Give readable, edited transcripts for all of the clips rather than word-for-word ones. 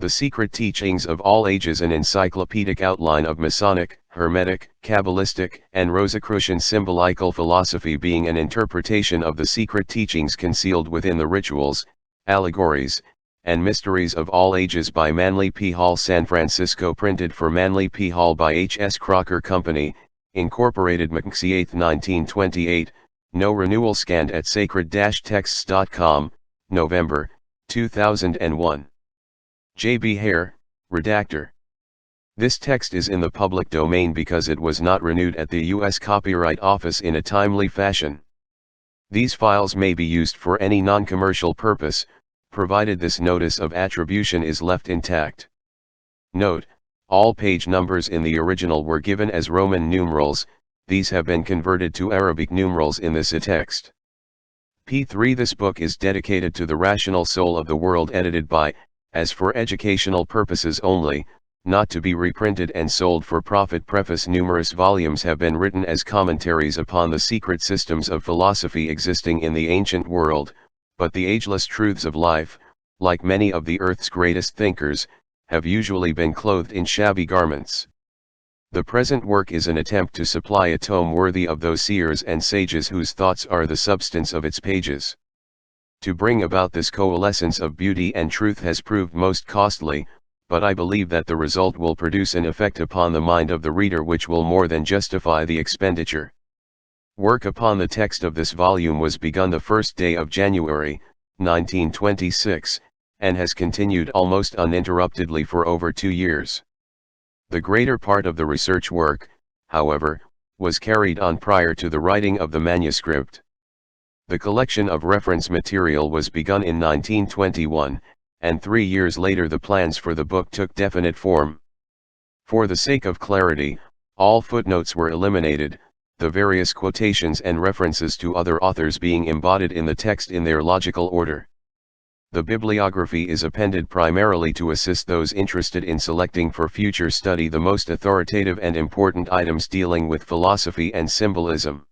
The Secret Teachings of All Ages, an encyclopedic outline of Masonic, Hermetic, Kabbalistic, and Rosicrucian symbolical philosophy, being an interpretation of the secret teachings concealed within the rituals, allegories, and mysteries of all ages, by Manly P. Hall, San Francisco. Printed for Manly P. Hall by H. S. Crocker Company, Incorporated, McNC 8, 1928, no renewal. Scanned at sacred-texts.com, November, 2001. J. B. Hare, Redactor. This text is in the public domain because it was not renewed at the U.S. Copyright Office in a timely fashion. These files may be used for any non-commercial purpose, provided this notice of attribution is left intact. Note: all page numbers in the original were given as Roman numerals. These have been converted to Arabic numerals in this text. P3. This book is dedicated to the rational soul of the world, edited by, as for educational purposes only, not to be reprinted and sold for profit. Preface. Numerous volumes have been written as commentaries upon the secret systems of philosophy existing in the ancient world, but the ageless truths of life, like many of the earth's greatest thinkers, have usually been clothed in shabby garments. The present work is an attempt to supply a tome worthy of those seers and sages whose thoughts are the substance of its pages. To bring about this coalescence of beauty and truth has proved most costly, but I believe that the result will produce an effect upon the mind of the reader which will more than justify the expenditure. Work upon the text of this volume was begun the first day of January, 1926, and has continued almost uninterruptedly for over 2 years. The greater part of the research work, however, was carried on prior to the writing of the manuscript. The collection of reference material was begun in 1921, and 3 years later the plans for the book took definite form. For the sake of clarity, all footnotes were eliminated, the various quotations and references to other authors being embodied in the text in their logical order. The bibliography is appended primarily to assist those interested in selecting for future study the most authoritative and important items dealing with philosophy and symbolism.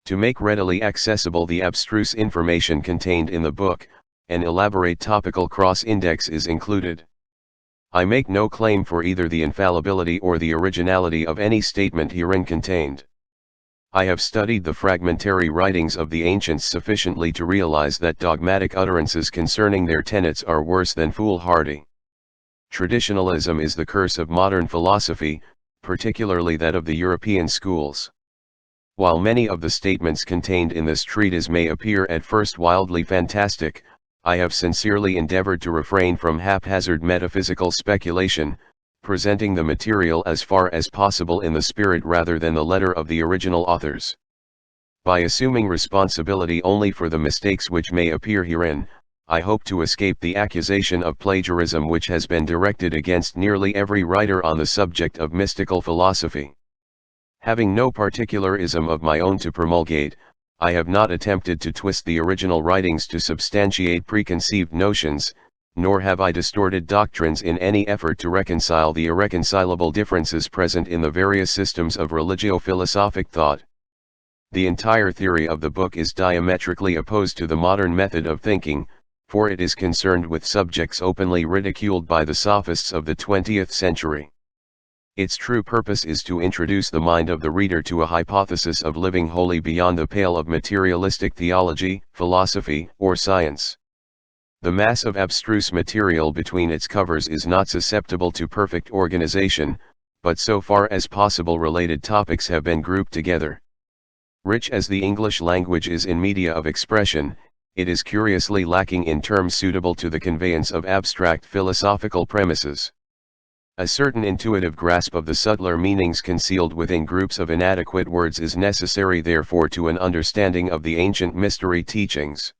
To make readily accessible the abstruse information contained in the book, an elaborate topical cross-index is included. I make no claim for either the infallibility or the originality of any statement herein contained. I have studied the fragmentary writings of the ancients sufficiently to realize that dogmatic utterances concerning their tenets are worse than foolhardy. Traditionalism is the curse of modern philosophy, particularly that of the European schools. While many of the statements contained in this treatise may appear at first wildly fantastic, I have sincerely endeavored to refrain from haphazard metaphysical speculation, presenting the material as far as possible in the spirit rather than the letter of the original authors. By assuming responsibility only for the mistakes which may appear herein, I hope to escape the accusation of plagiarism which has been directed against nearly every writer on the subject of mystical philosophy. Having no particularism of my own to promulgate, I have not attempted to twist the original writings to substantiate preconceived notions, nor have I distorted doctrines in any effort to reconcile the irreconcilable differences present in the various systems of religio-philosophic thought. The entire theory of the book is diametrically opposed to the modern method of thinking, for it is concerned with subjects openly ridiculed by the sophists of the 20th century. Its true purpose is to introduce the mind of the reader to a hypothesis of living wholly beyond the pale of materialistic theology, philosophy, or science. The mass of abstruse material between its covers is not susceptible to perfect organization, but so far as possible related topics have been grouped together. Rich as the English language is in media of expression, it is curiously lacking in terms suitable to the conveyance of abstract philosophical premises. A certain intuitive grasp of the subtler meanings concealed within groups of inadequate words is necessary therefore to an understanding of the ancient mystery teachings.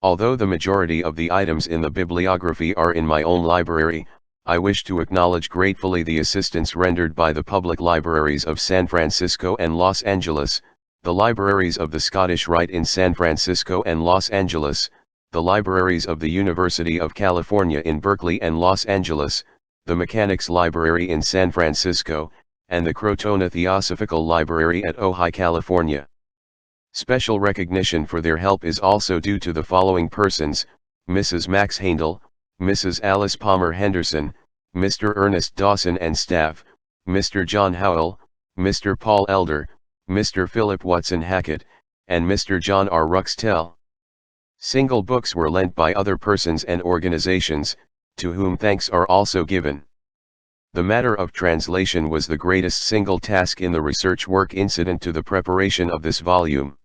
Although the majority of the items in the bibliography are in my own library, I wish to acknowledge gratefully the assistance rendered by the public libraries of San Francisco and Los Angeles, the libraries of the Scottish Rite in San Francisco and Los Angeles, the libraries of the University of California in Berkeley and Los Angeles, the Mechanics Library in San Francisco, and the Crotona Theosophical Library at Ojai, California. Special recognition for their help is also due to the following persons: Mrs. Max Haendel, Mrs. Alice Palmer Henderson, Mr. Ernest Dawson and staff, Mr. John Howell, Mr. Paul Elder, Mr. Philip Watson Hackett, and Mr. John R. Ruxtell. Single books were lent by other persons and organizations, to whom thanks are also given. The matter of translation was the greatest single task in the research work incident to the preparation of this volume.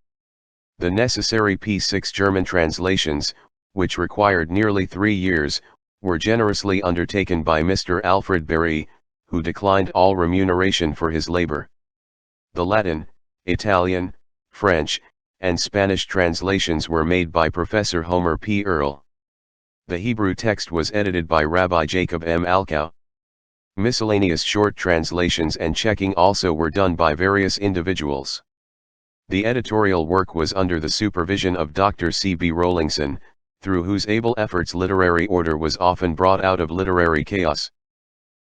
The necessary P6 German translations, which required nearly 3 years, were generously undertaken by Mr. Alfred Berry, who declined all remuneration for his labor. The Latin, Italian, French, and Spanish translations were made by Professor Homer P. Earle. The Hebrew text was edited by Rabbi Jacob M. Alkow. Miscellaneous short translations and checking also were done by various individuals. The editorial work was under the supervision of Dr. C. B. Rowlingson, through whose able efforts literary order was often brought out of literary chaos.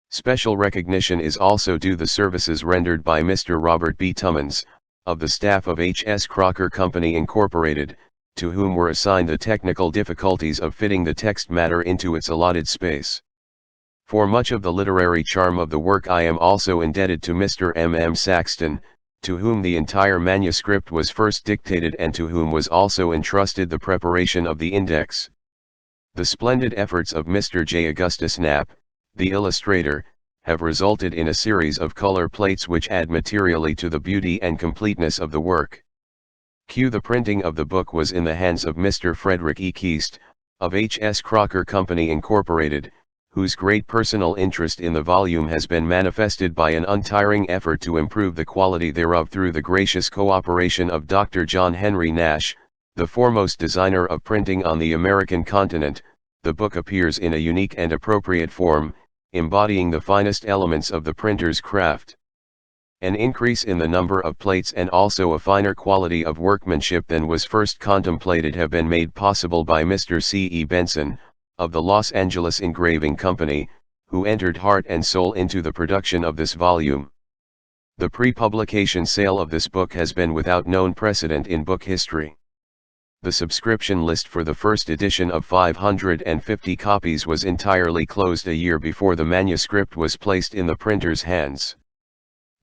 Special recognition is also due the services rendered by Mr. Robert B. Tummins, of the staff of H.S. Crocker Company Incorporated, to whom were assigned the technical difficulties of fitting the text matter into its allotted space. For much of the literary charm of the work I am also indebted to Mr. M. M. Saxton, to whom the entire manuscript was first dictated and to whom was also entrusted the preparation of the index. The splendid efforts of Mr. J. Augustus Knapp, the illustrator, have resulted in a series of color plates which add materially to the beauty and completeness of the work. The printing of the book was in the hands of Mr. Frederick E. Keast, of H.S. Crocker Company Incorporated, whose great personal interest in the volume has been manifested by an untiring effort to improve the quality thereof through the gracious cooperation of Dr. John Henry Nash, the foremost designer of printing on the American continent. The book appears in a unique and appropriate form, embodying the finest elements of the printer's craft. An increase in the number of plates and also a finer quality of workmanship than was first contemplated have been made possible by Mr. C. E. Benson, of the Los Angeles Engraving Company, who entered heart and soul into the production of this volume. The pre-publication sale of this book has been without known precedent in book history. The subscription list for the first edition of 550 copies was entirely closed a year before the manuscript was placed in the printer's hands.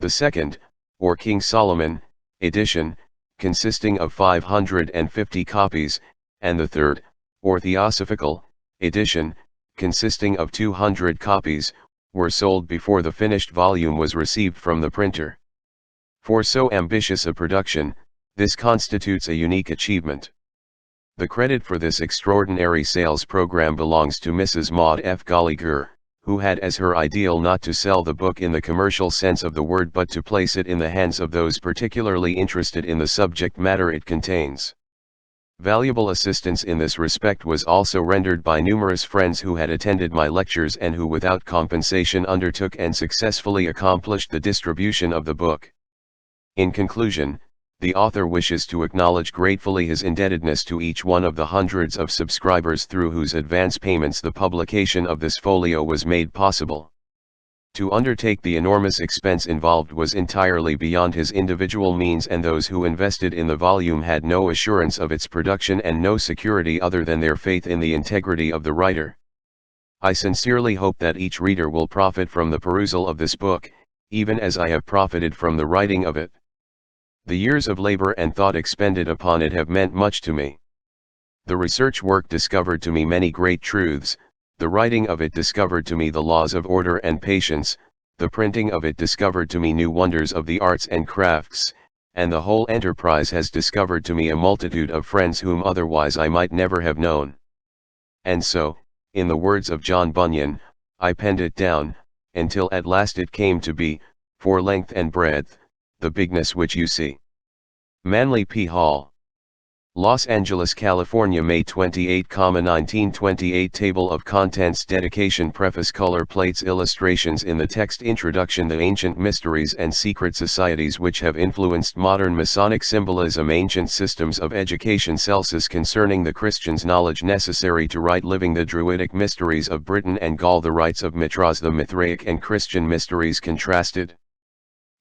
The second, or King Solomon, edition, consisting of 550 copies, and the third, or Theosophical, edition, consisting of 200 copies, were sold before the finished volume was received from the printer. For so ambitious a production, this constitutes a unique achievement. The credit for this extraordinary sales program belongs to Mrs. Maud F. Golliger, who had as her ideal not to sell the book in the commercial sense of the word but to place it in the hands of those particularly interested in the subject matter it contains. Valuable assistance in this respect was also rendered by numerous friends who had attended my lectures and who without compensation undertook and successfully accomplished the distribution of the book. In conclusion, the author wishes to acknowledge gratefully his indebtedness to each one of the hundreds of subscribers through whose advance payments the publication of this folio was made possible. To undertake the enormous expense involved was entirely beyond his individual means, and those who invested in the volume had no assurance of its production and no security other than their faith in the integrity of the writer. I sincerely hope that each reader will profit from the perusal of this book, even as I have profited from the writing of it. The years of labor and thought expended upon it have meant much to me. The research work discovered to me many great truths. The writing of it discovered to me the laws of order and patience, the printing of it discovered to me new wonders of the arts and crafts, and the whole enterprise has discovered to me a multitude of friends whom otherwise I might never have known. And so, in the words of John Bunyan, I penned it down, until at last it came to be, for length and breadth, the bigness which you see. Manly P. Hall. Los Angeles, California, May 28, 1928. Table of Contents. Dedication. Preface. Color plates. Illustrations. In the text introduction, the ancient mysteries and secret societies which have influenced modern Masonic symbolism. Ancient systems of education. Celsus concerning the Christian's knowledge necessary to right living. The Druidic mysteries of Britain and Gaul. The rites of Mithras. The Mithraic and Christian mysteries contrasted.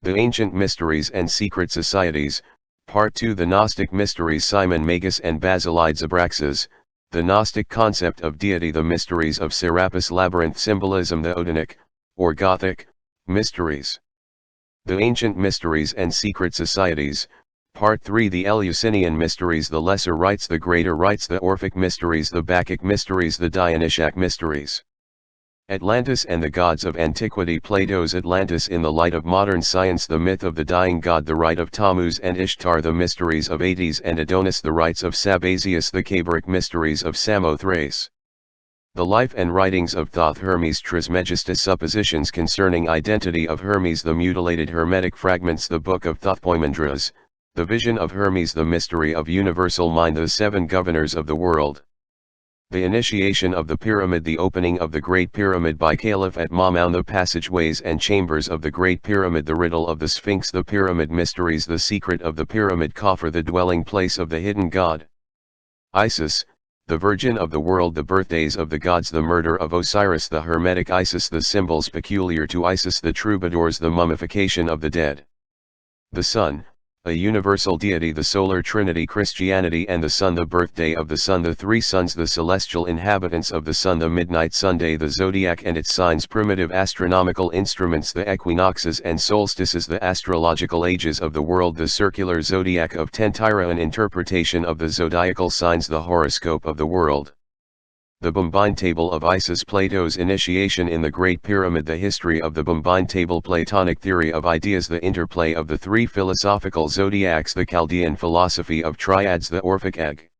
The ancient mysteries and secret societies. Part 2. The Gnostic mysteries. Simon Magus and Basilides Abraxas. the Gnostic concept of deity, the mysteries of Serapis, labyrinth symbolism, the Odinic, or Gothic, mysteries. The ancient mysteries and secret societies. Part 3, the Eleusinian mysteries, the lesser rites, the greater rites, the Orphic mysteries, the Bacchic mysteries, the Dionysiac mysteries. Atlantis and the gods of antiquity. Plato's Atlantis in the light of modern science, the myth of the dying god, the rite of Tammuz and Ishtar, the mysteries of Hades and Adonis, the rites of Sabazius, the Cabiric mysteries of Samothrace. The life and writings of Thoth Hermes Trismegistus, suppositions concerning identity of Hermes, the mutilated Hermetic fragments, the Book of Thoth Poimandres, the vision of Hermes, the mystery of universal mind, the seven governors of the world. The initiation of the pyramid, the opening of the Great Pyramid by Caliph at Mamun, the passageways and chambers of the Great Pyramid, the riddle of the Sphinx, the pyramid mysteries, the secret of the pyramid coffer, the dwelling place of the hidden god. Isis, the Virgin of the world, the birthdays of the gods, the murder of Osiris, the Hermetic Isis, the symbols peculiar to Isis, the troubadours, the mummification of the dead. The sun, a universal deity, the solar trinity, Christianity and the sun, the birthday of the sun, the three suns, the celestial inhabitants of the sun, the midnight Sunday, the zodiac and its signs, primitive astronomical instruments, the equinoxes and solstices, the astrological ages of the world, the circular zodiac of Tentira, an interpretation of the zodiacal signs, the horoscope of the world. The Bombine Table of Isis, Plato's initiation in the Great Pyramid, the history of the Bombine Table, Platonic theory of ideas, the interplay of the three philosophical zodiacs, the Chaldean philosophy of triads, the Orphic egg.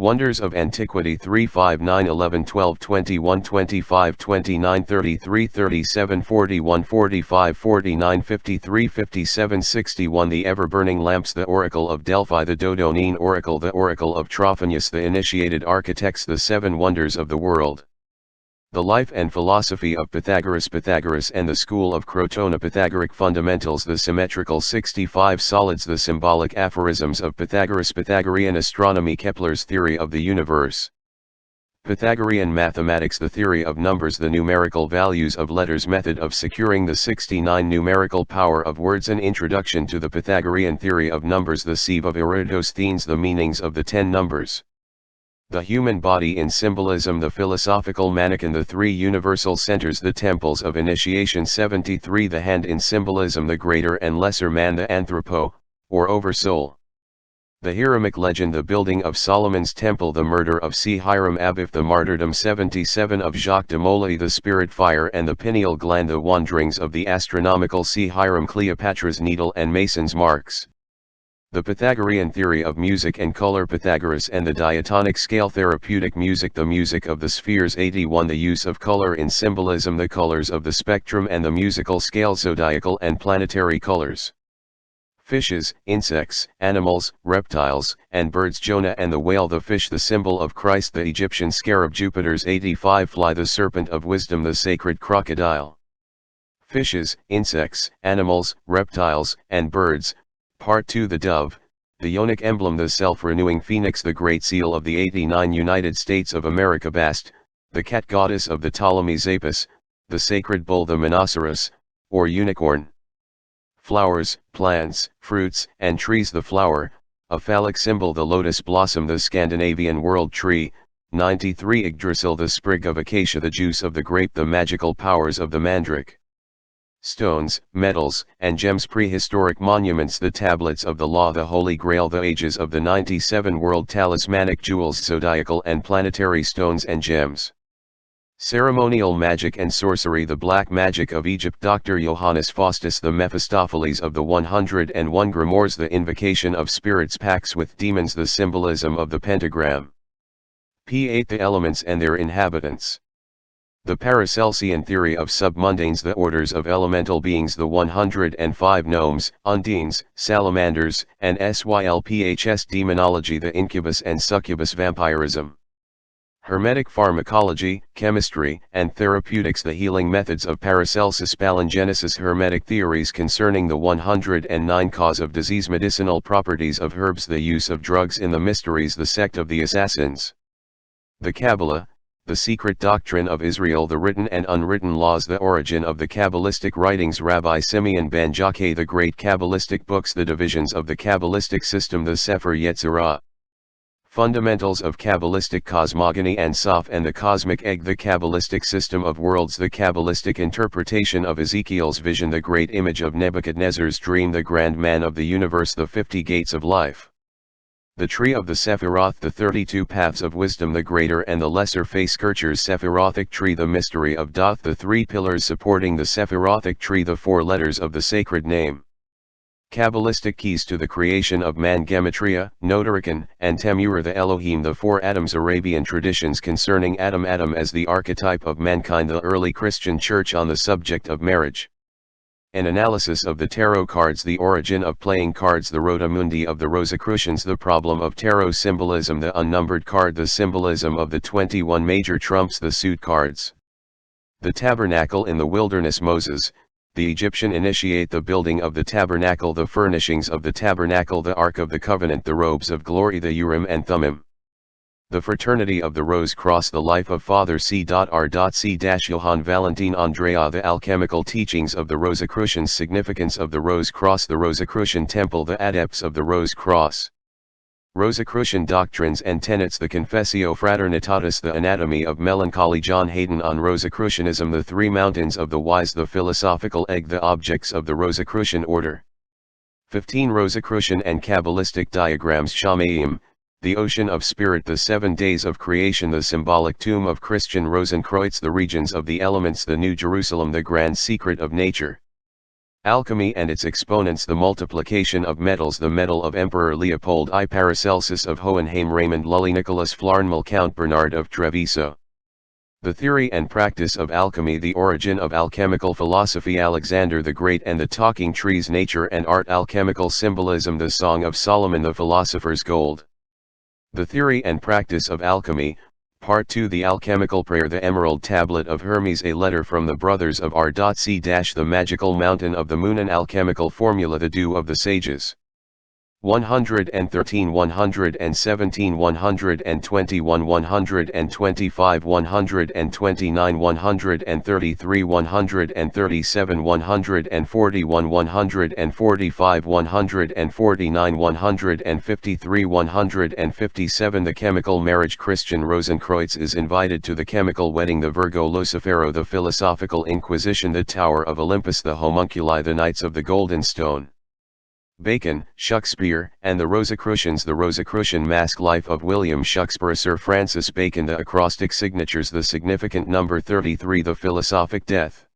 Wonders of Antiquity 3, 5, 9, 11, 12, 21, 25, 29, 33, 37, 41, 45, 49, 53, 57, 61, the ever-burning lamps, the Oracle of Delphi, the Dodonine Oracle, the Oracle of Trophonius, the initiated architects, the seven wonders of the world. The life and philosophy of Pythagoras, Pythagoras and the school of Crotona, Pythagorean fundamentals, the symmetrical 65 solids, the symbolic aphorisms of Pythagoras, Pythagorean astronomy, Kepler's theory of the universe. Pythagorean mathematics, the theory of numbers, the numerical values of letters, method of securing the 69 numerical power of words, an introduction to the Pythagorean theory of numbers, the sieve of Eratosthenes, the meanings of the 10 numbers. The human body in symbolism, the philosophical mannequin, the three universal centers, the temples of initiation 73, the hand in symbolism, the greater and lesser man, the anthropo, or oversoul. The Hiramic legend, the building of Solomon's temple, the murder of C. Hiram Abiff, the martyrdom 77 of Jacques de Molay, the spirit fire and the pineal gland, the wanderings of the astronomical C. Hiram, Cleopatra's needle and Mason's marks. The Pythagorean theory of music and color, Pythagoras and the diatonic scale, therapeutic music, the music of the spheres 81, the use of color in symbolism, the colors of the spectrum and the musical scale, zodiacal and planetary colors. Fishes, insects, animals, reptiles, and birds, Jonah and the whale, the fish, the symbol of Christ, the Egyptian scarab, Jupiter's 85 fly, the serpent of wisdom, the sacred crocodile. Fishes, insects, animals, reptiles, and birds. Part 2, the dove, the Ionic emblem, the self-renewing phoenix, the great seal of the 89 United States of America, Bast, the cat goddess of the Ptolemies, Apis, the sacred bull, the Monoceros, or unicorn. Flowers, plants, fruits, and trees, the flower, a phallic symbol, the lotus blossom, the Scandinavian world tree, 93 Yggdrasil, the sprig of acacia, the juice of the grape, the magical powers of the mandrake. Stones, metals, and gems, prehistoric monuments, the tablets of the law, the Holy Grail, the ages of the 97 world talismanic jewels, zodiacal and planetary stones and gems. Ceremonial magic and sorcery, the black magic of Egypt, Dr. Johannes Faustus, the Mephistopheles of the 101 grimoires, the invocation of spirits, pacts with demons, the symbolism of the pentagram. P8, the elements and their inhabitants. The Paracelsian theory of submundanes, the orders of elemental beings, the 105 gnomes, undines, salamanders, and sylphs, demonology, the incubus and succubus, vampirism. Hermetic pharmacology, chemistry, and therapeutics, the healing methods of Paracelsus, palingenesis, hermetic theories concerning the 109 cause of disease, medicinal properties of herbs, the use of drugs in the mysteries, the sect of the assassins. The Kabbalah, the secret doctrine of Israel, the written and unwritten laws, the origin of the Kabbalistic writings, Rabbi Simeon ben Jaquet, the great Kabbalistic books, the divisions of the Kabbalistic system, the Sefer Yetzirah. Fundamentals of Kabbalistic Cosmogony and Soph and the Cosmic Egg. The Kabbalistic System of Worlds. The Kabbalistic interpretation of Ezekiel's vision. The Great Image of Nebuchadnezzar's Dream. The Grand Man of the Universe. The 50 Gates of Life. The Tree of the Sephiroth. The 32 Paths of Wisdom. The Greater and the Lesser Face. Kircher's Sephirothic Tree. The Mystery of Doth. The 3 Pillars supporting the Sephirothic Tree. The 4 Letters of the Sacred Name. Kabbalistic Keys to the Creation of Man. Gematria, Notarican, and Temura. The Elohim. The 4 Adams. Arabian Traditions concerning Adam. Adam as the archetype of mankind. The Early Christian Church on the subject of marriage. An analysis of the tarot cards. The origin of playing cards. The Rota Mundi of the Rosicrucians. The problem of tarot symbolism. The unnumbered card. The symbolism of the 21 major trumps. The suit cards. The tabernacle in the wilderness. Moses, the Egyptian initiate the building of the tabernacle. The furnishings of the tabernacle. The Ark of the Covenant. The robes of glory. The Urim and Thummim. The Fraternity of the Rose Cross. The life of Father C.R.C. Johann Valentin Andrea. The alchemical teachings of the Rosicrucians. Significance of the Rose Cross. The Rosicrucian Temple. The adepts of the Rose Cross. Rosicrucian doctrines and tenets. The Confessio Fraternitatis. The anatomy of melancholy. John Hayden on Rosicrucianism. The 3 Mountains of the Wise. The philosophical egg. The objects of the Rosicrucian order. 15 Rosicrucian and Kabbalistic diagrams. Shamayim, the ocean of spirit. The 7 days of creation. The symbolic tomb of Christian Rosenkreuz. The regions of the elements. The New Jerusalem. The grand secret of nature. Alchemy and its exponents. The multiplication of metals. The medal of Emperor Leopold I. Paracelsus of Hohenheim. Raymond Lully. Nicholas Flarnmal. Count Bernard of Treviso. The theory and practice of alchemy. The origin of alchemical philosophy. Alexander the Great and the talking trees. Nature and art. Alchemical symbolism. The Song of Solomon. The philosopher's gold. The theory and practice of alchemy, Part 2. The alchemical prayer. The Emerald Tablet of Hermes. A letter from the brothers of R.C. The magical mountain of the moon. An alchemical formula. The dew of the sages. 113, 117, 121, 125, 129, 133, 137, 141, 145, 149, 153, 157. The chemical marriage. Christian Rosenkreuz is invited to the chemical wedding. The Virgo Lucifero. The philosophical inquisition. The Tower of Olympus. The homunculi. The Knights of the Golden Stone. Bacon, Shakespeare, and the Rosicrucians. The Rosicrucian Mask. Life of William Shakespeare. Sir Francis Bacon. The acrostic signatures. The significant number 33. The philosophic death.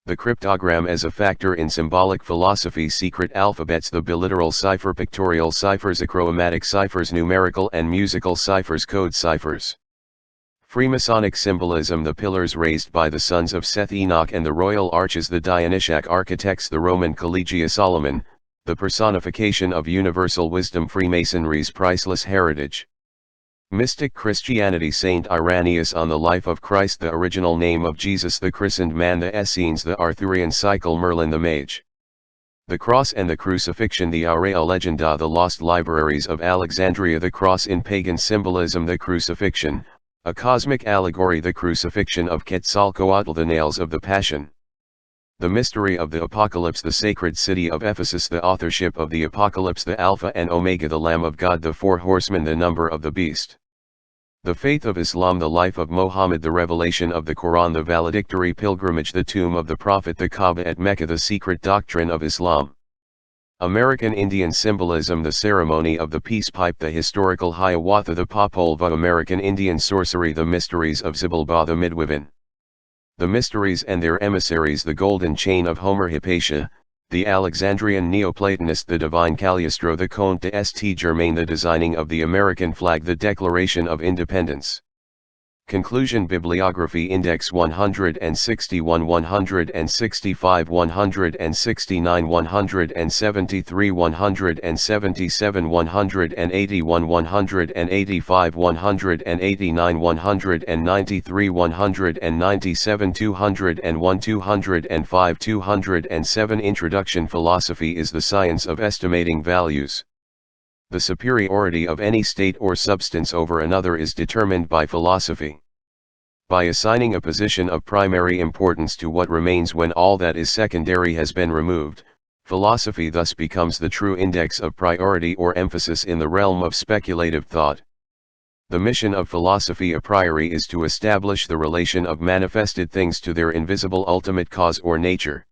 The cryptogram as a factor in symbolic philosophy. Secret alphabets. The biliteral cipher. Pictorial ciphers. Achromatic ciphers. Numerical and musical ciphers. Code ciphers. Freemasonic symbolism. The pillars raised by the sons of Seth, Enoch, and the royal arches. The Dionysiac architects. The Roman Collegia Solomon, the personification of universal wisdom. Freemasonry's priceless heritage. Mystic Christianity. Saint Irenaeus on the life of Christ. The original name of Jesus. The christened man. The Essenes. The Arthurian cycle. Merlin the Mage. The Cross and the Crucifixion. The Aurea Legenda. The lost libraries of Alexandria. The cross in pagan symbolism. The crucifixion, a cosmic allegory. The crucifixion of Quetzalcoatl. The nails of the Passion. The mystery of the Apocalypse. The sacred city of Ephesus. The authorship of the Apocalypse. The Alpha and Omega. The Lamb of God. The 4 Horsemen. The number of the beast. The faith of Islam. The life of Mohammed. The revelation of the Quran. The valedictory pilgrimage. The tomb of the Prophet. The Kaaba at Mecca. The secret doctrine of Islam. American Indian symbolism. The ceremony of the peace pipe. The historical Hiawatha. The Popolvuh. American Indian sorcery. The mysteries of Xibalba. The Midwivin. The mysteries and their emissaries. The golden chain of Homer. Hypatia, the Alexandrian Neoplatonist. The divine Cagliostro. The Comte de St. Germain. The designing of the American flag. The Declaration of Independence. Conclusion. Bibliography. Index 161, 165, 169, 173, 177, 181, 185, 189, 193, 197, 201, 205, 207. Introduction. Philosophy is the science of estimating values. The superiority of any state or substance over another is determined by philosophy. By assigning a position of primary importance to what remains when all that is secondary has been removed, philosophy thus becomes the true index of priority or emphasis in the realm of speculative thought. The mission of philosophy a priori is to establish the relation of manifested things to their invisible ultimate cause or nature.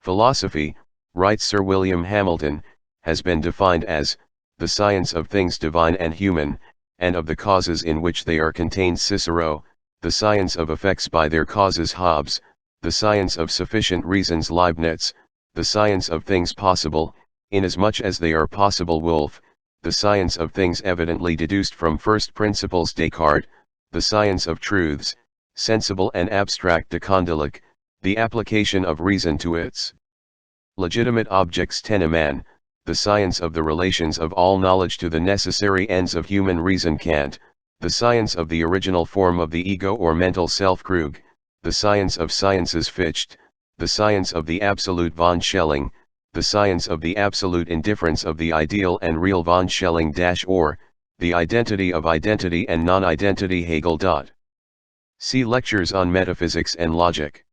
Philosophy, writes Sir William Hamilton, has been defined as the science of things divine and human, and of the causes in which they are contained Cicero, the science of effects by their causes Hobbes, the science of sufficient reasons Leibniz, the science of things possible, inasmuch as they are possible Wolff, the science of things evidently deduced from first principles Descartes, the science of truths, sensible and abstract de Condillac, the application of reason to its legitimate objects Tennemann, the science of the relations of all knowledge to the necessary ends of human reason Kant, the science of the original form of the ego or mental self Krug, the science of sciences Fichte, the science of the absolute von Schelling, the science of the absolute indifference of the ideal and real von Schelling - or, the identity of identity and non-identity Hegel. See lectures on metaphysics and logic.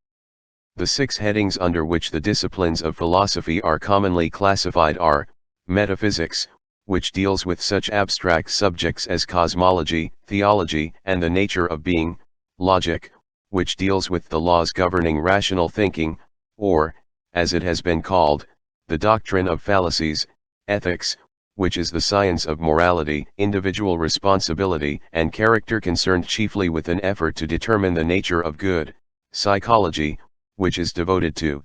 The 6 headings under which the disciplines of philosophy are commonly classified are, metaphysics, which deals with such abstract subjects as cosmology, theology, and the nature of being; logic, which deals with the laws governing rational thinking, or, as it has been called, the doctrine of fallacies; ethics, which is the science of morality, individual responsibility, and character concerned chiefly with an effort to determine the nature of good; psychology, which is devoted to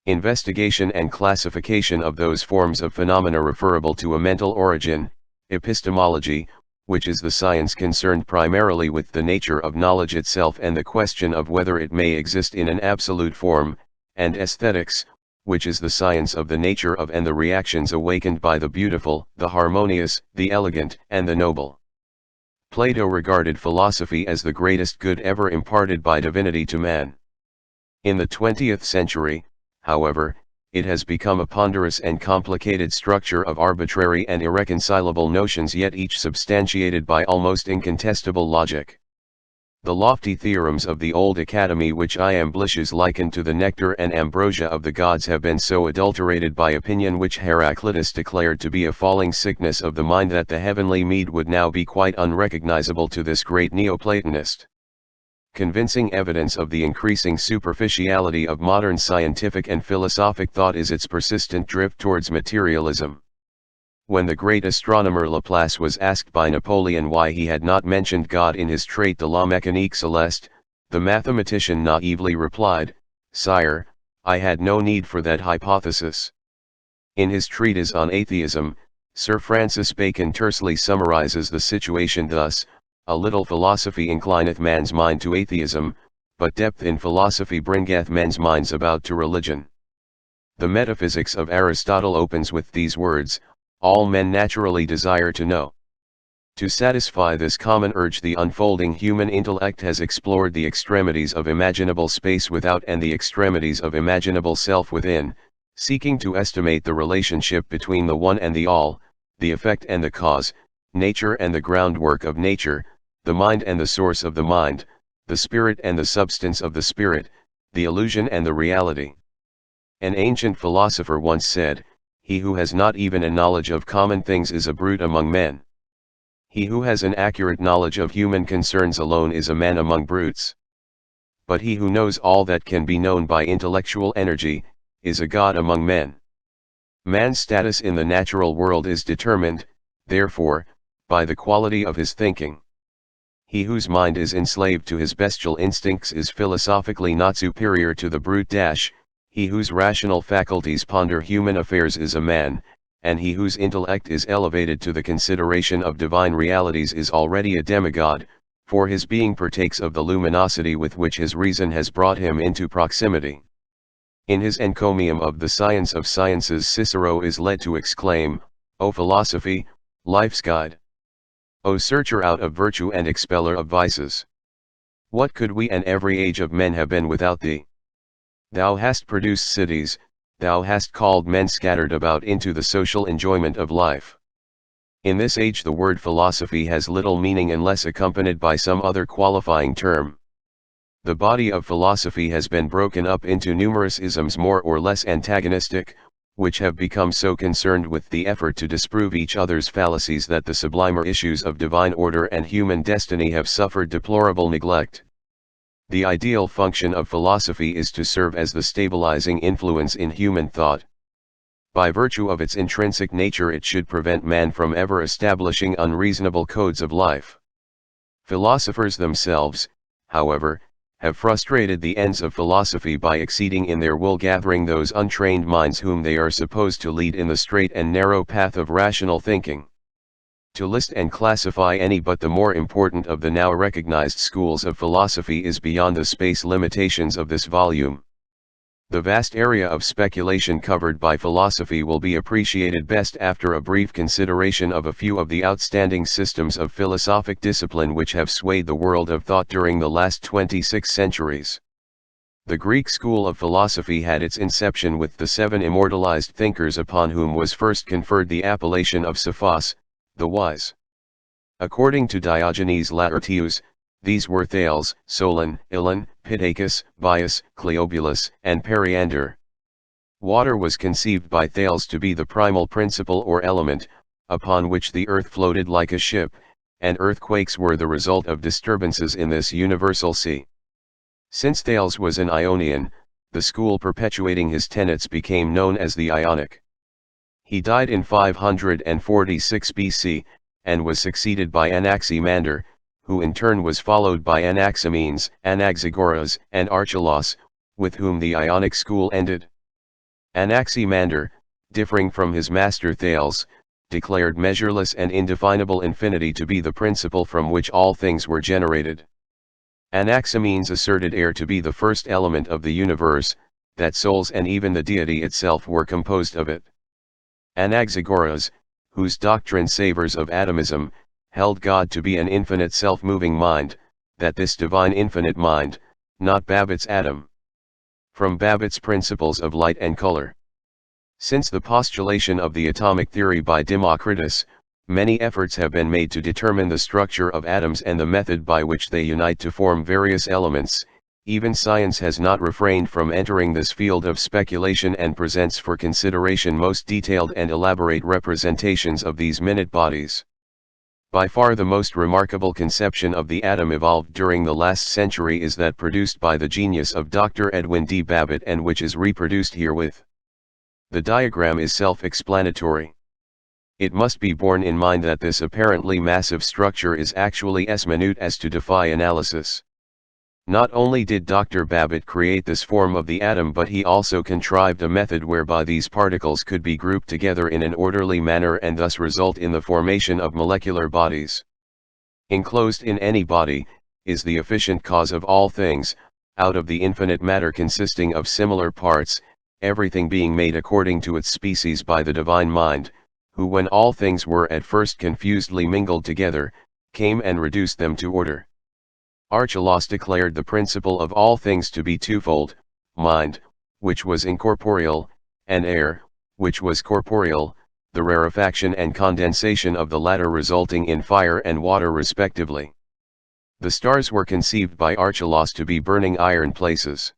investigation and classification of those forms of phenomena referable to a mental origin; epistemology, which is the science concerned primarily with the nature of knowledge itself and the question of whether it may exist in an absolute form; and aesthetics, which is the science of the nature of and the reactions awakened by the beautiful, the harmonious, the elegant, and the noble. Plato regarded philosophy as the greatest good ever imparted by divinity to man. In the 20th century, however, it has become a ponderous and complicated structure of arbitrary and irreconcilable notions, yet each substantiated by almost incontestable logic. The lofty theorems of the old academy, which Iamblichus likened to the nectar and ambrosia of the gods, have been so adulterated by opinion which Heraclitus declared to be a falling sickness of the mind that the heavenly mead would now be quite unrecognizable to this great Neoplatonist. Convincing evidence of the increasing superficiality of modern scientific and philosophic thought is its persistent drift towards materialism. When the great astronomer Laplace was asked by Napoleon why he had not mentioned God in his Traité de la mécanique céleste, the mathematician naively replied, "Sire, I had no need for that hypothesis." In his treatise on atheism, Sir Francis Bacon tersely summarizes the situation thus: "A little philosophy inclineth man's mind to atheism, but depth in philosophy bringeth men's minds about to religion." The Metaphysics of Aristotle opens with these words: "All men naturally desire to know." To satisfy this common urge, the unfolding human intellect has explored the extremities of imaginable space without and the extremities of imaginable self within, seeking to estimate the relationship between the one and the all, the effect and the cause, nature and the groundwork of nature, the mind and the source of the mind, the spirit and the substance of the spirit, the illusion and the reality. An ancient philosopher once said, "He who has not even a knowledge of common things is a brute among men. He who has an accurate knowledge of human concerns alone is a man among brutes. But he who knows all that can be known by intellectual energy, is a god among men." Man's status in the natural world is determined, therefore, by the quality of his thinking. He whose mind is enslaved to his bestial instincts is philosophically not superior to the brute. He whose rational faculties ponder human affairs is a man, and he whose intellect is elevated to the consideration of divine realities is already a demigod, for his being partakes of the luminosity with which his reason has brought him into proximity. In his encomium of the science of sciences, Cicero is led to exclaim, "O philosophy, life's guide! O searcher out of virtue and expeller of vices! What could we and every age of men have been without thee? Thou hast produced cities, thou hast called men scattered about into the social enjoyment of life." In this age the word philosophy has little meaning unless accompanied by some other qualifying term. The body of philosophy has been broken up into numerous isms more or less antagonistic, which have become so concerned with the effort to disprove each other's fallacies that the sublimer issues of divine order and human destiny have suffered deplorable neglect. The ideal function of philosophy is to serve as the stabilizing influence in human thought. By virtue of its intrinsic nature, it should prevent man from ever establishing unreasonable codes of life. Philosophers themselves, however, have frustrated the ends of philosophy by exceeding in their wool-gathering those untrained minds whom they are supposed to lead in the straight and narrow path of rational thinking. To list and classify any but the more important of the now recognized schools of philosophy is beyond the space limitations of this volume. The vast area of speculation covered by philosophy will be appreciated best after a brief consideration of a few of the outstanding systems of philosophic discipline which have swayed the world of thought during the last 26 centuries. The Greek school of philosophy had its inception with the 7 immortalized thinkers upon whom was first conferred the appellation of Sophos, the wise. According to Diogenes Laertius, these were Thales, Solon, Ion, Pittacus, Bias, Cleobulus, and Periander. Water was conceived by Thales to be the primal principle or element, upon which the earth floated like a ship, and earthquakes were the result of disturbances in this universal sea. Since Thales was an Ionian, the school perpetuating his tenets became known as the Ionic. He died in 546 BC, and was succeeded by Anaximander, who in turn was followed by Anaximenes, Anaxagoras, and Archelaus, with whom the Ionic school ended. Anaximander, differing from his master Thales, declared measureless and indefinable infinity to be the principle from which all things were generated. Anaximenes asserted air to be the first element of the universe, that souls and even the deity itself were composed of it. Anaxagoras, whose doctrine savors of atomism, held God to be an infinite self-moving mind, that this divine infinite mind, not Babbitt's atom. From Babbitt's principles of light and color. Since the postulation of the atomic theory by Democritus, many efforts have been made to determine the structure of atoms and the method by which they unite to form various elements. Even science has not refrained from entering this field of speculation and presents for consideration most detailed and elaborate representations of these minute bodies. By far the most remarkable conception of the atom evolved during the last century is that produced by the genius of Dr. Edwin D. Babbitt, and which is reproduced herewith. The diagram is self-explanatory. It must be borne in mind that this apparently massive structure is actually as minute as to defy analysis. Not only did Dr. Babbitt create this form of the atom, but he also contrived a method whereby these particles could be grouped together in an orderly manner and thus result in the formation of molecular bodies. Enclosed in any body, is the efficient cause of all things, out of the infinite matter consisting of similar parts, everything being made according to its species by the divine mind, who when all things were at first confusedly mingled together, came and reduced them to order. Archelaus declared the principle of all things to be twofold, mind, which was incorporeal, and air, which was corporeal, the rarefaction and condensation of the latter resulting in fire and water respectively. The stars were conceived by Archelaus to be burning iron places.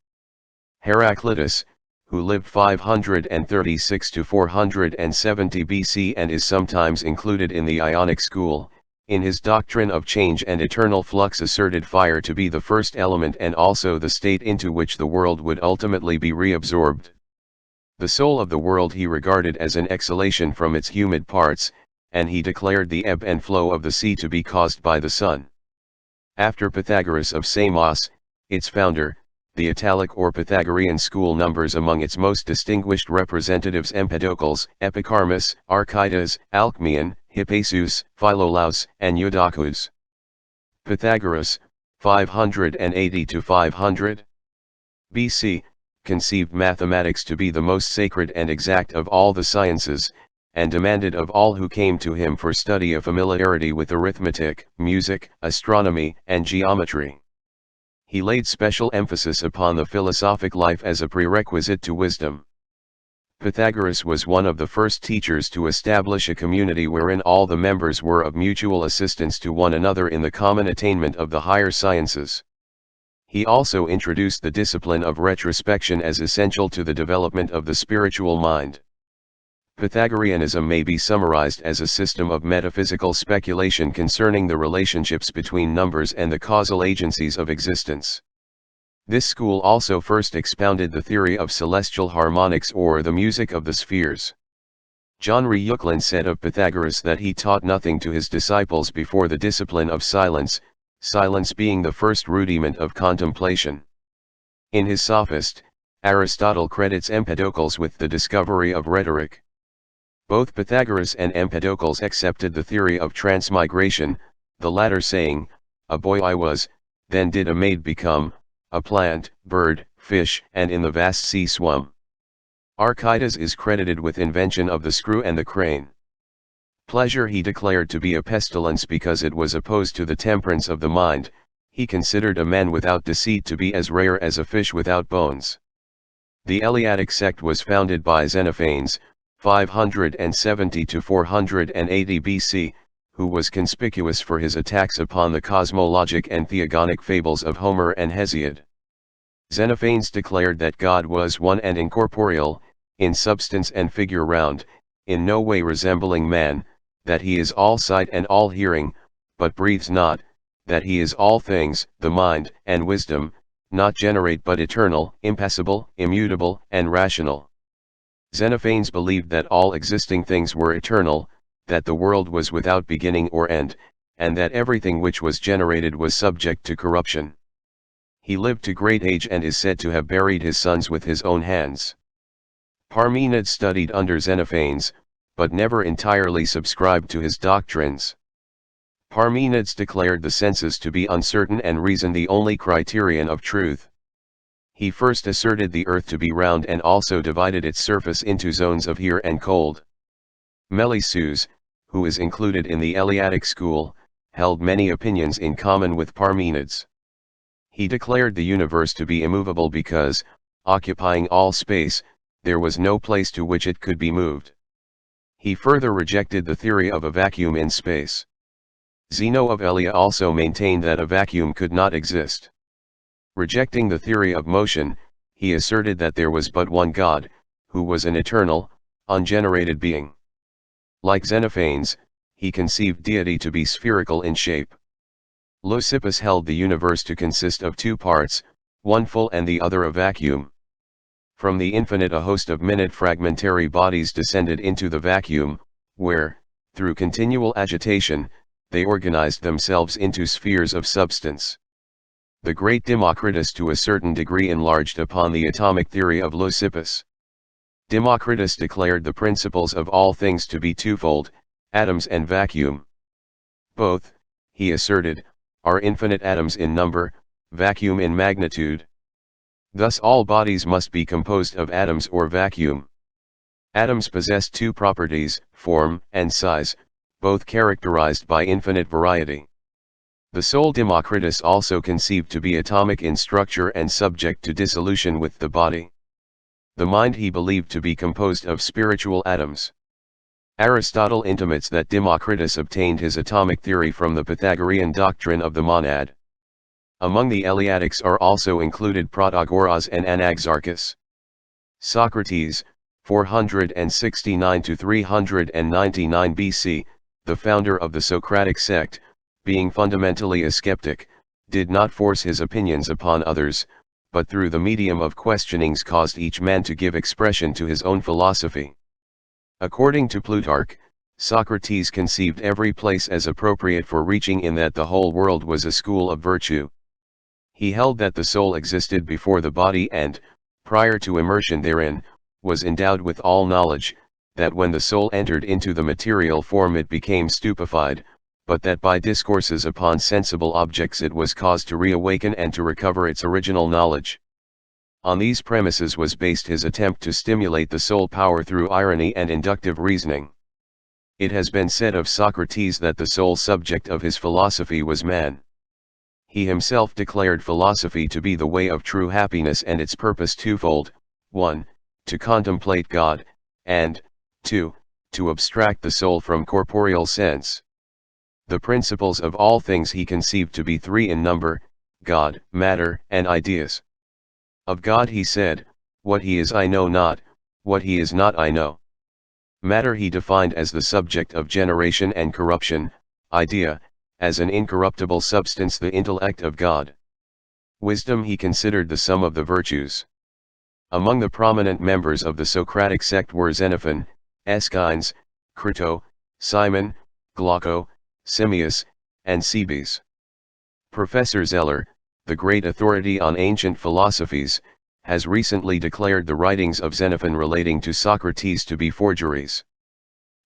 Heraclitus, who lived 536 to 470 BC and is sometimes included in the Ionic school, in his doctrine of change and eternal flux asserted fire to be the first element and also the state into which the world would ultimately be reabsorbed. The soul of the world he regarded as an exhalation from its humid parts, and he declared the ebb and flow of the sea to be caused by the sun. After Pythagoras of Samos, its founder, the Italic or Pythagorean school numbers among its most distinguished representatives Empedocles, Epicharmus, Archytas, Alcmaeon, Hippasus, Philolaus, and Eudoxus. Pythagoras, 580 to 500 BC, conceived mathematics to be the most sacred and exact of all the sciences, and demanded of all who came to him for study a familiarity with arithmetic, music, astronomy, and geometry. He laid special emphasis upon the philosophic life as a prerequisite to wisdom. Pythagoras was one of the first teachers to establish a community wherein all the members were of mutual assistance to one another in the common attainment of the higher sciences. He also introduced the discipline of retrospection as essential to the development of the spiritual mind. Pythagoreanism may be summarized as a system of metaphysical speculation concerning the relationships between numbers and the causal agencies of existence. This school also first expounded the theory of celestial harmonics or the music of the spheres. John Ryuklin said of Pythagoras that he taught nothing to his disciples before the discipline of silence, silence being the first rudiment of contemplation. In his Sophist, Aristotle credits Empedocles with the discovery of rhetoric. Both Pythagoras and Empedocles accepted the theory of transmigration, the latter saying, "A boy I was, then did a maid become, a plant, bird, fish, and in the vast sea swum." Archytas is credited with invention of the screw and the crane. Pleasure he declared to be a pestilence because it was opposed to the temperance of the mind. He considered a man without deceit to be as rare as a fish without bones. The Eleatic sect was founded by Xenophanes, 570 to 480 BC, who was conspicuous for his attacks upon the cosmologic and theogonic fables of Homer and Hesiod. Xenophanes declared that God was one and incorporeal, in substance and figure round, in no way resembling man, that he is all sight and all hearing, but breathes not, that he is all things, the mind and wisdom, not generate but eternal, impassible, immutable, and rational. Xenophanes believed that all existing things were eternal, that the world was without beginning or end, and that everything which was generated was subject to corruption. He lived to great age and is said to have buried his sons with his own hands. Parmenides studied under Xenophanes, but never entirely subscribed to his doctrines. Parmenides declared the senses to be uncertain and reason the only criterion of truth. He first asserted the earth to be round and also divided its surface into zones of heat and cold. Melissus, who is included in the Eleatic school, held many opinions in common with Parmenides. He declared the universe to be immovable because, occupying all space, there was no place to which it could be moved. He further rejected the theory of a vacuum in space. Zeno of Elea also maintained that a vacuum could not exist. Rejecting the theory of motion, he asserted that there was but one God, who was an eternal, ungenerated being. Like Xenophanes, he conceived deity to be spherical in shape. Leucippus held the universe to consist of two parts, one full and the other a vacuum. From the infinite a host of minute fragmentary bodies descended into the vacuum, where, through continual agitation, they organized themselves into spheres of substance. The great Democritus to a certain degree enlarged upon the atomic theory of Leucippus. Democritus declared the principles of all things to be twofold, atoms and vacuum. Both, he asserted, are infinite atoms in number, vacuum in magnitude. Thus all bodies must be composed of atoms or vacuum. Atoms possess two properties, form and size, both characterized by infinite variety. The soul Democritus also conceived to be atomic in structure and subject to dissolution with the body. The mind he believed to be composed of spiritual atoms. Aristotle intimates that Democritus obtained his atomic theory from the Pythagorean doctrine of the monad. Among the Eleatics are also included Protagoras and Anaxarchus. Socrates, 469 to 399 BC, the founder of the Socratic sect, being fundamentally a skeptic, did not force his opinions upon others, but through the medium of questionings caused each man to give expression to his own philosophy. According to Plutarch, Socrates conceived every place as appropriate for reaching in that the whole world was a school of virtue. He held that the soul existed before the body and, prior to immersion therein, was endowed with all knowledge, that when the soul entered into the material form it became stupefied, but that by discourses upon sensible objects it was caused to reawaken and to recover its original knowledge. On these premises was based his attempt to stimulate the soul power through irony and inductive reasoning. It has been said of Socrates that the sole subject of his philosophy was man. He himself declared philosophy to be the way of true happiness and its purpose twofold, 1, to contemplate God, and, 2, to abstract the soul from corporeal sense. The principles of all things he conceived to be three in number, God, matter, and ideas. Of God he said, "What he is I know not, what he is not I know." Matter he defined as the subject of generation and corruption, idea, as an incorruptible substance, the intellect of God. Wisdom he considered the sum of the virtues. Among the prominent members of the Socratic sect were Xenophon, Aeschines, Crito, Simon, Glauco, Simmias, and Cebes. Professor Zeller, the great authority on ancient philosophies, has recently declared the writings of Xenophon relating to Socrates to be forgeries.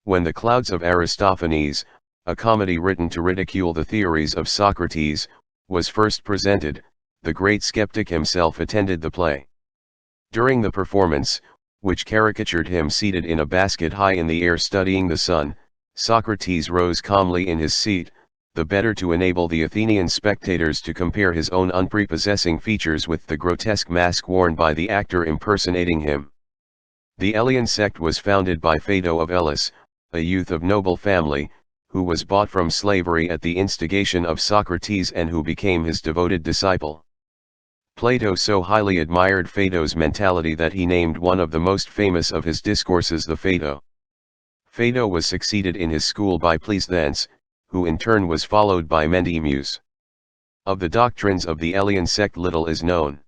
When The Clouds of Aristophanes, a comedy written to ridicule the theories of Socrates, was first presented, the great skeptic himself attended the play. During the performance, which caricatured him seated in a basket high in the air studying the sun, Socrates rose calmly in his seat, the better to enable the Athenian spectators to compare his own unprepossessing features with the grotesque mask worn by the actor impersonating him. The Elean sect was founded by Phaedo of Elis, a youth of noble family, who was bought from slavery at the instigation of Socrates and who became his devoted disciple. Plato so highly admired Phaedo's mentality that he named one of the most famous of his discourses the Phaedo. Phaedo was succeeded in his school by Pleisthence, who in turn was followed by Mendemus. Of the doctrines of the Elean sect little is known.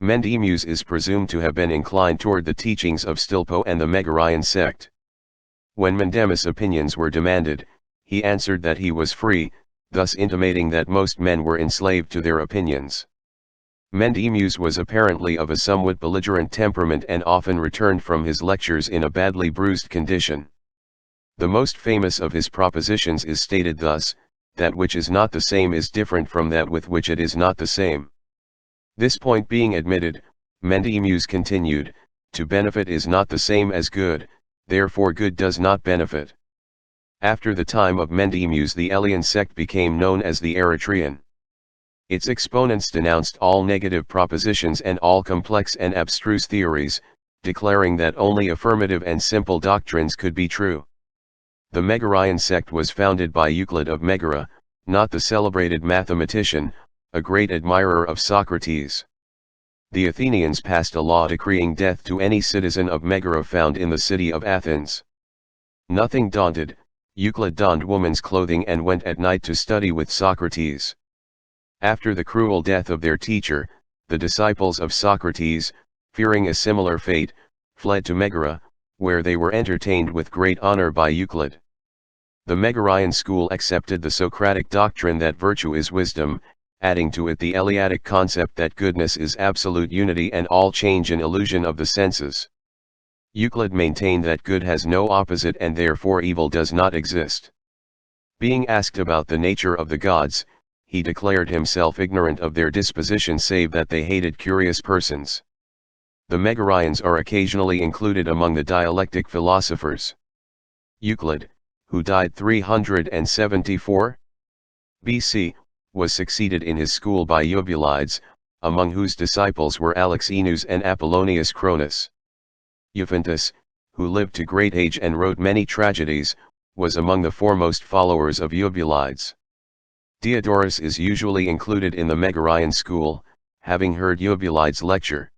Mendemus is presumed to have been inclined toward the teachings of Stilpo and the Megarian sect. When Mendemus' opinions were demanded, he answered that he was free, thus intimating that most men were enslaved to their opinions. Mendemus was apparently of a somewhat belligerent temperament and often returned from his lectures in a badly bruised condition. The most famous of his propositions is stated thus: that which is not the same is different from that with which it is not the same. This point being admitted, Mendemus continued, to benefit is not the same as good, therefore good does not benefit. After the time of Mendemus the Elean sect became known as the Eretrian. Its exponents denounced all negative propositions and all complex and abstruse theories, declaring that only affirmative and simple doctrines could be true. The Megarian sect was founded by Euclid of Megara, not the celebrated mathematician, a great admirer of Socrates. The Athenians passed a law decreeing death to any citizen of Megara found in the city of Athens. Nothing daunted, Euclid donned woman's clothing and went at night to study with Socrates. After the cruel death of their teacher, the disciples of Socrates, fearing a similar fate, fled to Megara, where they were entertained with great honor by Euclid. The Megarian school accepted the Socratic doctrine that virtue is wisdom, adding to it the Eleatic concept that goodness is absolute unity and all change an illusion of the senses. Euclid maintained that good has no opposite and therefore evil does not exist. Being asked about the nature of the gods, he declared himself ignorant of their disposition save that they hated curious persons. The Megarians are occasionally included among the dialectic philosophers. Euclid, who died 374 BC, was succeeded in his school by Eubulides, among whose disciples were Alexinus and Apollonius Cronus. Euphantus, who lived to great age and wrote many tragedies, was among the foremost followers of Eubulides. Diodorus is usually included in the Megarian school, having heard Eubulides lecture.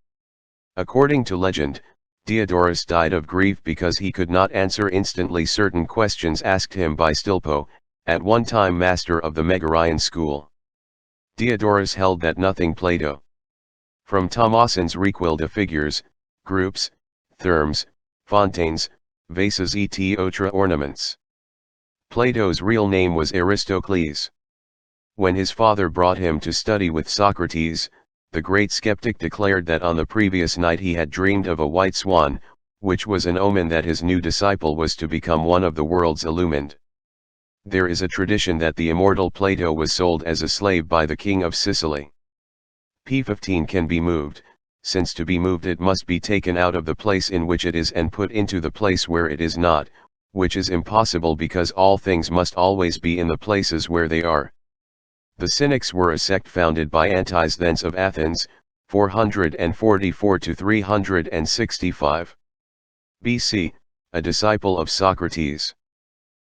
According to legend, Diodorus died of grief because he could not answer instantly certain questions asked him by Stilpo, at one time master of the Megarian school. Diodorus held that nothing Plato. From Thomason's Recueil de Figures, groups, thermes, fontaines, vases et autres ornaments. Plato's real name was Aristocles. When his father brought him to study with Socrates, the great skeptic declared that on the previous night he had dreamed of a white swan, which was an omen that his new disciple was to become one of the world's illumined. There is a tradition that the immortal Plato was sold as a slave by the king of Sicily. P15 can be moved, since to be moved it must be taken out of the place in which it is and put into the place where it is not, which is impossible because all things must always be in the places where they are. The Cynics were a sect founded by Antisthenes of Athens, 444 to 365 BC, a disciple of Socrates.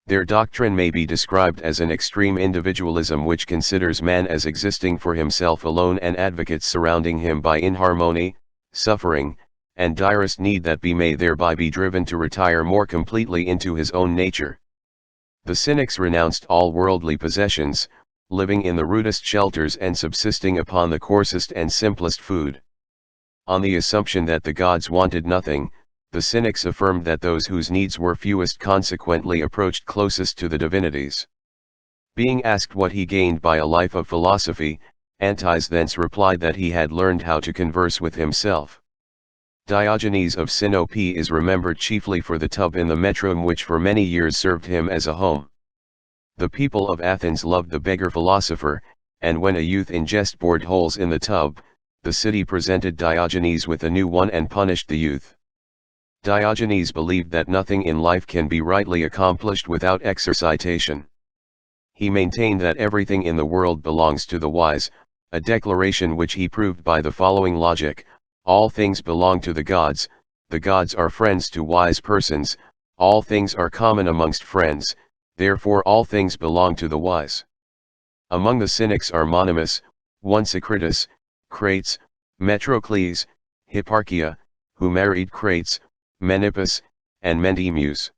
Their doctrine may be described as an extreme individualism which considers man as existing for himself alone and advocates surrounding him by inharmony, suffering, and direst need that be may thereby be driven to retire more completely into his own nature. The Cynics renounced all worldly possessions, living in the rudest shelters and subsisting upon the coarsest and simplest food. On the assumption that the gods wanted nothing, the Cynics affirmed that those whose needs were fewest consequently approached closest to the divinities. Being asked what he gained by a life of philosophy, Antis thence replied that he had learned how to converse with himself. Diogenes of Sinope is remembered chiefly for the tub in the Metrum which for many years served him as a home. The people of Athens loved the beggar philosopher, and when a youth in jest bored holes in the tub, the city presented Diogenes with a new one and punished the youth. Diogenes believed that nothing in life can be rightly accomplished without exercitation. He maintained that everything in the world belongs to the wise, a declaration which he proved by the following logic: all things belong to the gods are friends to wise persons, all things are common amongst friends, therefore all things belong to the wise. Among the Cynics are Monimus, one Socrates, Crates, Metrocles, Hipparchia, who married Crates, Menippus, and Mendemus.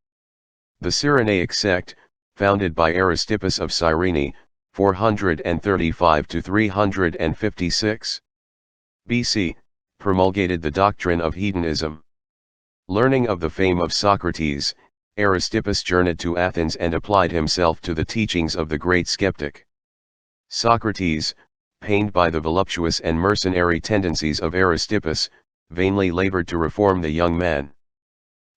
The Cyrenaic sect, founded by Aristippus of Cyrene, 435 to 356 BC, promulgated the doctrine of hedonism. Learning of the fame of Socrates, Aristippus journeyed to Athens and applied himself to the teachings of the great skeptic. Socrates, pained by the voluptuous and mercenary tendencies of Aristippus, vainly labored to reform the young man.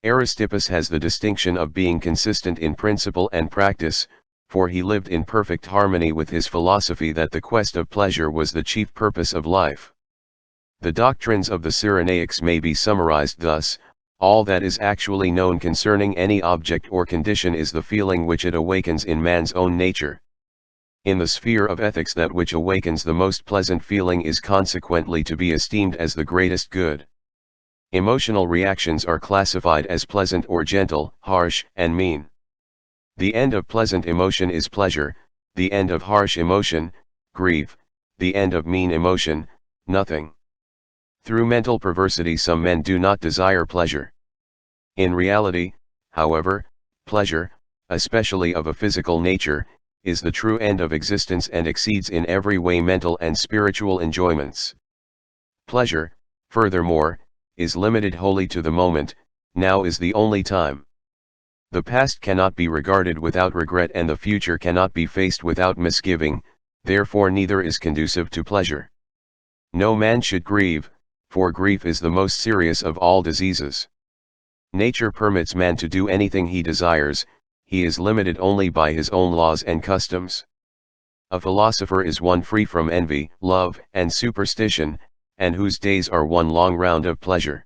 Aristippus has the distinction of being consistent in principle and practice, for he lived in perfect harmony with his philosophy that the quest of pleasure was the chief purpose of life. The doctrines of the Cyrenaics may be summarized thus: all that is actually known concerning any object or condition is the feeling which it awakens in man's own nature. In the sphere of ethics, that which awakens the most pleasant feeling is consequently to be esteemed as the greatest good. Emotional reactions are classified as pleasant or gentle, harsh and mean. The end of pleasant emotion is pleasure, the end of harsh emotion, grief, the end of mean emotion, nothing. Through mental perversity some men do not desire pleasure. In reality, however, pleasure, especially of a physical nature, is the true end of existence and exceeds in every way mental and spiritual enjoyments. Pleasure, furthermore, is limited wholly to the moment. Now is the only time. The past cannot be regarded without regret and the future cannot be faced without misgiving, therefore neither is conducive to pleasure. No man should grieve, for grief is the most serious of all diseases. Nature permits man to do anything he desires, he is limited only by his own laws and customs. A philosopher is one free from envy, love, and superstition, and whose days are one long round of pleasure.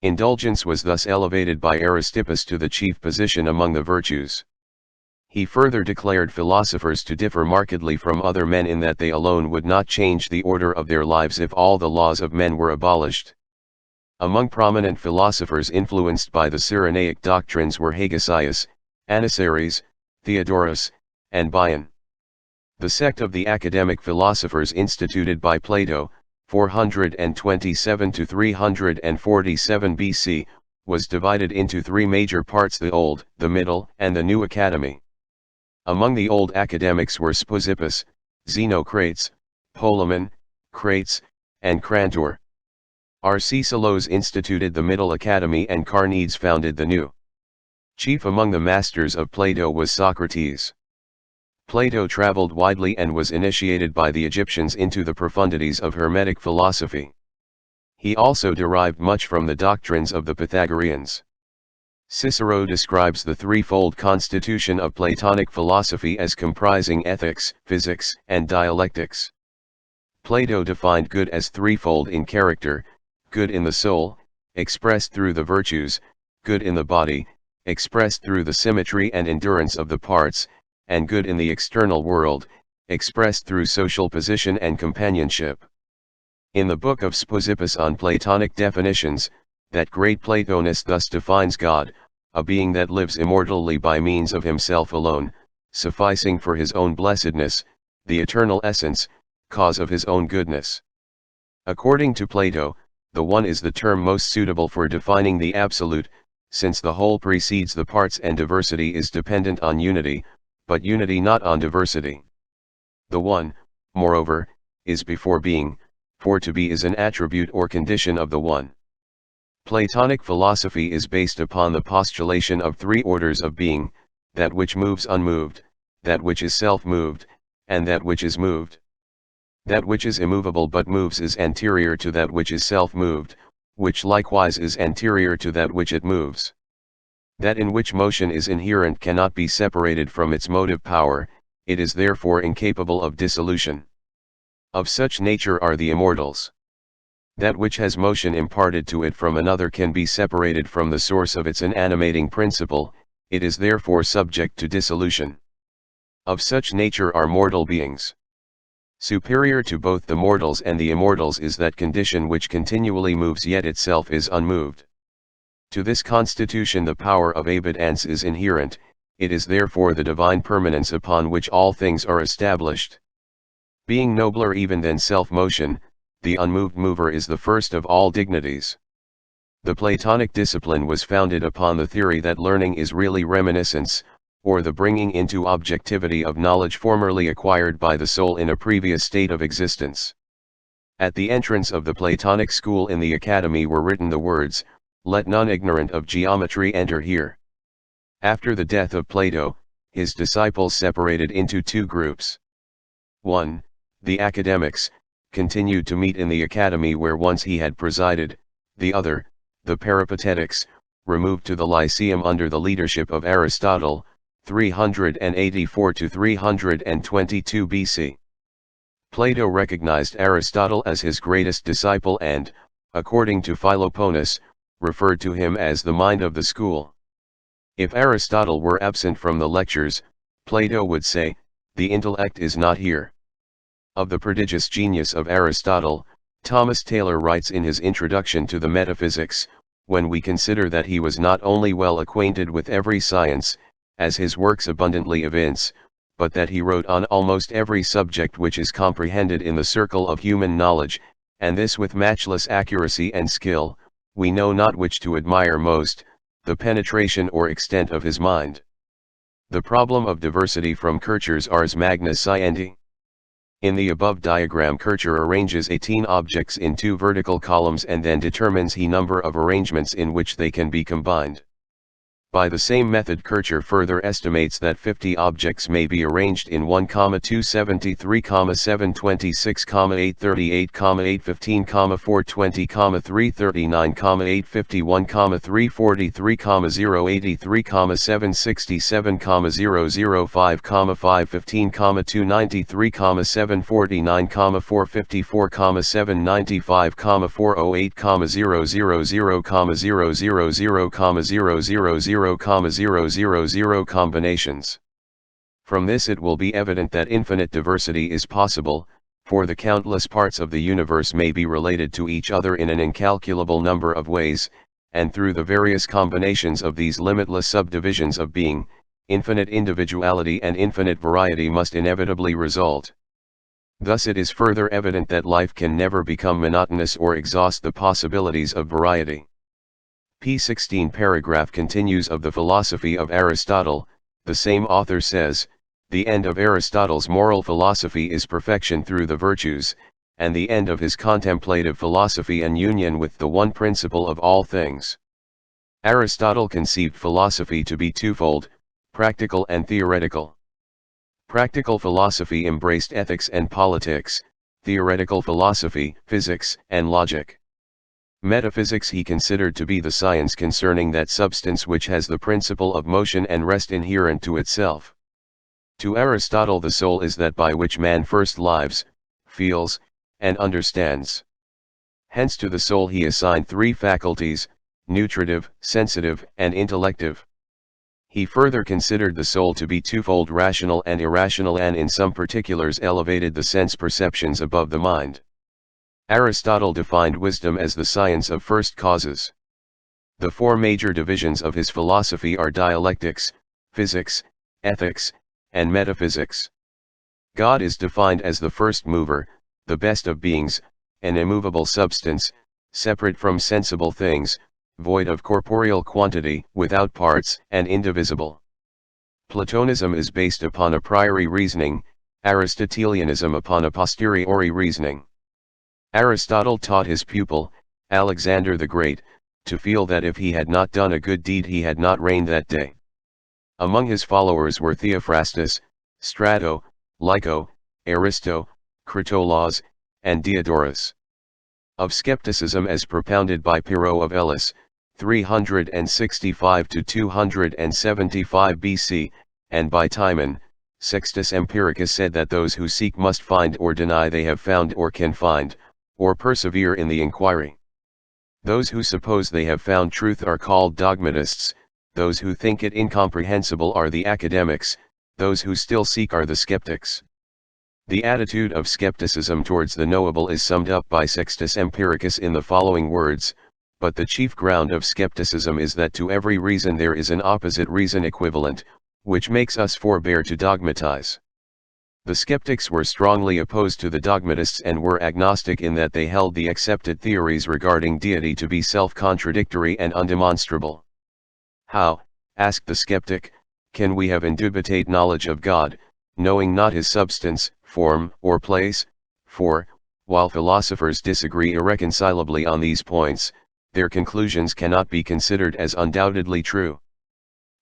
Indulgence was thus elevated by Aristippus to the chief position among the virtues. He further declared philosophers to differ markedly from other men in that they alone would not change the order of their lives if all the laws of men were abolished. Among prominent philosophers influenced by the Cyrenaic doctrines were Hegesias, Aniceres, Theodorus, and Bion. The sect of the academic philosophers instituted by Plato, 427 to 347 BC, was divided into three major parts: the Old, the Middle, and the New Academy. Among the old academics were Speusippus, Xenocrates, Polemon, Crates, and Crantor. Arcesilaus instituted the Middle Academy and Carneades founded the New. Chief among the masters of Plato was Socrates. Plato traveled widely and was initiated by the Egyptians into the profundities of Hermetic philosophy. He also derived much from the doctrines of the Pythagoreans. Cicero describes the threefold constitution of Platonic philosophy as comprising ethics, physics, and dialectics. Plato defined good as threefold in character: good in the soul, expressed through the virtues; good in the body, expressed through the symmetry and endurance of the parts; and good in the external world, expressed through social position and companionship. In the book of Speusippus on Platonic definitions, that great Platonist thus defines God: a being that lives immortally by means of himself alone, sufficing for his own blessedness, the eternal essence, cause of his own goodness. According to Plato, The one is the term most suitable for defining the absolute, since the whole precedes the parts and diversity is dependent on unity, but unity not on diversity. The one, moreover, is before being, for to be is an attribute or condition of the one. Platonic philosophy is based upon the postulation of three orders of being: that which moves unmoved, that which is self-moved, and that which is moved. That which is immovable but moves is anterior to that which is self-moved, which likewise is anterior to that which it moves. That in which motion is inherent cannot be separated from its motive power, it is therefore incapable of dissolution. Of such nature are the immortals. That which has motion imparted to it from another can be separated from the source of its animating principle, it is therefore subject to dissolution. Of such nature are mortal beings. Superior to both the mortals and the immortals is that condition which continually moves yet itself is unmoved. To this constitution the power of abundance is inherent, it is therefore the divine permanence upon which all things are established. Being nobler even than self-motion, the unmoved mover is the first of all dignities. The Platonic discipline was founded upon the theory that learning is really reminiscence, or the bringing into objectivity of knowledge formerly acquired by the soul in a previous state of existence. At the entrance of the Platonic school in the academy were written the words, "Let none ignorant of geometry enter here." After the death of Plato, his disciples separated into two groups. 1. The academics, continued to meet in the academy where once he had presided; the other, the peripatetics, removed to the Lyceum under the leadership of Aristotle, 384 to 322 BC. Plato recognized Aristotle as his greatest disciple and, according to Philoponus, referred to him as the mind of the school. If Aristotle were absent from the lectures, Plato would say, "The intellect is not here." Of the prodigious genius of Aristotle, Thomas Taylor writes in his introduction to the Metaphysics, "When we consider that he was not only well acquainted with every science, as his works abundantly evince, but that he wrote on almost every subject which is comprehended in the circle of human knowledge, and this with matchless accuracy and skill, we know not which to admire most, the penetration or extent of his mind." The problem of diversity from Kircher's Ars Magna Sciendi. In the above diagram Kircher arranges 18 objects in two vertical columns and then determines the number of arrangements in which they can be combined. By the same method Kircher further estimates that 50 objects may be arranged in 1,273, 726, 838, 815, 420, 339, 851, 343, 083, 767, 005, 515, 293, 749, 454, 795, 408, 000, 000, combinations. From this it will be evident that infinite diversity is possible, for the countless parts of the universe may be related to each other in an incalculable number of ways, and through the various combinations of these limitless subdivisions of being, infinite individuality and infinite variety must inevitably result. Thus it is further evident that life can never become monotonous or exhaust the possibilities of variety. P16 paragraph continues of the philosophy of Aristotle. The same author says, "The end of Aristotle's moral philosophy is perfection through the virtues, and the end of his contemplative philosophy an union with the one principle of all things." Aristotle conceived philosophy to be twofold, practical and theoretical. Practical philosophy embraced ethics and politics, theoretical philosophy, physics and logic. Metaphysics he considered to be the science concerning that substance which has the principle of motion and rest inherent to itself. To Aristotle the soul is that by which man first lives, feels, and understands. Hence to the soul he assigned three faculties: nutritive, sensitive, and intellective. He further considered the soul to be twofold, rational and irrational, and in some particulars elevated the sense perceptions above the mind. Aristotle defined wisdom as the science of first causes. The four major divisions of his philosophy are dialectics, physics, ethics, and metaphysics. God is defined as the first mover, the best of beings, an immovable substance, separate from sensible things, void of corporeal quantity, without parts, and indivisible. Platonism is based upon a priori reasoning, Aristotelianism upon a posteriori reasoning. Aristotle taught his pupil, Alexander the Great, to feel that if he had not done a good deed he had not reigned that day. Among his followers were Theophrastus, Strato, Lyco, Aristo, Critolaus, and Diodorus. Of skepticism as propounded by Pyrrho of Elis, 365 to 275 BC, and by Timon, Sextus Empiricus said that those who seek must find or deny they have found or can find, or persevere in the inquiry. Those who suppose they have found truth are called dogmatists, those who think it incomprehensible are the academics, those who still seek are the skeptics. The attitude of skepticism towards the knowable is summed up by Sextus Empiricus in the following words: but the chief ground of skepticism is that to every reason there is an opposite reason equivalent, which makes us forbear to dogmatize. The skeptics were strongly opposed to the dogmatists and were agnostic in that they held the accepted theories regarding deity to be self-contradictory and undemonstrable. How, asked the skeptic, can we have indubitate knowledge of God, knowing not his substance, form, or place? For, while philosophers disagree irreconcilably on these points, their conclusions cannot be considered as undoubtedly true.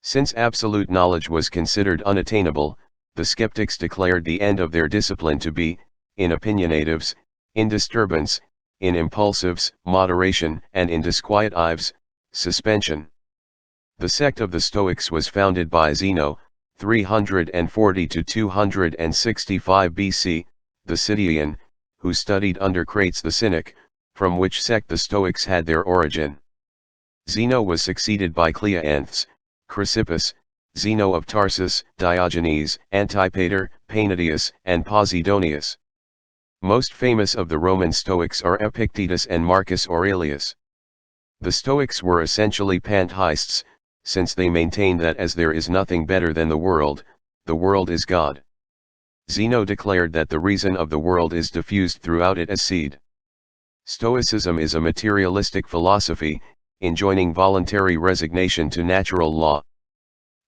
Since absolute knowledge was considered unattainable, the skeptics declared the end of their discipline to be, in opinionatives, in disturbance, in impulsives, moderation, and in disquietives, suspension. The sect of the Stoics was founded by Zeno, 340 to 265 BC, the Citian, who studied under Crates the Cynic, from which sect the Stoics had their origin. Zeno was succeeded by Cleanthes, Chrysippus, Zeno of Tarsus, Diogenes, Antipater, Painidius, and Posidonius. Most famous of the Roman Stoics are Epictetus and Marcus Aurelius. The Stoics were essentially pantheists, since they maintained that as there is nothing better than the world is God. Zeno declared that the reason of the world is diffused throughout it as seed. Stoicism is a materialistic philosophy, enjoining voluntary resignation to natural law.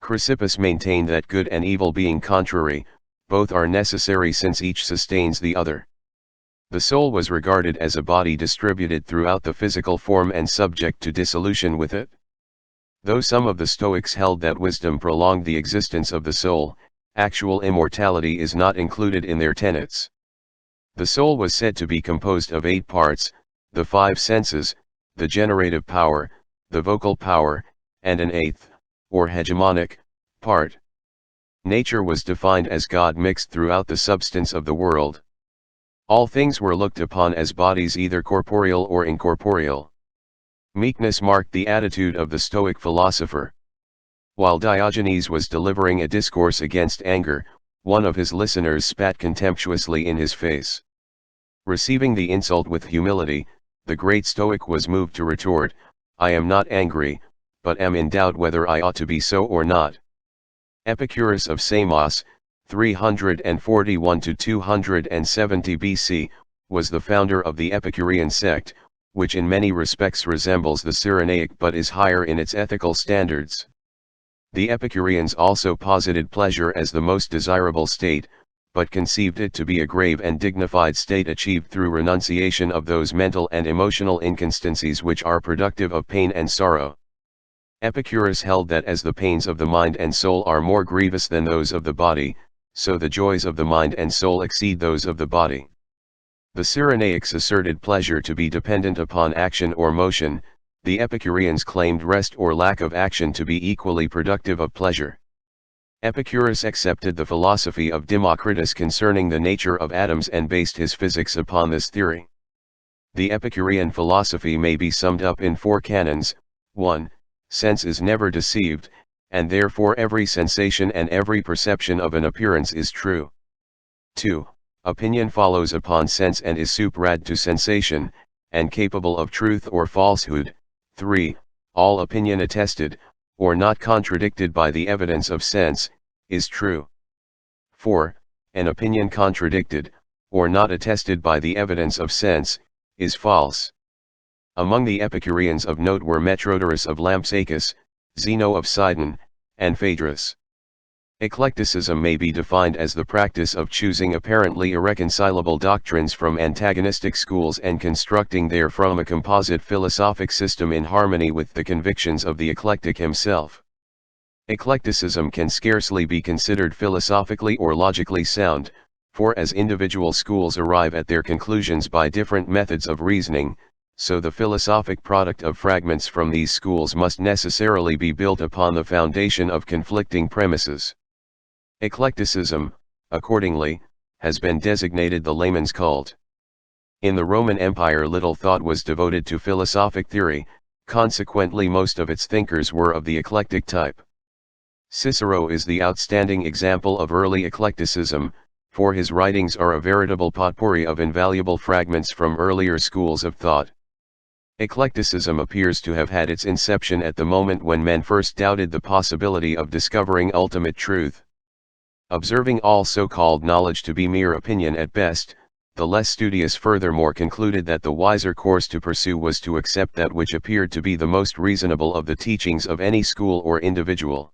Chrysippus maintained that good and evil being contrary, both are necessary since each sustains the other. The soul was regarded as a body distributed throughout the physical form and subject to dissolution with it. Though some of the Stoics held that wisdom prolonged the existence of the soul, actual immortality is not included in their tenets. The soul was said to be composed of 8 parts, the 5 senses, the generative power, the vocal power, and an 8th, or hegemonic, part. Nature was defined as God mixed throughout the substance of the world. All things were looked upon as bodies either corporeal or incorporeal. Meekness marked the attitude of the Stoic philosopher. While Diogenes was delivering a discourse against anger, one of his listeners spat contemptuously in his face. Receiving the insult with humility, the great Stoic was moved to retort, "I am not angry, but am in doubt whether I ought to be so or not." Epicurus of Samos, 341 to 270 BC, was the founder of the Epicurean sect, which in many respects resembles the Cyrenaic but is higher in its ethical standards. The Epicureans also posited pleasure as the most desirable state, but conceived it to be a grave and dignified state achieved through renunciation of those mental and emotional inconstancies which are productive of pain and sorrow. Epicurus held that as the pains of the mind and soul are more grievous than those of the body, so the joys of the mind and soul exceed those of the body. The Cyrenaics asserted pleasure to be dependent upon action or motion, the Epicureans claimed rest or lack of action to be equally productive of pleasure. Epicurus accepted the philosophy of Democritus concerning the nature of atoms and based his physics upon this theory. The Epicurean philosophy may be summed up in 4 canons: 1. Sense is never deceived, and therefore every sensation and every perception of an appearance is true. 2. Opinion follows upon sense and is suprad to sensation, and capable of truth or falsehood. 3. All opinion attested, or not contradicted by the evidence of sense, is true. 4. An opinion contradicted, or not attested by the evidence of sense, is false. Among the Epicureans of note were Metrodorus of Lampsacus, Zeno of Sidon, and Phaedrus. Eclecticism may be defined as the practice of choosing apparently irreconcilable doctrines from antagonistic schools and constructing therefrom a composite philosophic system in harmony with the convictions of the eclectic himself. Eclecticism can scarcely be considered philosophically or logically sound, for as individual schools arrive at their conclusions by different methods of reasoning, so the philosophic product of fragments from these schools must necessarily be built upon the foundation of conflicting premises. Eclecticism, accordingly, has been designated the layman's cult. In the Roman Empire little thought was devoted to philosophic theory, consequently most of its thinkers were of the eclectic type. Cicero is the outstanding example of early eclecticism, for his writings are a veritable potpourri of invaluable fragments from earlier schools of thought. Eclecticism appears to have had its inception at the moment when men first doubted the possibility of discovering ultimate truth. Observing all so-called knowledge to be mere opinion at best, the less studious furthermore concluded that the wiser course to pursue was to accept that which appeared to be the most reasonable of the teachings of any school or individual.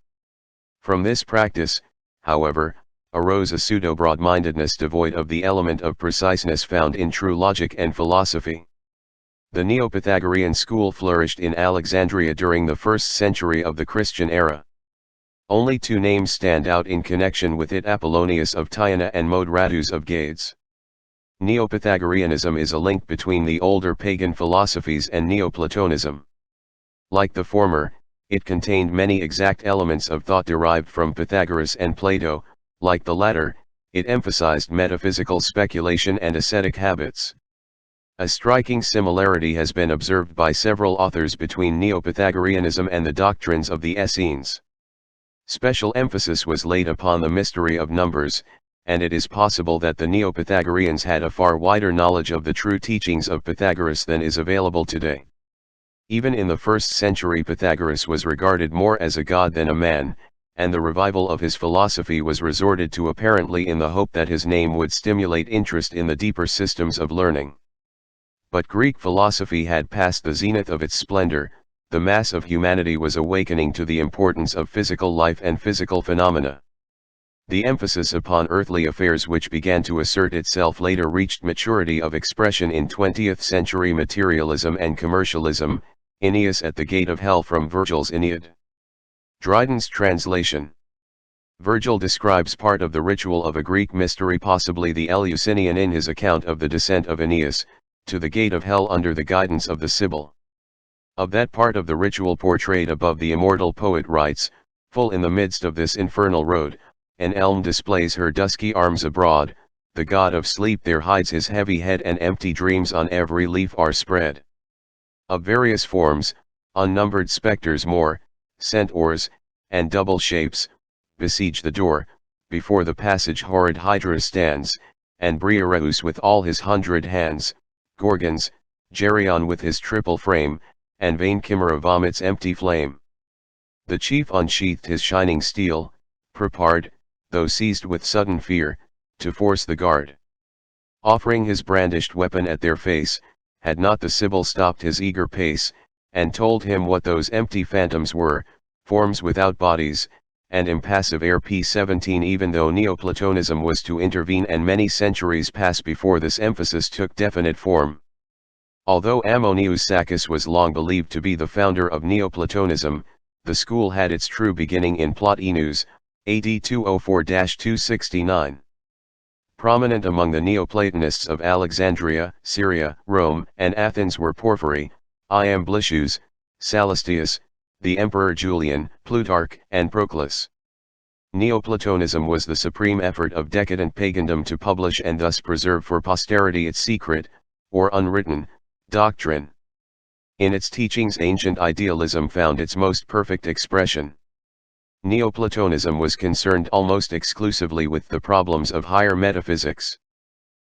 From this practice, however, arose a pseudo-broad-mindedness devoid of the element of preciseness found in true logic and philosophy. The Neo-Pythagorean school flourished in Alexandria during the 1st century of the Christian era. Only two names stand out in connection with it: Apollonius of Tyana and Moderatus of Gades. Neo-Pythagoreanism is a link between the older pagan philosophies and Neoplatonism. Like the former, it contained many exact elements of thought derived from Pythagoras and Plato; like the latter, it emphasized metaphysical speculation and ascetic habits. A striking similarity has been observed by several authors between Neo-Pythagoreanism and the doctrines of the Essenes. Special emphasis was laid upon the mystery of numbers, and it is possible that the Neo-Pythagoreans had a far wider knowledge of the true teachings of Pythagoras than is available today. Even in the 1st century Pythagoras was regarded more as a god than a man, and the revival of his philosophy was resorted to apparently in the hope that his name would stimulate interest in the deeper systems of learning. But Greek philosophy had passed the zenith of its splendor. The mass of humanity was awakening to the importance of physical life and physical phenomena. The emphasis upon earthly affairs which began to assert itself later reached maturity of expression in 20th century materialism and commercialism. Aeneas at the Gate of Hell, from Virgil's Aeneid. Dryden's translation. Virgil describes part of the ritual of a Greek mystery, possibly the Eleusinian, in his account of the descent of Aeneas to the Gate of Hell under the guidance of the Sibyl. Of that part of the ritual portrayed above, the immortal poet writes, "Full in the midst of this infernal road, an elm displays her dusky arms abroad, the god of sleep there hides his heavy head, and empty dreams on every leaf are spread. Of various forms, unnumbered spectres more, centaurs, and double shapes, besiege the door, before the passage horrid Hydra stands, and Briareus with all his 100 hands, Gorgons, Geryon with his triple frame, and vain Chimera vomits empty flame. The chief unsheathed his shining steel, prepared, though seized with sudden fear, to force the guard. Offering his brandished weapon at their face, had not the Sibyl stopped his eager pace, and told him what those empty phantoms were, forms without bodies, and impassive air. p. 17. Even though Neoplatonism was to intervene and many centuries pass before this emphasis took definite form. Although Ammonius Saccas was long believed to be the founder of Neoplatonism, the school had its true beginning in Plotinus, AD 204-269. Prominent among the Neoplatonists of Alexandria, Syria, Rome, and Athens were Porphyry, Iamblichus, Salistius, the Emperor Julian, Plutarch, and Proclus. Neoplatonism was the supreme effort of decadent pagandom to publish and thus preserve for posterity its secret, or unwritten, doctrine. In its teachings ancient idealism found its most perfect expression. Neoplatonism was concerned almost exclusively with the problems of higher metaphysics.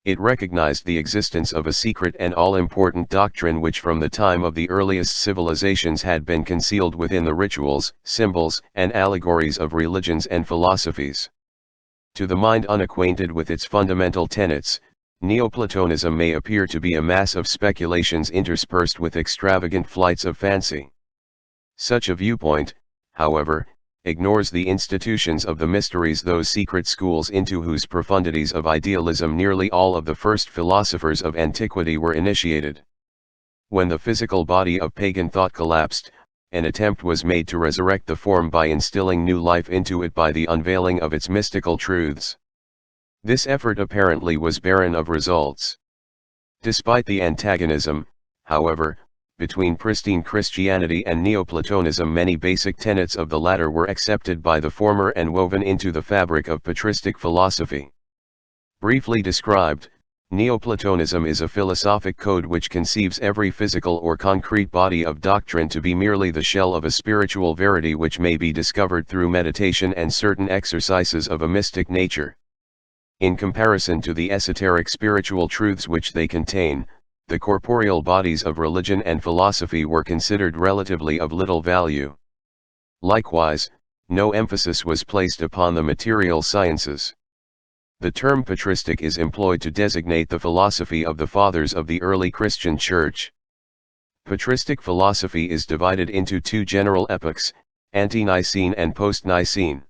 It recognized the existence of a secret and all-important doctrine which from the time of the earliest civilizations had been concealed within the rituals, symbols, and allegories of religions and philosophies. To the mind unacquainted with its fundamental tenets, Neoplatonism may appear to be a mass of speculations interspersed with extravagant flights of fancy. Such a viewpoint, however, ignores the institutions of the mysteries, those secret schools into whose profundities of idealism nearly all of the first philosophers of antiquity were initiated. When the physical body of pagan thought collapsed, an attempt was made to resurrect the form by instilling new life into it by the unveiling of its mystical truths. This effort apparently was barren of results. Despite the antagonism, however, between pristine Christianity and Neoplatonism, many basic tenets of the latter were accepted by the former and woven into the fabric of patristic philosophy. Briefly described, Neoplatonism is a philosophic code which conceives every physical or concrete body of doctrine to be merely the shell of a spiritual verity which may be discovered through meditation and certain exercises of a mystic nature. In comparison to the esoteric spiritual truths which they contain, the corporeal bodies of religion and philosophy were considered relatively of little value. Likewise, no emphasis was placed upon the material sciences. The term patristic is employed to designate the philosophy of the fathers of the early Christian Church. Patristic philosophy is divided into two general epochs, ante-Nicene and post-Nicene.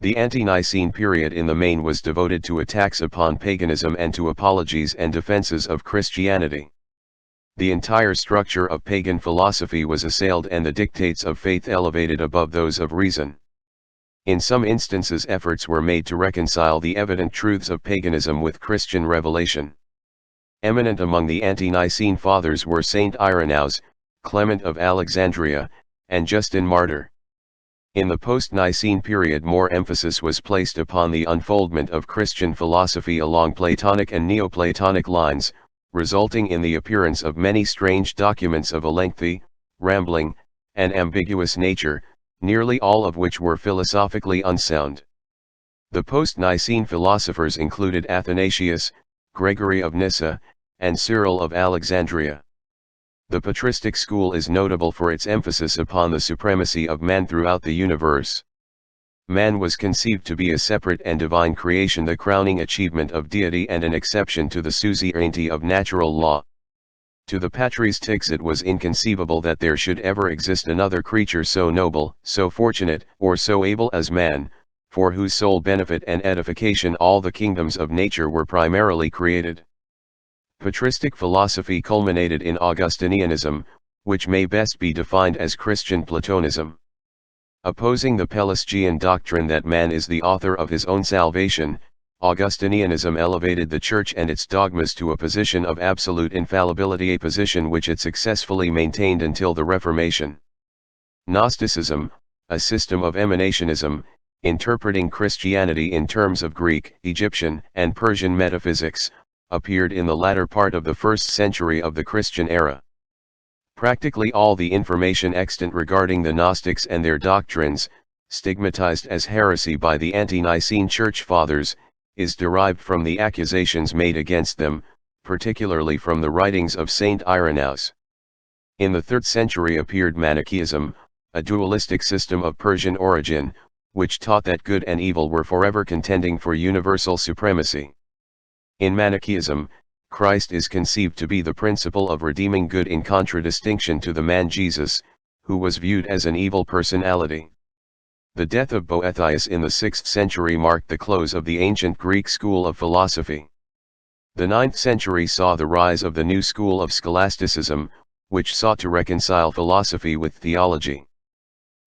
The ante-Nicene period in the main was devoted to attacks upon paganism and to apologies and defenses of Christianity. The entire structure of pagan philosophy was assailed and the dictates of faith elevated above those of reason. In some instances, efforts were made to reconcile the evident truths of paganism with Christian revelation. Eminent among the ante-Nicene fathers were Saint Irenaeus, Clement of Alexandria, and Justin Martyr. In the post-Nicene period, more emphasis was placed upon the unfoldment of Christian philosophy along Platonic and Neoplatonic lines, resulting in the appearance of many strange documents of a lengthy, rambling, and ambiguous nature, nearly all of which were philosophically unsound. The post-Nicene philosophers included Athanasius, Gregory of Nyssa, and Cyril of Alexandria. The patristic school is notable for its emphasis upon the supremacy of man throughout the universe. Man was conceived to be a separate and divine creation, the crowning achievement of deity and an exception to the suzerainty of natural law. To the patristics it was inconceivable that there should ever exist another creature so noble, so fortunate, or so able as man, for whose sole benefit and edification all the kingdoms of nature were primarily created. Patristic philosophy culminated in Augustinianism, which may best be defined as Christian Platonism. Opposing the Pelagian doctrine that man is the author of his own salvation, Augustinianism elevated the Church and its dogmas to a position of absolute infallibility, a position which it successfully maintained until the Reformation. Gnosticism, a system of emanationism, interpreting Christianity in terms of Greek, Egyptian, and Persian metaphysics, appeared in the latter part of the 1st century of the Christian era. Practically all the information extant regarding the Gnostics and their doctrines, stigmatized as heresy by the ante-Nicene Church Fathers, is derived from the accusations made against them, particularly from the writings of Saint Irenaeus. In the 3rd century appeared Manichaeism, a dualistic system of Persian origin, which taught that good and evil were forever contending for universal supremacy. In Manichaeism, Christ is conceived to be the principle of redeeming good in contradistinction to the man Jesus, who was viewed as an evil personality. The death of Boethius in the 6th century marked the close of the ancient Greek school of philosophy. The 9th century saw the rise of the new school of scholasticism, which sought to reconcile philosophy with theology.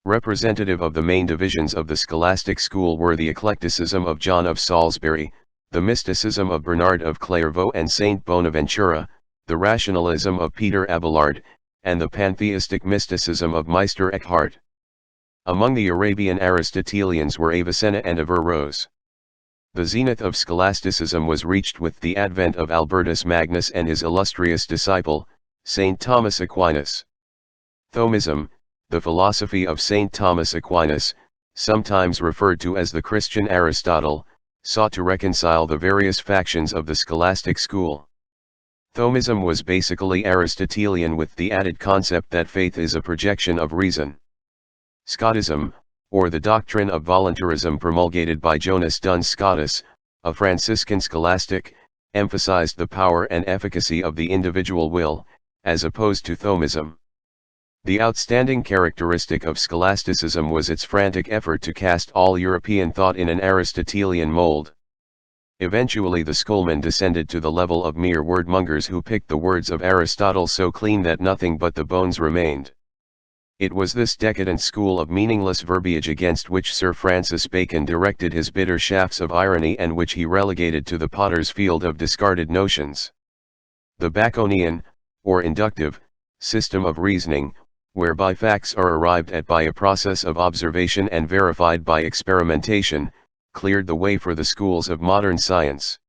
Representative of the main divisions of the scholastic school were the eclecticism of John of Salisbury, the mysticism of Bernard of Clairvaux and Saint Bonaventura, the rationalism of Peter Abelard, and the pantheistic mysticism of Meister Eckhart. Among the Arabian Aristotelians were Avicenna and Averroes. The zenith of scholasticism was reached with the advent of Albertus Magnus and his illustrious disciple, Saint Thomas Aquinas. Thomism, the philosophy of Saint Thomas Aquinas, sometimes referred to as the Christian Aristotle, sought to reconcile the various factions of the scholastic school. Thomism was basically Aristotelian with the added concept that faith is a projection of reason. Scotism, or the doctrine of voluntarism promulgated by Jonas Duns Scotus, a Franciscan scholastic, emphasized the power and efficacy of the individual will, as opposed to Thomism. The outstanding characteristic of scholasticism was its frantic effort to cast all European thought in an Aristotelian mold. Eventually the schoolmen descended to the level of mere wordmongers who picked the words of Aristotle so clean that nothing but the bones remained. It was this decadent school of meaningless verbiage against which Sir Francis Bacon directed his bitter shafts of irony and which he relegated to the potter's field of discarded notions. The Baconian, or inductive, system of reasoning, whereby facts are arrived at by a process of observation and verified by experimentation, cleared the way for the schools of modern science.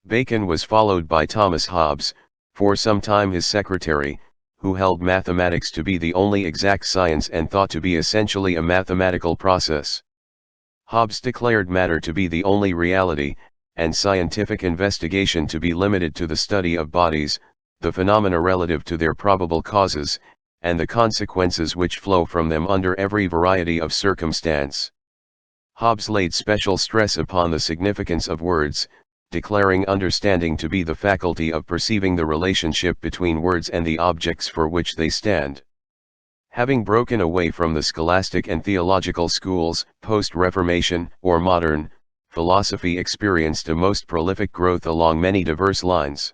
Bacon was followed by Thomas Hobbes, for some time his secretary, who held mathematics to be the only exact science and thought to be essentially a mathematical process. Hobbes declared matter to be the only reality, and scientific investigation to be limited to the study of bodies, the phenomena relative to their probable causes, and the consequences which flow from them under every variety of circumstance. Hobbes laid special stress upon the significance of words, declaring understanding to be the faculty of perceiving the relationship between words and the objects for which they stand. Having broken away from the scholastic and theological schools, post-Reformation, or modern, philosophy experienced a most prolific growth along many diverse lines.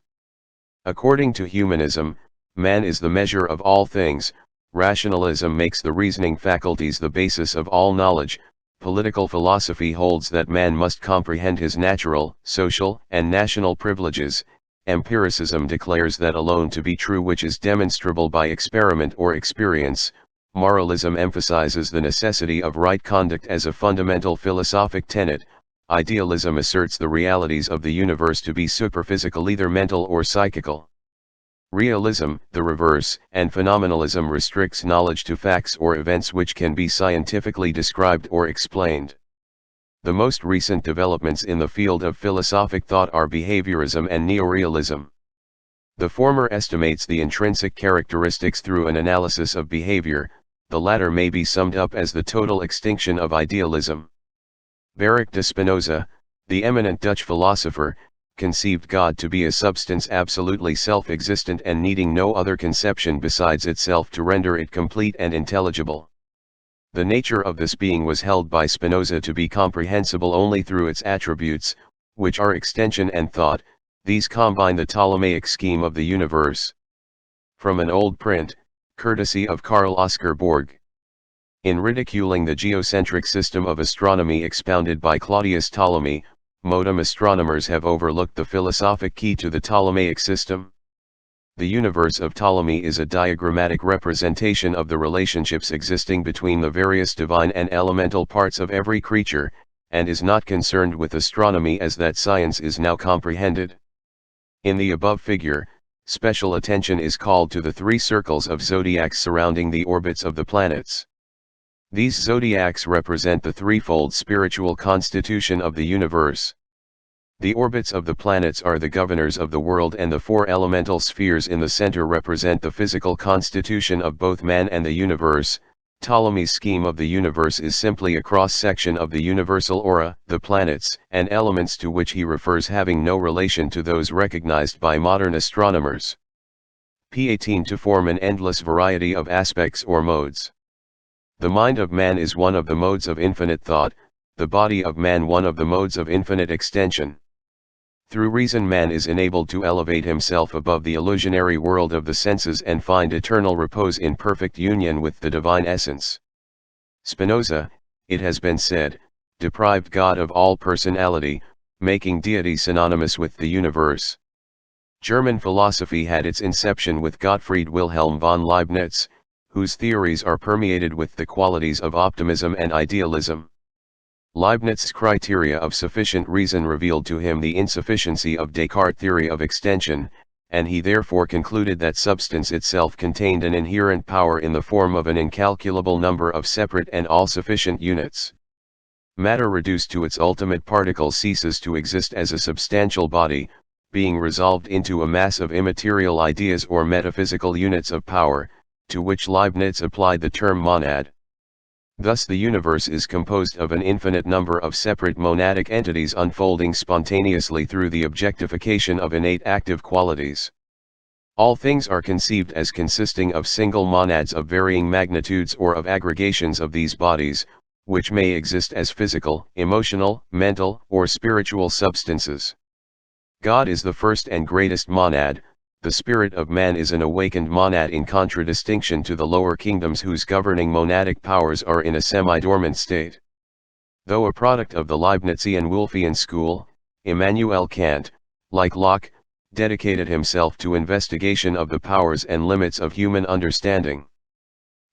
According to humanism, man is the measure of all things, rationalism makes the reasoning faculties the basis of all knowledge, political philosophy holds that man must comprehend his natural, social, and national privileges, empiricism declares that alone to be true which is demonstrable by experiment or experience, moralism emphasizes the necessity of right conduct as a fundamental philosophic tenet, idealism asserts the realities of the universe to be superphysical, either mental or psychical. Realism, the reverse, and phenomenalism restricts knowledge to facts or events which can be scientifically described or explained. The most recent developments in the field of philosophic thought are behaviorism and neorealism. The former estimates the intrinsic characteristics through an analysis of behavior, the latter may be summed up as the total extinction of idealism. Baruch de Spinoza, the eminent Dutch philosopher, conceived God to be a substance absolutely self-existent and needing no other conception besides itself to render it complete and intelligible. The nature of this being was held by Spinoza to be comprehensible only through its attributes, which are extension and thought. These combine the Ptolemaic scheme of the universe. From an old print, courtesy of Carl Oscar Borg. In ridiculing the geocentric system of astronomy expounded by Claudius Ptolemy, modern astronomers have overlooked the philosophic key to the Ptolemaic system. The universe of Ptolemy is a diagrammatic representation of the relationships existing between the various divine and elemental parts of every creature, and is not concerned with astronomy as that science is now comprehended. In the above figure, special attention is called to the three circles of zodiacs surrounding the orbits of the planets. These zodiacs represent the threefold spiritual constitution of the universe. The orbits of the planets are the governors of the world, and the four elemental spheres in the center represent the physical constitution of both man and the universe. Ptolemy's scheme of the universe is simply a cross-section of the universal aura, the planets and elements to which he refers having no relation to those recognized by modern astronomers. P18 to form an endless variety of aspects or modes. The mind of man is one of the modes of infinite thought, the body of man one of the modes of infinite extension. Through reason man is enabled to elevate himself above the illusionary world of the senses and find eternal repose in perfect union with the divine essence. Spinoza, it has been said, deprived God of all personality, making deity synonymous with the universe. German philosophy had its inception with Gottfried Wilhelm von Leibniz, whose theories are permeated with the qualities of optimism and idealism. Leibniz's criteria of sufficient reason revealed to him the insufficiency of Descartes' theory of extension, and he therefore concluded that substance itself contained an inherent power in the form of an incalculable number of separate and all-sufficient units. Matter reduced to its ultimate particle ceases to exist as a substantial body, being resolved into a mass of immaterial ideas or metaphysical units of power, to which Leibniz applied the term monad. Thus the universe is composed of an infinite number of separate monadic entities unfolding spontaneously through the objectification of innate active qualities. All things are conceived as consisting of single monads of varying magnitudes or of aggregations of these bodies, which may exist as physical, emotional, mental, or spiritual substances. God is the first and greatest monad. The spirit of man is an awakened monad in contradistinction to the lower kingdoms whose governing monadic powers are in a semi-dormant state. Though a product of the Leibnizian Wolffian school, Immanuel Kant, like Locke, dedicated himself to investigation of the powers and limits of human understanding.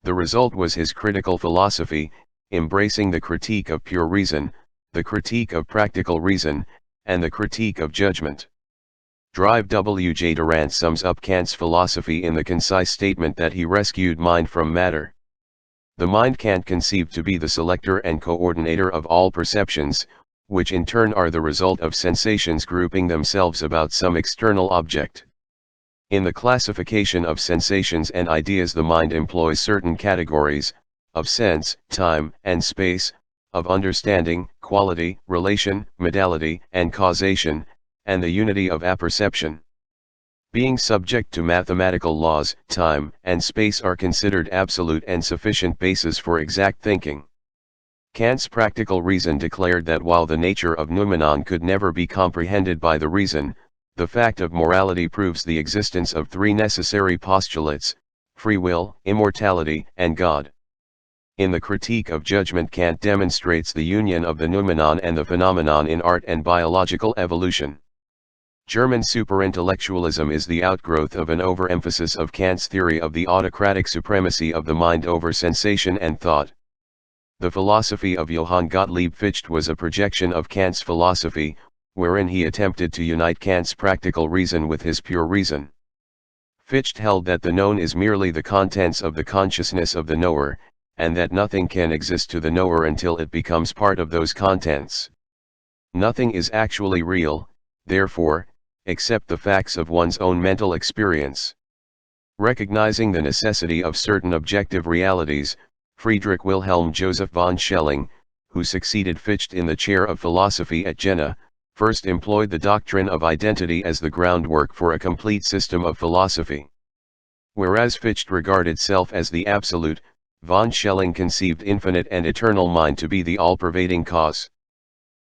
The result was his critical philosophy, embracing the critique of pure reason, the critique of practical reason, and the critique of judgment. Drive W. J. Durant sums up Kant's philosophy in the concise statement that he rescued mind from matter. The mind Kant conceived to be the selector and coordinator of all perceptions, which in turn are the result of sensations grouping themselves about some external object. In the classification of sensations and ideas, the mind employs certain categories, of sense, time, and space, of understanding, quality, relation, modality, and causation, and the unity of apperception. Being subject to mathematical laws, time and space are considered absolute and sufficient basis for exact thinking. Kant's practical reason declared that while the nature of noumenon could never be comprehended by the reason, the fact of morality proves the existence of three necessary postulates: free will, immortality, and God. In the critique of judgment, Kant demonstrates the union of the noumenon and the phenomenon in art and biological evolution. German superintellectualism is the outgrowth of an overemphasis of Kant's theory of the autocratic supremacy of the mind over sensation and thought. The philosophy of Johann Gottlieb Fichte was a projection of Kant's philosophy, wherein he attempted to unite Kant's practical reason with his pure reason. Fichte held that the known is merely the contents of the consciousness of the knower, and that nothing can exist to the knower until it becomes part of those contents. Nothing is actually real, therefore, except the facts of one's own mental experience. Recognizing the necessity of certain objective realities, Friedrich Wilhelm Joseph von Schelling, who succeeded Fichte in the chair of philosophy at Jena, first employed the doctrine of identity as the groundwork for a complete system of philosophy. Whereas Fichte regarded self as the absolute, von Schelling conceived infinite and eternal mind to be the all-pervading cause.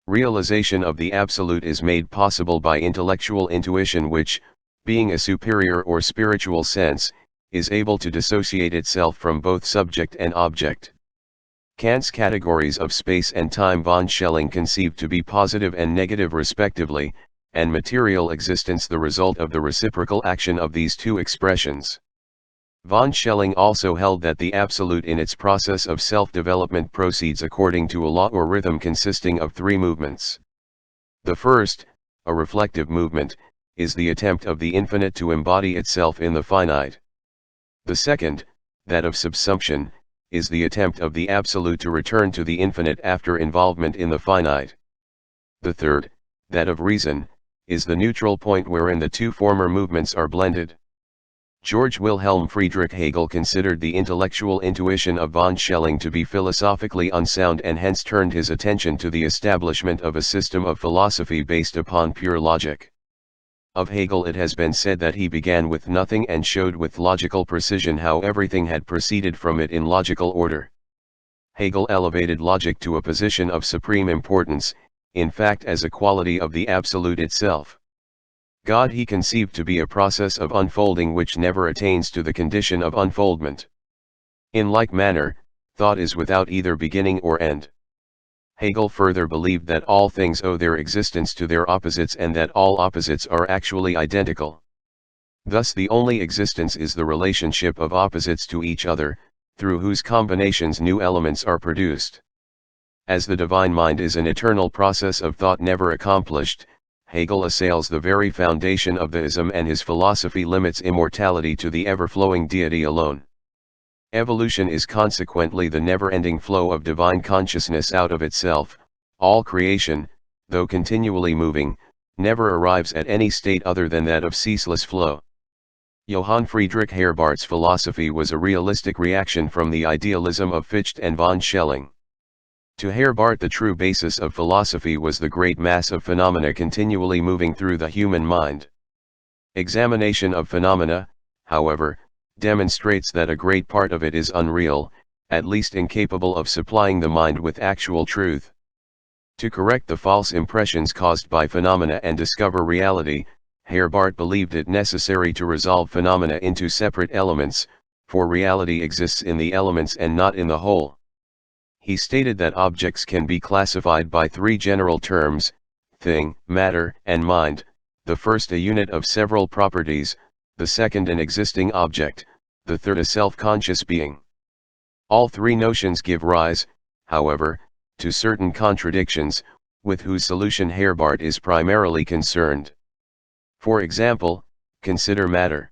Realization of the absolute is made possible by intellectual intuition which, being a superior or spiritual sense, is able to dissociate itself from both subject and object. Kant's categories of space and time von Schelling conceived to be positive and negative respectively, and material existence the result of the reciprocal action of these two expressions. Von Schelling also held that the absolute in its process of self-development proceeds according to a law or rhythm consisting of three movements. The first, a reflective movement, is the attempt of the infinite to embody itself in the finite. The second, that of subsumption, is the attempt of the absolute to return to the infinite after involvement in the finite. The third, that of reason, is the neutral point wherein the two former movements are blended. George Wilhelm Friedrich Hegel considered the intellectual intuition of von Schelling to be philosophically unsound and hence turned his attention to the establishment of a system of philosophy based upon pure logic. Of Hegel it has been said that he began with nothing and showed with logical precision how everything had proceeded from it in logical order. Hegel elevated logic to a position of supreme importance, in fact as a quality of the absolute itself. God he conceived to be a process of unfolding which never attains to the condition of unfoldment. In like manner, thought is without either beginning or end. Hegel further believed that all things owe their existence to their opposites and that all opposites are actually identical. Thus the only existence is the relationship of opposites to each other, through whose combinations new elements are produced. As the divine mind is an eternal process of thought never accomplished, Hegel assails the very foundation of the ism and his philosophy limits immortality to the ever-flowing deity alone. Evolution is consequently the never-ending flow of divine consciousness out of itself. All creation, though continually moving, never arrives at any state other than that of ceaseless flow. Johann Friedrich Herbart's philosophy was a realistic reaction from the idealism of Fichte and von Schelling. To Herbart, the true basis of philosophy was the great mass of phenomena continually moving through the human mind. Examination of phenomena, however, demonstrates that a great part of it is unreal, at least incapable of supplying the mind with actual truth. To correct the false impressions caused by phenomena and discover reality, Herbart believed it necessary to resolve phenomena into separate elements, for reality exists in the elements and not in the whole. He stated that objects can be classified by three general terms: thing, matter, and mind, the first a unit of several properties, the second an existing object, the third a self-conscious being. All three notions give rise, however, to certain contradictions, with whose solution Herbart is primarily concerned. For example, consider matter.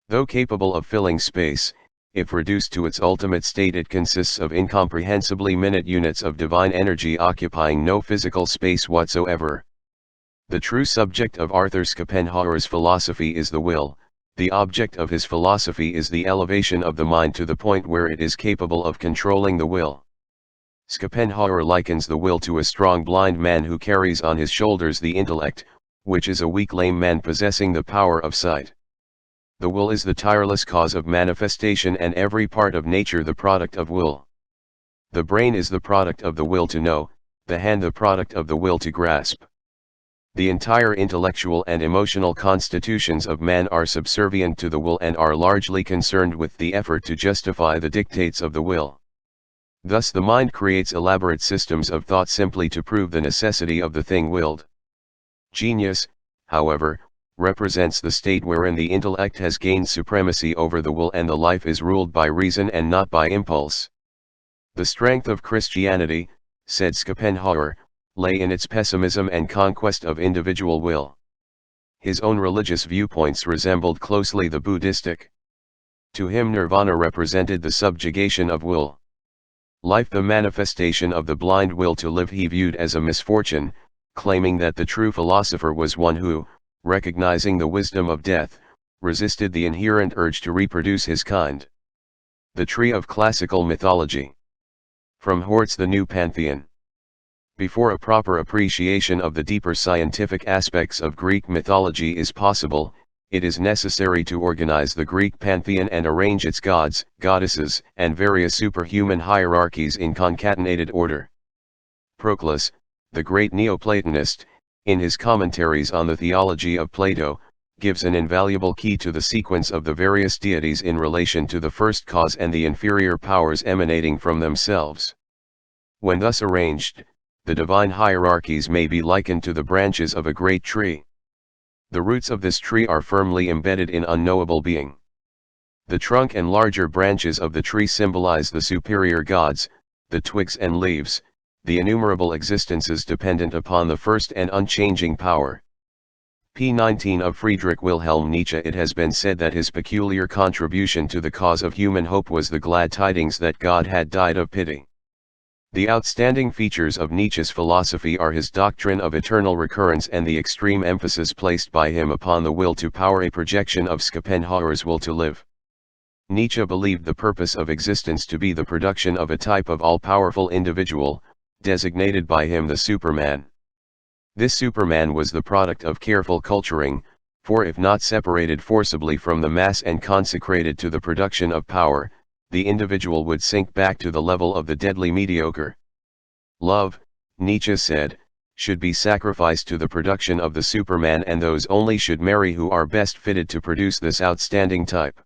Though capable of filling space, if reduced to its ultimate state it consists of incomprehensibly minute units of divine energy occupying no physical space whatsoever. The true subject of Arthur Schopenhauer's philosophy is the will. The object of his philosophy is the elevation of the mind to the point where it is capable of controlling the will. Schopenhauer likens the will to a strong blind man who carries on his shoulders the intellect, which is a weak lame man possessing the power of sight. The will is the tireless cause of manifestation and every part of nature the product of will. The brain is the product of the will to know, the hand the product of the will to grasp. The entire intellectual and emotional constitutions of man are subservient to the will and are largely concerned with the effort to justify the dictates of the will. Thus the mind creates elaborate systems of thought simply to prove the necessity of the thing willed. Genius, however, represents the state wherein the intellect has gained supremacy over the will and the life is ruled by reason and not by impulse. The strength of Christianity, said Schopenhauer, lay in its pessimism and conquest of individual will. His own religious viewpoints resembled closely the Buddhistic. To him nirvana represented the subjugation of will. Life, the manifestation of the blind will to live, he viewed as a misfortune, claiming that the true philosopher was one who, recognizing the wisdom of death, resisted the inherent urge to reproduce his kind. The tree of classical mythology. From Hort's The New Pantheon. Before a proper appreciation of the deeper scientific aspects of Greek mythology is possible, it is necessary to organize the Greek pantheon and arrange its gods, goddesses, and various superhuman hierarchies in concatenated order. Proclus, the great Neoplatonist, in his commentaries on the theology of Plato, gives an invaluable key to the sequence of the various deities in relation to the first cause and the inferior powers emanating from themselves. When thus arranged, the divine hierarchies may be likened to the branches of a great tree. The roots of this tree are firmly embedded in unknowable being. The trunk and larger branches of the tree symbolize the superior gods, the twigs and leaves, the innumerable existences dependent upon the first and unchanging power. p. 19 of Friedrich Wilhelm Nietzsche. It has been said that his peculiar contribution to the cause of human hope was the glad tidings that God had died of pity. The outstanding features of Nietzsche's philosophy are his doctrine of eternal recurrence and the extreme emphasis placed by him upon the will to power, a projection of Schopenhauer's will to live. Nietzsche believed the purpose of existence to be the production of a type of all-powerful individual, designated by him the Superman. This Superman was the product of careful culturing, for if not separated forcibly from the mass and consecrated to the production of power, the individual would sink back to the level of the deadly mediocre. Love, Nietzsche said, should be sacrificed to the production of the Superman, and those only should marry who are best fitted to produce this outstanding type.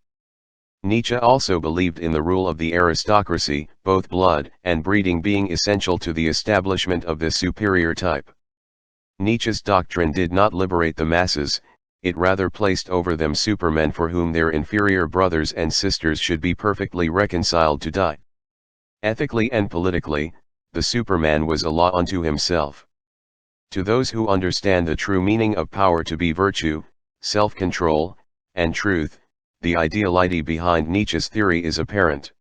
Nietzsche also believed in the rule of the aristocracy, both blood and breeding being essential to the establishment of this superior type. Nietzsche's doctrine did not liberate the masses, it rather placed over them supermen for whom their inferior brothers and sisters should be perfectly reconciled to die. Ethically and politically, the Superman was a law unto himself. To those who understand the true meaning of power to be virtue, self-control, and truth, the ideality behind Nietzsche's theory is apparent.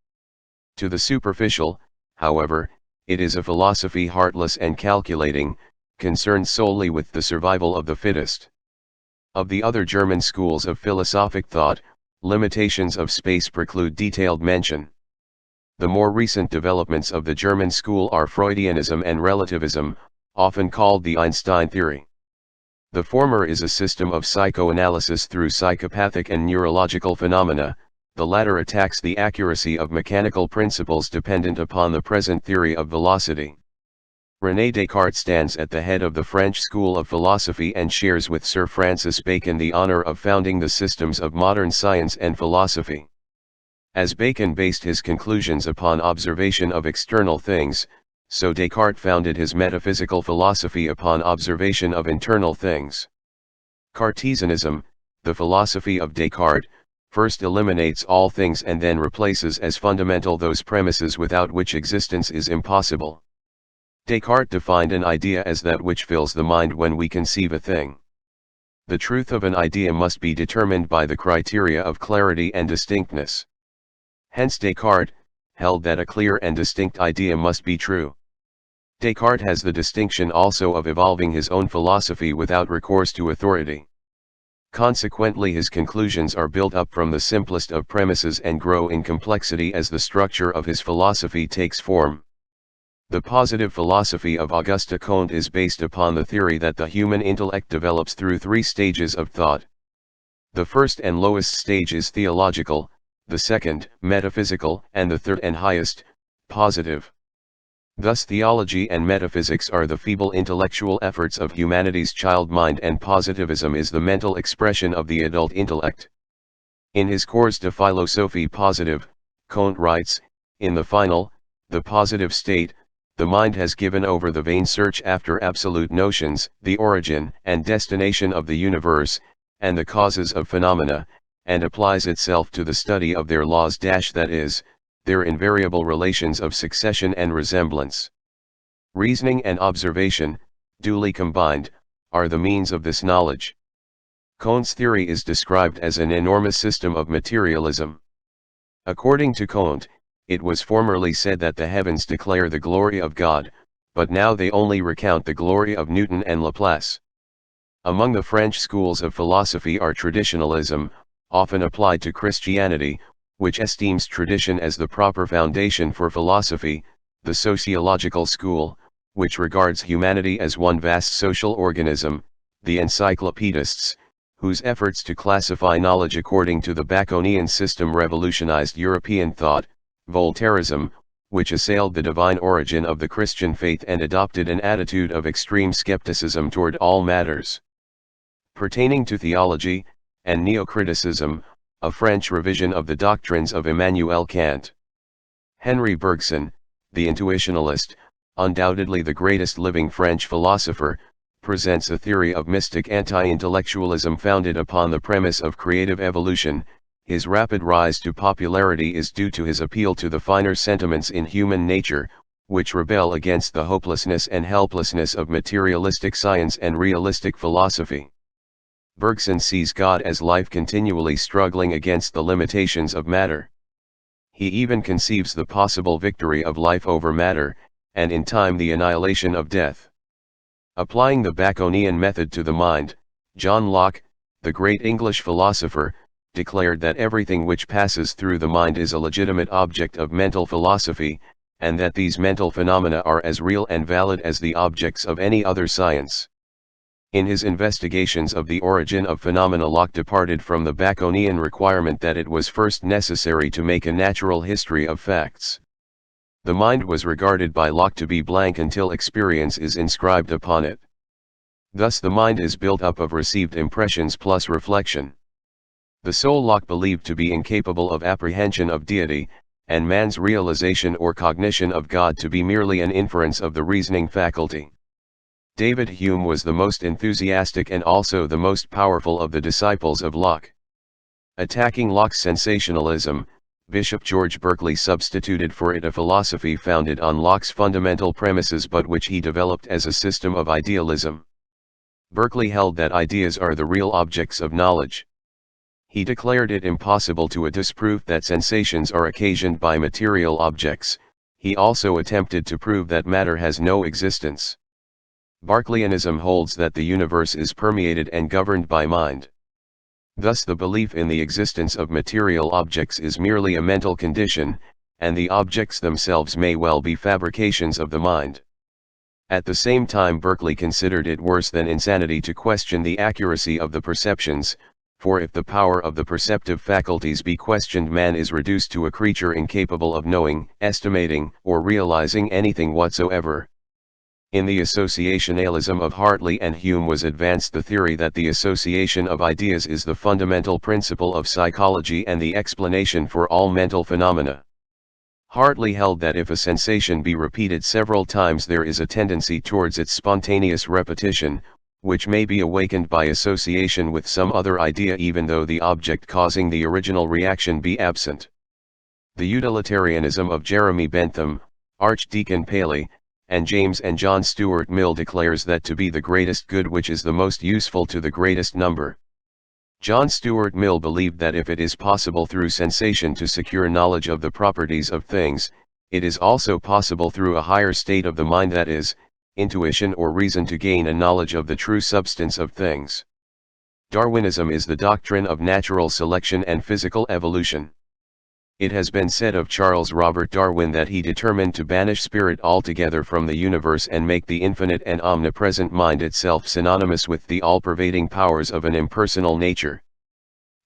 To the superficial, however, it is a philosophy heartless and calculating, concerned solely with the survival of the fittest. Of the other German schools of philosophic thought, limitations of space preclude detailed mention. The more recent developments of the German school are Freudianism and relativism, often called the Einstein theory. The former is a system of psychoanalysis through psychopathic and neurological phenomena, the latter attacks the accuracy of mechanical principles dependent upon the present theory of velocity. René Descartes stands at the head of the French school of philosophy and shares with Sir Francis Bacon the honor of founding the systems of modern science and philosophy. As Bacon based his conclusions upon observation of external things, so Descartes founded his metaphysical philosophy upon observation of internal things. Cartesianism, the philosophy of Descartes, first eliminates all things and then replaces as fundamental those premises without which existence is impossible. Descartes defined an idea as that which fills the mind when we conceive a thing. The truth of an idea must be determined by the criteria of clarity and distinctness. Hence Descartes held that a clear and distinct idea must be true. Descartes has the distinction also of evolving his own philosophy without recourse to authority. Consequently, his conclusions are built up from the simplest of premises and grow in complexity as the structure of his philosophy takes form. The positive philosophy of Auguste Comte is based upon the theory that the human intellect develops through three stages of thought. The first and lowest stage is theological, the second, metaphysical, and the third and highest, positive. Thus theology and metaphysics are the feeble intellectual efforts of humanity's child mind, and positivism is the mental expression of the adult intellect. In his Cours de philosophie positive, Comte writes, in the final, the positive state, the mind has given over the vain search after absolute notions, the origin and destination of the universe, and the causes of phenomena, and applies itself to the study of their laws, that is, their invariable relations of succession and resemblance. Reasoning and observation, duly combined, are the means of this knowledge. Comte's theory is described as an enormous system of materialism. According to Comte, it was formerly said that the heavens declare the glory of God, but now they only recount the glory of Newton and Laplace. Among the French schools of philosophy are traditionalism, often applied to Christianity, which esteems tradition as the proper foundation for philosophy, the sociological school, which regards humanity as one vast social organism, the encyclopedists, whose efforts to classify knowledge according to the Baconian system revolutionized European thought, Voltairism, which assailed the divine origin of the Christian faith and adopted an attitude of extreme skepticism toward all matters pertaining to theology, and neocriticism, a French revision of the doctrines of Immanuel Kant. Henri Bergson, the intuitionalist, undoubtedly the greatest living French philosopher, presents a theory of mystic anti-intellectualism founded upon the premise of creative evolution. His rapid rise to popularity is due to his appeal to the finer sentiments in human nature, which rebel against the hopelessness and helplessness of materialistic science and realistic philosophy. Bergson sees God as life continually struggling against the limitations of matter. He even conceives the possible victory of life over matter, and in time the annihilation of death. Applying the Baconian method to the mind, John Locke, the great English philosopher, declared that everything which passes through the mind is a legitimate object of mental philosophy, and that these mental phenomena are as real and valid as the objects of any other science. In his investigations of the origin of phenomena, Locke departed from the Baconian requirement that it was first necessary to make a natural history of facts. The mind was regarded by Locke to be blank until experience is inscribed upon it. Thus the mind is built up of received impressions plus reflection. The soul Locke believed to be incapable of apprehension of deity, and man's realization or cognition of God to be merely an inference of the reasoning faculty. David Hume was the most enthusiastic and also the most powerful of the disciples of Locke. Attacking Locke's sensationalism, Bishop George Berkeley substituted for it a philosophy founded on Locke's fundamental premises but which he developed as a system of idealism. Berkeley held that ideas are the real objects of knowledge. He declared it impossible to disprove that sensations are occasioned by material objects. He also attempted to prove that matter has no existence. Berkeleyanism holds that the universe is permeated and governed by mind. Thus the belief in the existence of material objects is merely a mental condition, and the objects themselves may well be fabrications of the mind. At the same time, Berkeley considered it worse than insanity to question the accuracy of the perceptions, for if the power of the perceptive faculties be questioned, man is reduced to a creature incapable of knowing, estimating, or realizing anything whatsoever. In the associationalism of Hartley and Hume was advanced the theory that the association of ideas is the fundamental principle of psychology and the explanation for all mental phenomena. Hartley held that if a sensation be repeated several times, there is a tendency towards its spontaneous repetition, which may be awakened by association with some other idea even though the object causing the original reaction be absent. The utilitarianism of Jeremy Bentham, Archdeacon Paley, and James and John Stuart Mill declares that to be the greatest good which is the most useful to the greatest number. John Stuart Mill believed that if it is possible through sensation to secure knowledge of the properties of things, it is also possible through a higher state of the mind, that is, intuition or reason, to gain a knowledge of the true substance of things. Darwinism is the doctrine of natural selection and physical evolution. It has been said of Charles Robert Darwin that he determined to banish spirit altogether from the universe and make the infinite and omnipresent mind itself synonymous with the all-pervading powers of an impersonal nature.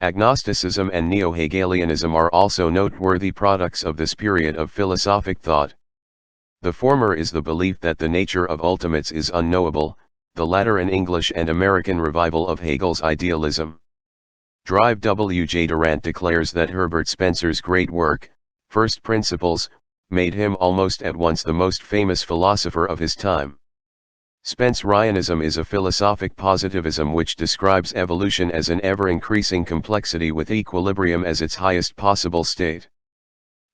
Agnosticism and Neo-Hegelianism are also noteworthy products of this period of philosophic thought. The former is the belief that the nature of ultimates is unknowable, the latter an English and American revival of Hegel's idealism. Drive W. J. Durant declares that Herbert Spencer's great work, First Principles, made him almost at once the most famous philosopher of his time. Spencerianism is a philosophic positivism which describes evolution as an ever-increasing complexity with equilibrium as its highest possible state.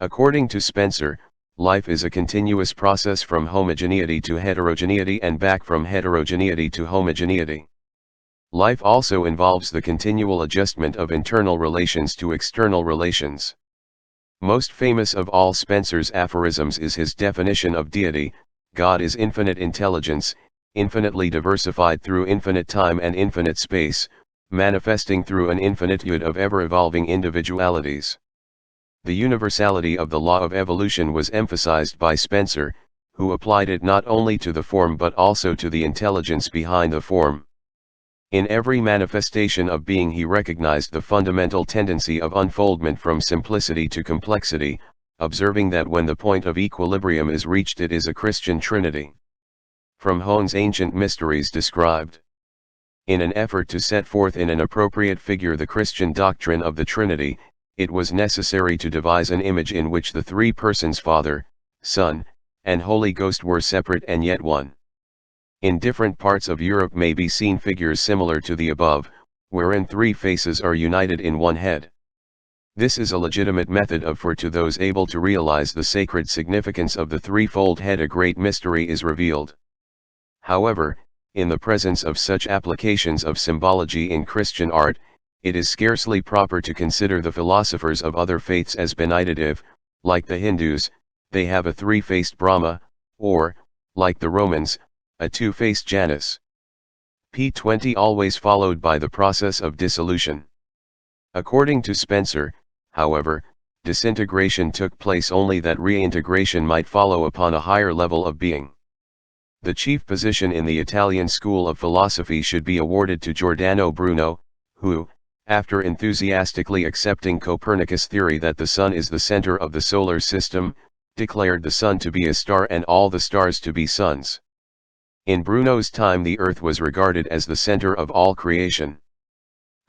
According to Spencer, life is a continuous process from homogeneity to heterogeneity and back from heterogeneity to homogeneity. Life also involves the continual adjustment of internal relations to external relations. Most famous of all Spencer's aphorisms is his definition of deity: God is infinite intelligence, infinitely diversified through infinite time and infinite space, manifesting through an infinitude of ever-evolving individualities. The universality of the law of evolution was emphasized by Spencer, who applied it not only to the form but also to the intelligence behind the form. In every manifestation of being he recognized the fundamental tendency of unfoldment from simplicity to complexity, observing that when the point of equilibrium is reached it is a Christian Trinity. From Hone's Ancient Mysteries described. In an effort to set forth in an appropriate figure the Christian doctrine of the Trinity, it was necessary to devise an image in which the three persons Father, Son, and Holy Ghost were separate and yet one. In different parts of Europe may be seen figures similar to the above, wherein three faces are united in one head. This is a legitimate method for to those able to realize the sacred significance of the threefold head a great mystery is revealed. However, in the presence of such applications of symbology in Christian art, it is scarcely proper to consider the philosophers of other faiths as benighted if, like the Hindus, they have a three-faced Brahma, or, like the Romans, a two-faced Janus. p. 20 always followed by the process of dissolution. According to Spencer, however, disintegration took place only that reintegration might follow upon a higher level of being. The chief position in the Italian school of philosophy should be awarded to Giordano Bruno, who, after enthusiastically accepting Copernicus' theory that the Sun is the center of the solar system, declared the Sun to be a star and all the stars to be suns. In Bruno's time the Earth was regarded as the center of all creation.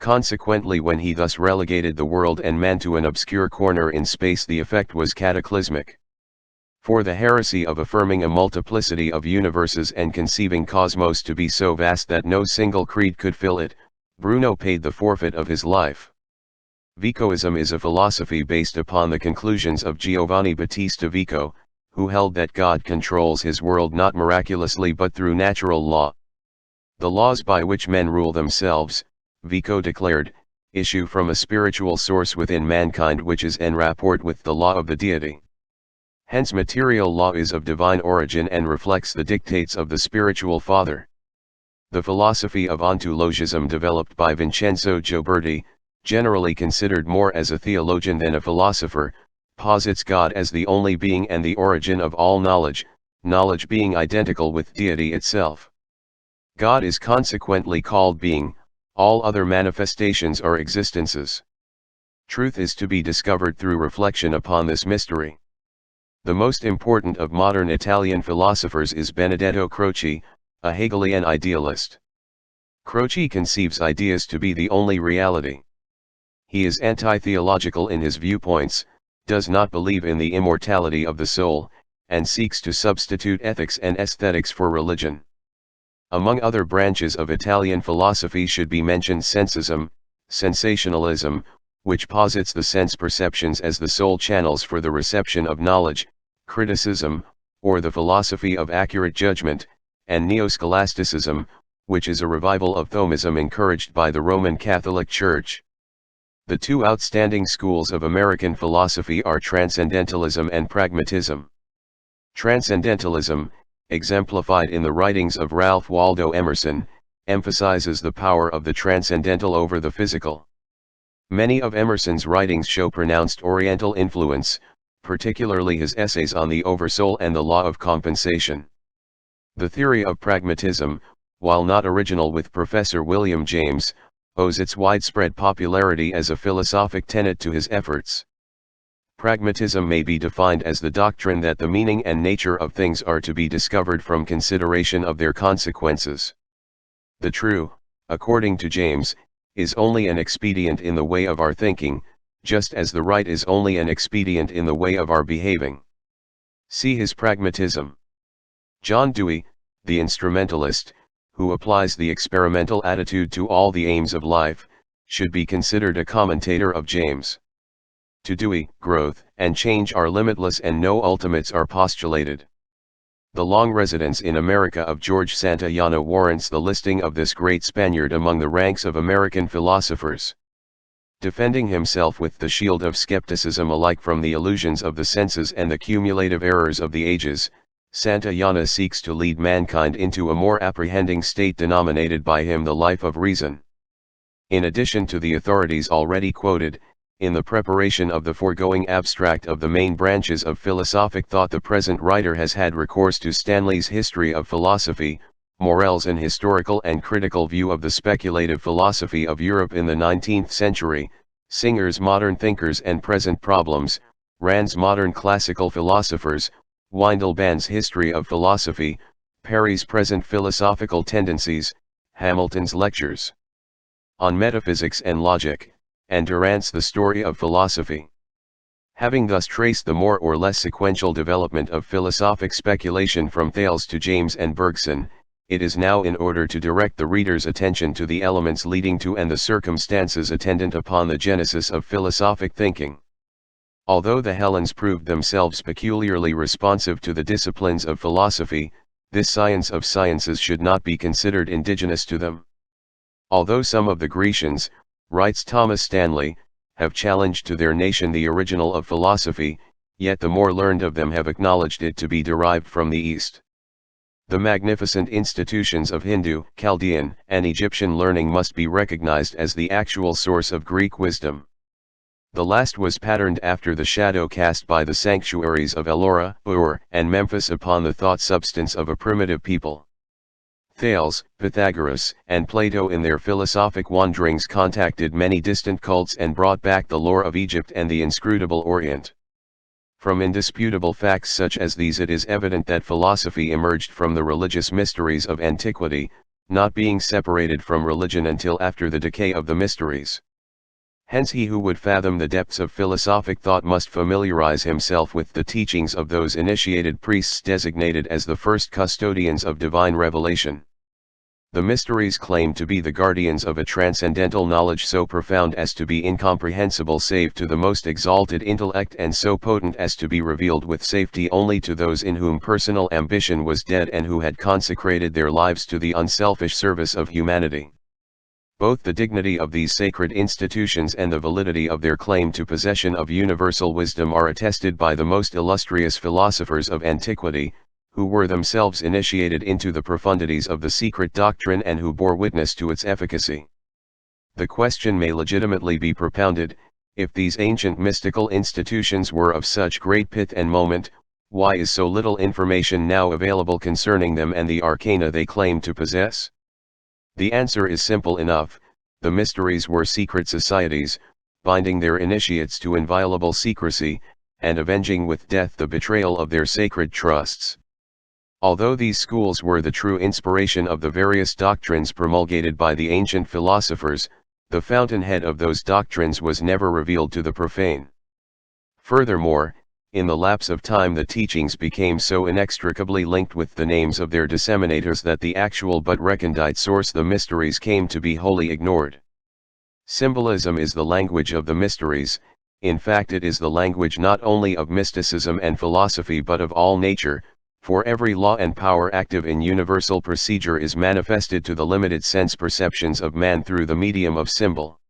Consequently, when he thus relegated the world and man to an obscure corner in space, the effect was cataclysmic. For the heresy of affirming a multiplicity of universes and conceiving cosmos to be so vast that no single creed could fill it, Bruno paid the forfeit of his life. Vicoism is a philosophy based upon the conclusions of Giovanni Battista Vico, who held that God controls his world not miraculously but through natural law. The laws by which men rule themselves, Vico declared, issue from a spiritual source within mankind which is en rapport with the law of the deity. Hence material law is of divine origin and reflects the dictates of the spiritual Father. The philosophy of ontologism developed by Vincenzo Gioberti, generally considered more as a theologian than a philosopher, posits God as the only being and the origin of all knowledge, knowledge being identical with deity itself. God is consequently called being, all other manifestations are existences. Truth is to be discovered through reflection upon this mystery. The most important of modern Italian philosophers is Benedetto Croce, a Hegelian idealist. Croce conceives ideas to be the only reality. He is anti-theological in his viewpoints, does not believe in the immortality of the soul, and seeks to substitute ethics and aesthetics for religion. Among other branches of Italian philosophy should be mentioned sensism, sensationalism, which posits the sense perceptions as the sole channels for the reception of knowledge, criticism, or the philosophy of accurate judgment, and neo-scholasticism, which is a revival of Thomism encouraged by the Roman Catholic Church. The two outstanding schools of American philosophy are transcendentalism and pragmatism. Transcendentalism, exemplified in the writings of Ralph Waldo Emerson, emphasizes the power of the transcendental over the physical. Many of Emerson's writings show pronounced Oriental influence, particularly his essays on the Oversoul and the Law of Compensation. The theory of pragmatism, while not original with Professor William James, owes its widespread popularity as a philosophic tenet to his efforts. Pragmatism may be defined as the doctrine that the meaning and nature of things are to be discovered from consideration of their consequences. The true, according to James, is only an expedient in the way of our thinking, just as the right is only an expedient in the way of our behaving. See his pragmatism. John Dewey, the instrumentalist, who applies the experimental attitude to all the aims of life, should be considered a commentator of James. To Dewey, growth and change are limitless and no ultimates are postulated. The long residence in America of George Santayana warrants the listing of this great Spaniard among the ranks of American philosophers. Defending himself with the shield of skepticism alike from the illusions of the senses and the cumulative errors of the ages, Santayana seeks to lead mankind into a more apprehending state denominated by him the life of reason. In addition to the authorities already quoted, in the preparation of the foregoing abstract of the main branches of philosophic thought, the present writer has had recourse to Stanley's History of Philosophy, Morel's An Historical and Critical View of the Speculative Philosophy of Europe in the 19th Century, Singer's Modern Thinkers and Present Problems, Rand's Modern Classical Philosophers, Windelband's History of Philosophy, Perry's Present Philosophical Tendencies, Hamilton's Lectures on Metaphysics and Logic, and Durant's The Story of Philosophy. Having thus traced the more or less sequential development of philosophic speculation from Thales to James and Bergson, it is now in order to direct the reader's attention to the elements leading to and the circumstances attendant upon the genesis of philosophic thinking. Although the Hellenes proved themselves peculiarly responsive to the disciplines of philosophy, this science of sciences should not be considered indigenous to them. Although some of the Grecians, writes Thomas Stanley, have challenged to their nation the original of philosophy, yet the more learned of them have acknowledged it to be derived from the East. The magnificent institutions of Hindu, Chaldean, and Egyptian learning must be recognized as the actual source of Greek wisdom. The last was patterned after the shadow cast by the sanctuaries of Ellora, Ur, and Memphis upon the thought substance of a primitive people. Thales, Pythagoras, and Plato in their philosophic wanderings contacted many distant cults and brought back the lore of Egypt and the inscrutable Orient. From indisputable facts such as these it is evident that philosophy emerged from the religious mysteries of antiquity, not being separated from religion until after the decay of the mysteries. Hence he who would fathom the depths of philosophic thought must familiarize himself with the teachings of those initiated priests designated as the first custodians of divine revelation. The mysteries claim to be the guardians of a transcendental knowledge so profound as to be incomprehensible save to the most exalted intellect and so potent as to be revealed with safety only to those in whom personal ambition was dead and who had consecrated their lives to the unselfish service of humanity. Both the dignity of these sacred institutions and the validity of their claim to possession of universal wisdom are attested by the most illustrious philosophers of antiquity, who were themselves initiated into the profundities of the secret doctrine and who bore witness to its efficacy. The question may legitimately be propounded: if these ancient mystical institutions were of such great pith and moment, why is so little information now available concerning them and the arcana they claim to possess? The answer is simple enough: the mysteries were secret societies, binding their initiates to inviolable secrecy, and avenging with death the betrayal of their sacred trusts. Although these schools were the true inspiration of the various doctrines promulgated by the ancient philosophers, the fountainhead of those doctrines was never revealed to the profane. Furthermore, in the lapse of time the teachings became so inextricably linked with the names of their disseminators that the actual but recondite source, the mysteries, came to be wholly ignored. Symbolism is the language of the mysteries. In fact, it is the language not only of mysticism and philosophy but of all nature, for every law and power active in universal procedure is manifested to the limited sense perceptions of man through the medium of symbol.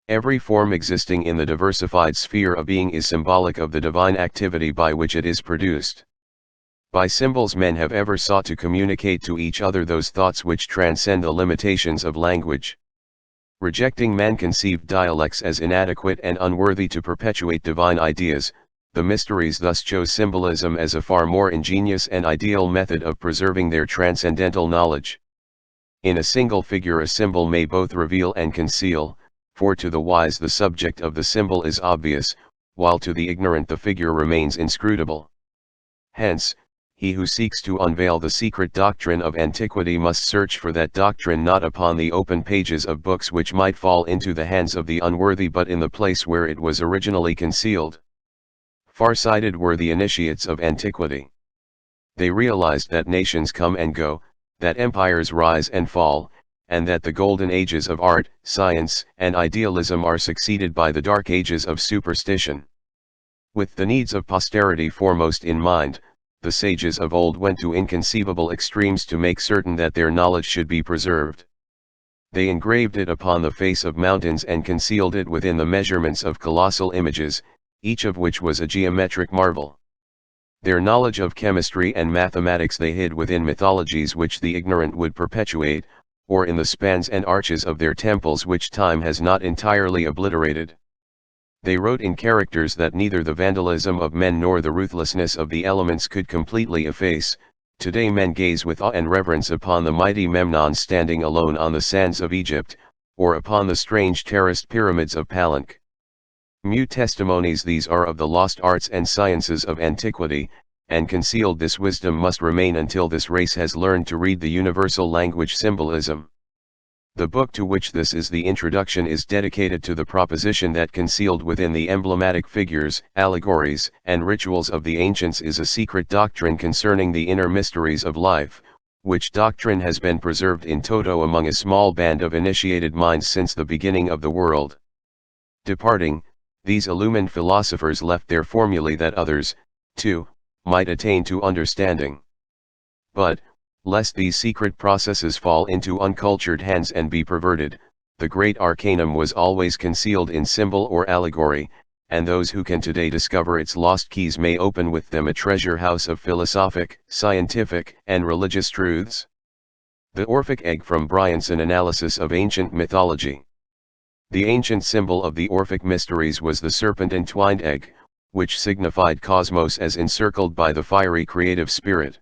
Every form existing in the diversified sphere of being is symbolic of the divine activity by which it is produced. By symbols men have ever sought to communicate to each other those thoughts which transcend the limitations of language. Rejecting man-conceived dialects as inadequate and unworthy to perpetuate divine ideas, the mysteries thus chose symbolism as a far more ingenious and ideal method of preserving their transcendental knowledge. In a single figure a symbol may both reveal and conceal, for to the wise the subject of the symbol is obvious, while to the ignorant the figure remains inscrutable. Hence, he who seeks to unveil the secret doctrine of antiquity must search for that doctrine not upon the open pages of books which might fall into the hands of the unworthy, but in the place where it was originally concealed. Far-sighted were the initiates of antiquity. They realized that nations come and go, that empires rise and fall, and that the golden ages of art, science, and idealism are succeeded by the dark ages of superstition. With the needs of posterity foremost in mind, the sages of old went to inconceivable extremes to make certain that their knowledge should be preserved. They engraved it upon the face of mountains and concealed it within the measurements of colossal images, each of which was a geometric marvel. Their knowledge of chemistry and mathematics they hid within mythologies which the ignorant would perpetuate, or in the spans and arches of their temples which time has not entirely obliterated. They wrote in characters that neither the vandalism of men nor the ruthlessness of the elements could completely efface. Today men gaze with awe and reverence upon the mighty Memnon standing alone on the sands of Egypt, or upon the strange terraced pyramids of Palenque. Mute testimonies these are of the lost arts and sciences of antiquity, and concealed this wisdom must remain until this race has learned to read the universal language symbolism. The book to which this is the introduction is dedicated to the proposition that concealed within the emblematic figures, allegories, and rituals of the ancients is a secret doctrine concerning the inner mysteries of life, which doctrine has been preserved in toto among a small band of initiated minds since the beginning of the world. Departing, these illumined philosophers left their formulae that others, too, might attain to understanding. But, lest these secret processes fall into uncultured hands and be perverted, the great arcanum was always concealed in symbol or allegory, and those who can today discover its lost keys may open with them a treasure house of philosophic, scientific, and religious truths. The Orphic egg from Bryanson Analysis of Ancient Mythology. The ancient symbol of the Orphic mysteries was the serpent-entwined egg, which signified cosmos as encircled by the fiery creative spirit.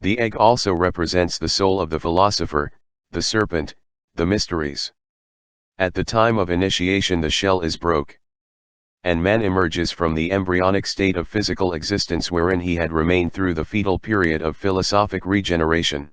The egg also represents the soul of the philosopher, the serpent, the mysteries. At the time of initiation the shell is broke, and man emerges from the embryonic state of physical existence wherein he had remained through the fetal period of philosophic regeneration.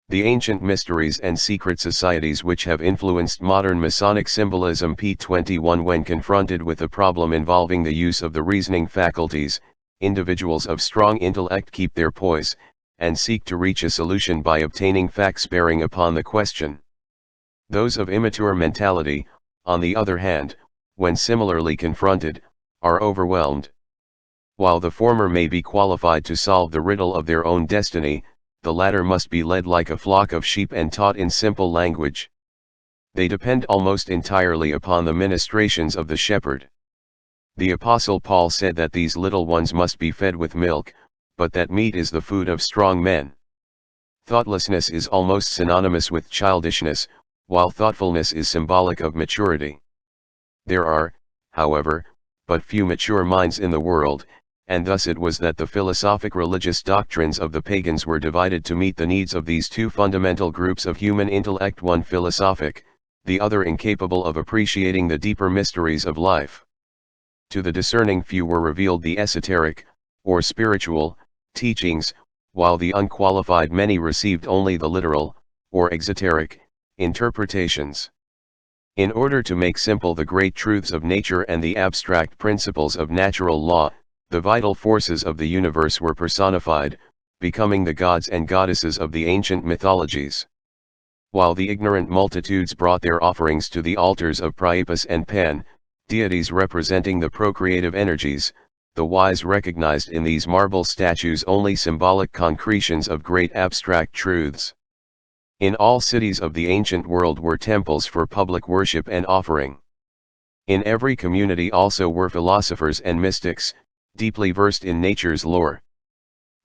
The ancient mysteries and secret societies which have influenced modern Masonic symbolism. p21 When confronted with a problem involving the use of the reasoning faculties, individuals of strong intellect keep their poise, and seek to reach a solution by obtaining facts bearing upon the question. Those of immature mentality, on the other hand, when similarly confronted, are overwhelmed. While the former may be qualified to solve the riddle of their own destiny, the latter must be led like a flock of sheep and taught in simple language. They depend almost entirely upon the ministrations of the shepherd. The Apostle Paul said that these little ones must be fed with milk, but that meat is the food of strong men. Thoughtlessness is almost synonymous with childishness, while thoughtfulness is symbolic of maturity. There are, however, but few mature minds in the world, and thus it was that the philosophic religious doctrines of the pagans were divided to meet the needs of these two fundamental groups of human intellect, one philosophic, the other incapable of appreciating the deeper mysteries of life. To the discerning few were revealed the esoteric, or spiritual, teachings, while the unqualified many received only the literal, or exoteric, interpretations. In order to make simple the great truths of nature and the abstract principles of natural law, the vital forces of the universe were personified, becoming the gods and goddesses of the ancient mythologies. While the ignorant multitudes brought their offerings to the altars of Priapus and Pan, deities representing the procreative energies, the wise recognized in these marble statues only symbolic concretions of great abstract truths. In all cities of the ancient world were temples for public worship and offering. In every community also were philosophers and mystics, deeply versed in nature's lore.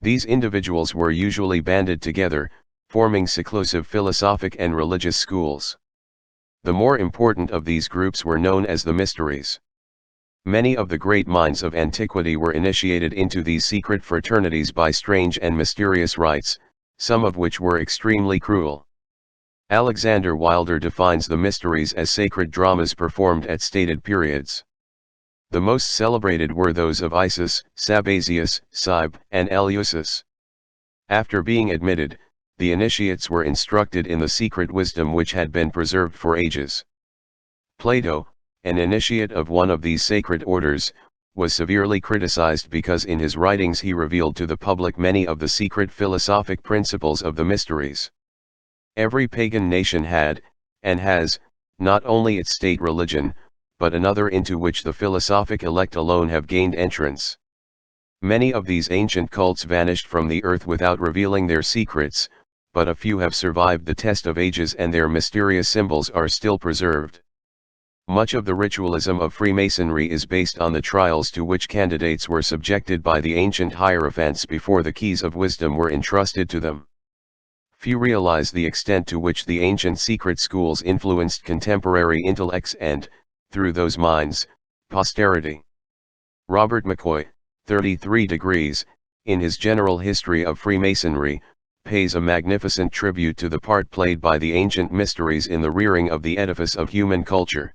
These individuals were usually banded together, forming seclusive philosophic and religious schools. The more important of these groups were known as the mysteries. Many of the great minds of antiquity were initiated into these secret fraternities by strange and mysterious rites, some of which were extremely cruel. Alexander Wilder defines the mysteries as sacred dramas performed at stated periods. The most celebrated were those of Isis, Sabazius, Cybele, and Eleusis. After being admitted, the initiates were instructed in the secret wisdom which had been preserved for ages. Plato, an initiate of one of these sacred orders, was severely criticized because in his writings he revealed to the public many of the secret philosophic principles of the mysteries. Every pagan nation had, and has, not only its state religion, but another into which the philosophic elect alone have gained entrance. Many of these ancient cults vanished from the earth without revealing their secrets, but a few have survived the test of ages and their mysterious symbols are still preserved. Much of the ritualism of Freemasonry is based on the trials to which candidates were subjected by the ancient hierophants before the keys of wisdom were entrusted to them. Few realize the extent to which the ancient secret schools influenced contemporary intellects and, through those minds, posterity. Robert McCoy, 33 Degrees, in his General History of Freemasonry, pays a magnificent tribute to the part played by the ancient mysteries in the rearing of the edifice of human culture.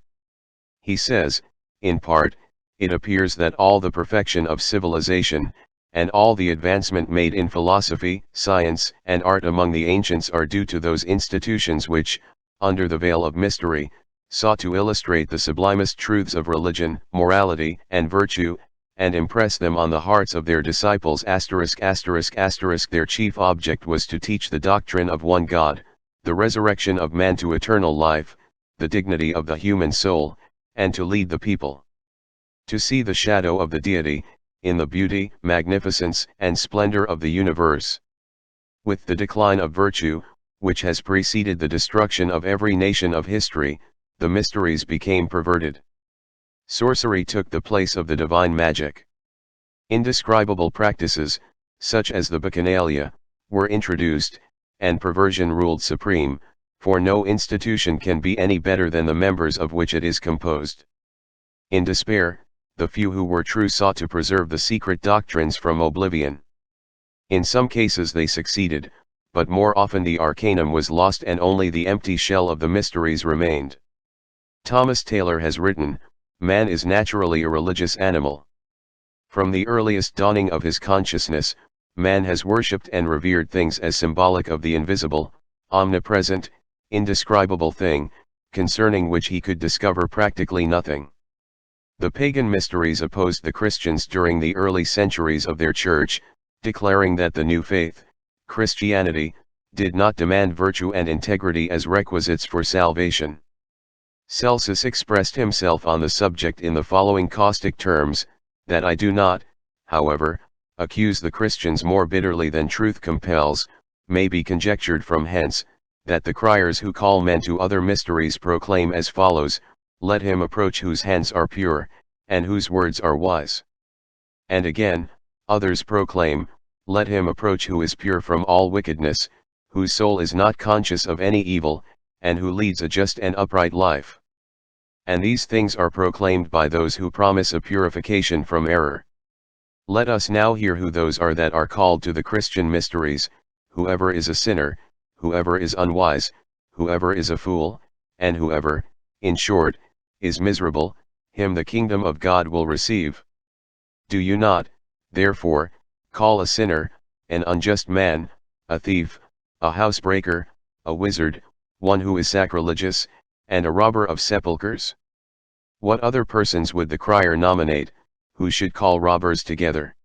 He says, in part, it appears that all the perfection of civilization, and all the advancement made in philosophy, science, and art among the ancients are due to those institutions which, under the veil of mystery, sought to illustrate the sublimest truths of religion, morality, and virtue, and impress them on the hearts of their disciples. Their chief object was to teach the doctrine of one God, the resurrection of man to eternal life, the dignity of the human soul, and to lead the people to see the shadow of the deity, in the beauty, magnificence, and splendor of the universe. With the decline of virtue, which has preceded the destruction of every nation of history, the mysteries became perverted. Sorcery took the place of the divine magic. Indescribable practices, such as the bacchanalia, were introduced, and perversion ruled supreme, for no institution can be any better than the members of which it is composed. In despair, the few who were true sought to preserve the secret doctrines from oblivion. In some cases they succeeded, but more often the arcanum was lost and only the empty shell of the mysteries remained. Thomas Taylor has written, "Man is naturally a religious animal. From the earliest dawning of his consciousness, man has worshipped and revered things as symbolic of the invisible, omnipresent, indescribable thing, concerning which he could discover practically nothing." The pagan mysteries opposed the Christians during the early centuries of their church, declaring that the new faith, Christianity, did not demand virtue and integrity as requisites for salvation. Celsus expressed himself on the subject in the following caustic terms, that I do not, however, accuse the Christians more bitterly than truth compels, may be conjectured from hence, that the criers who call men to other mysteries proclaim as follows, let him approach whose hands are pure, and whose words are wise. And again, others proclaim, Let him approach who is pure from all wickedness, whose soul is not conscious of any evil, and who leads a just and upright life. And these things are proclaimed by those who promise a purification from error. Let us now hear who those are that are called to the Christian mysteries: whoever is a sinner, whoever is unwise, whoever is a fool, and whoever, in short, is miserable, him the kingdom of God will receive. Do you not, therefore, call a sinner, an unjust man, a thief, a housebreaker, a wizard, one who is sacrilegious, and a robber of sepulchres? What other persons would the crier nominate, who should call robbers together?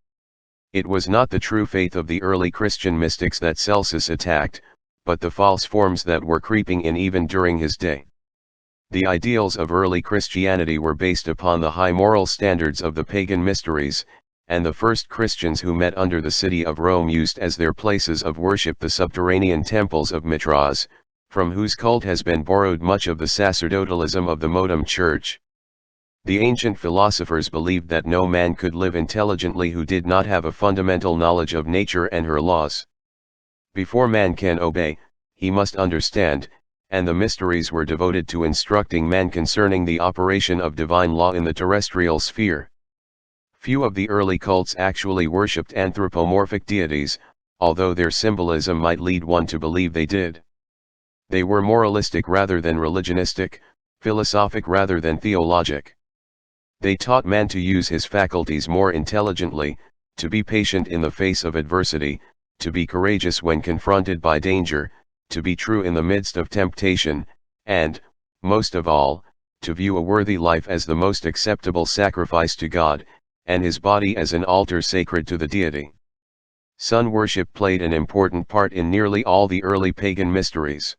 It was not the true faith of the early Christian mystics that Celsus attacked, but the false forms that were creeping in even during his day. The ideals of early Christianity were based upon the high moral standards of the pagan mysteries, and the first Christians who met under the city of Rome used as their places of worship the subterranean temples of Mithras, from whose cult has been borrowed much of the sacerdotalism of the modern church. The ancient philosophers believed that no man could live intelligently who did not have a fundamental knowledge of nature and her laws. Before man can obey, he must understand, and the mysteries were devoted to instructing man concerning the operation of divine law in the terrestrial sphere. Few of the early cults actually worshipped anthropomorphic deities, although their symbolism might lead one to believe they did. They were moralistic rather than religionistic, philosophic rather than theologic. They taught man to use his faculties more intelligently, to be patient in the face of adversity, to be courageous when confronted by danger, to be true in the midst of temptation, and, most of all, to view a worthy life as the most acceptable sacrifice to God, and his body as an altar sacred to the deity. Sun worship played an important part in nearly all the early pagan mysteries.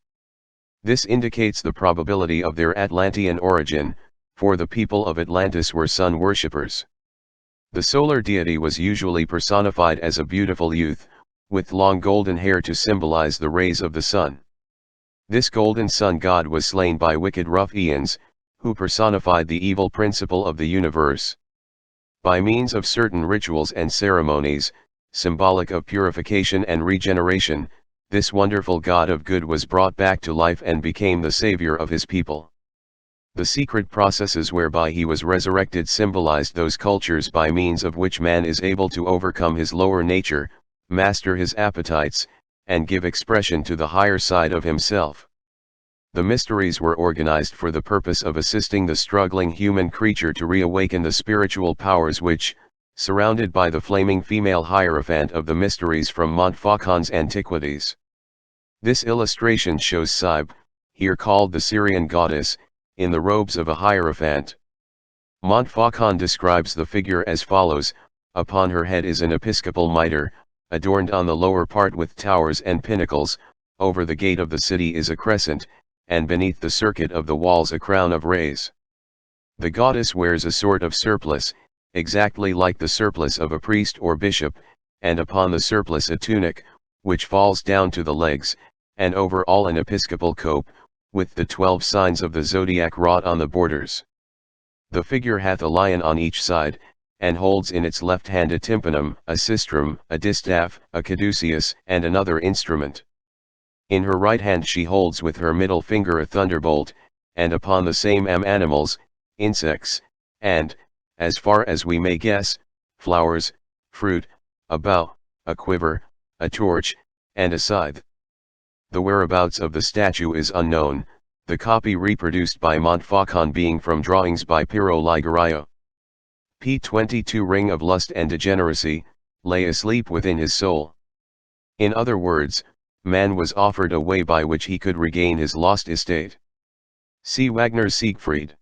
This indicates the probability of their Atlantean origin, for the people of Atlantis were sun worshippers. The solar deity was usually personified as a beautiful youth, with long golden hair to symbolize the rays of the sun. This golden sun god was slain by wicked ruffians, who personified the evil principle of the universe. By means of certain rituals and ceremonies, symbolic of purification and regeneration, this wonderful god of good was brought back to life and became the savior of his people. The secret processes whereby he was resurrected symbolized those cultures by means of which man is able to overcome his lower nature, master his appetites, and give expression to the higher side of himself. The mysteries were organized for the purpose of assisting the struggling human creature to reawaken the spiritual powers which, surrounded by the flaming female hierophant of the mysteries from Montfaucon's Antiquities. This illustration shows Cybele, here called the Syrian goddess, in the robes of a hierophant. Montfaucon describes the figure as follows: upon her head is an episcopal mitre, adorned on the lower part with towers and pinnacles, over the gate of the city is a crescent, and beneath the circuit of the walls a crown of rays. The goddess wears a sort of surplice, exactly like the surplice of a priest or bishop, and upon the surplice a tunic, which falls down to the legs, and over all an episcopal cope, with the 12 signs of the zodiac wrought on the borders. The figure hath a lion on each side, and holds in its left hand a tympanum, a sistrum, a distaff, a caduceus, and another instrument. In her right hand she holds with her middle finger a thunderbolt, and upon the same animals, insects, and, as far as we may guess, flowers, fruit, a bow, a quiver, a torch, and a scythe. The whereabouts of the statue is unknown, the copy reproduced by Montfaucon being from drawings by Piero Ligario. p. 22 Ring of lust and degeneracy, lay asleep within his soul. In other words, man was offered a way by which he could regain his lost estate. See Wagner's Siegfried.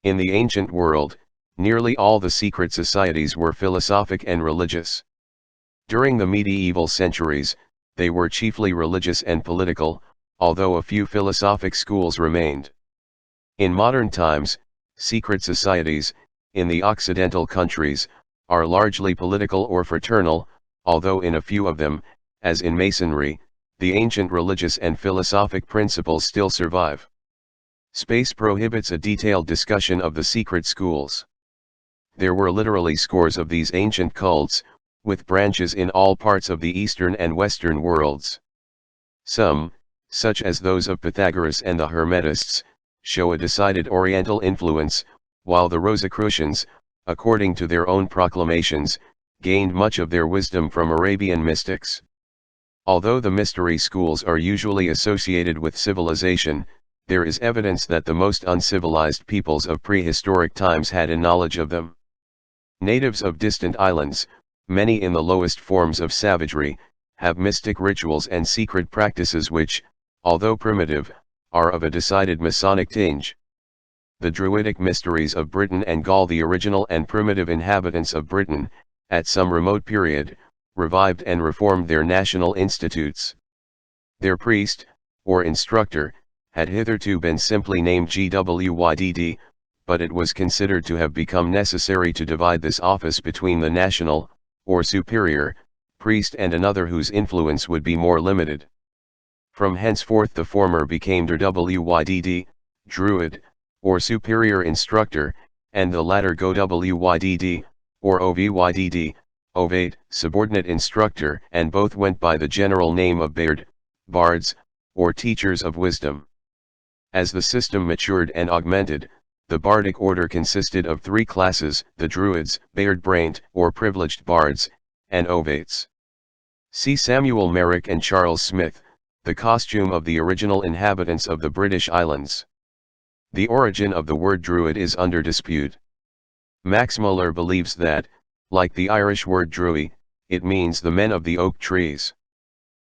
In the ancient world, nearly all the secret societies were philosophic and religious. During the medieval centuries, they were chiefly religious and political, although a few philosophic schools remained. In modern times, secret societies, in the Occidental countries, are largely political or fraternal, although in a few of them, as in Masonry, the ancient religious and philosophic principles still survive. Space prohibits a detailed discussion of the secret schools. There were literally scores of these ancient cults, with branches in all parts of the eastern and western worlds. Some, such as those of Pythagoras and the Hermetists, show a decided Oriental influence, while the Rosicrucians, according to their own proclamations, gained much of their wisdom from Arabian mystics. Although the mystery schools are usually associated with civilization, there is evidence that the most uncivilized peoples of prehistoric times had a knowledge of them. Natives of distant islands, many in the lowest forms of savagery, have mystic rituals and secret practices which, although primitive, are of a decided Masonic tinge. The Druidic mysteries of Britain and Gaul. The original and primitive inhabitants of Britain, at some remote period, revived and reformed their national institutes. Their priest, or instructor, had hitherto been simply named Gwydd, but it was considered to have become necessary to divide this office between the national, or superior, priest and another whose influence would be more limited. From henceforth the former became Dwydd, Druid, or superior instructor, and the latter Gwydd, or Ovydd, Ovate, subordinate instructor, and both went by the general name of Bard, bards, or teachers of wisdom. As the system matured and augmented, the bardic order consisted of three classes: the Druids, Bard-brained, or privileged bards, and Ovates. See Samuel Merrick and Charles Smith, The Costume of the Original Inhabitants of the British Islands. The origin of the word Druid is under dispute. Max Muller believes that, like the Irish word druid, it means the men of the oak trees.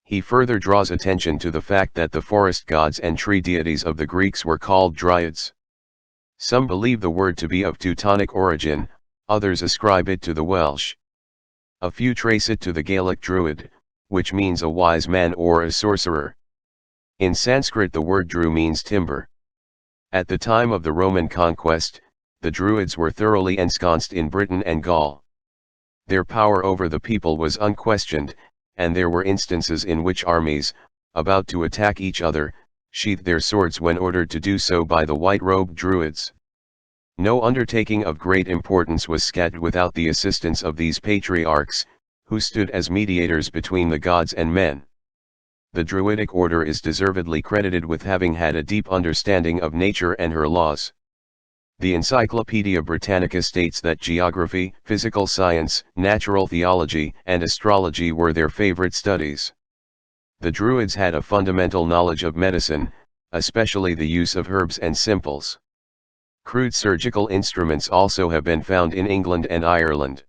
He further draws attention to the fact that the forest gods and tree deities of the Greeks were called dryads. Some believe the word to be of Teutonic origin, others ascribe it to the Welsh. A few trace it to the Gaelic druid, which means a wise man or a sorcerer. In Sanskrit the word dru means timber. At the time of the Roman conquest, the Druids were thoroughly ensconced in Britain and Gaul. Their power over the people was unquestioned, and there were instances in which armies, about to attack each other, sheathed their swords when ordered to do so by the white-robed Druids. No undertaking of great importance was scathed without the assistance of these patriarchs, who stood as mediators between the gods and men. The Druidic order is deservedly credited with having had a deep understanding of nature and her laws. The Encyclopaedia Britannica states that geography, physical science, natural theology, and astrology were their favorite studies. The Druids had a fundamental knowledge of medicine, especially the use of herbs and simples. Crude surgical instruments also have been found in England and Ireland.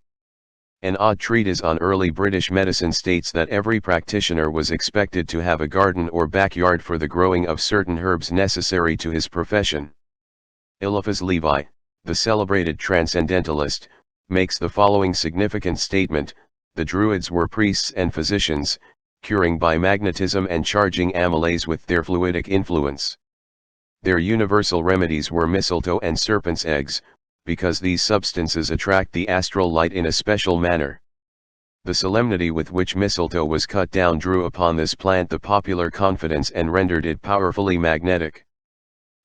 An odd treatise on early British medicine states that every practitioner was expected to have a garden or backyard for the growing of certain herbs necessary to his profession. Eliphas Levi, the celebrated transcendentalist, makes the following significant statement: the Druids were priests and physicians, curing by magnetism and charging amylase with their fluidic influence. Their universal remedies were mistletoe and serpent's eggs, because these substances attract the astral light in a special manner. The solemnity with which mistletoe was cut down drew upon this plant the popular confidence and rendered it powerfully magnetic.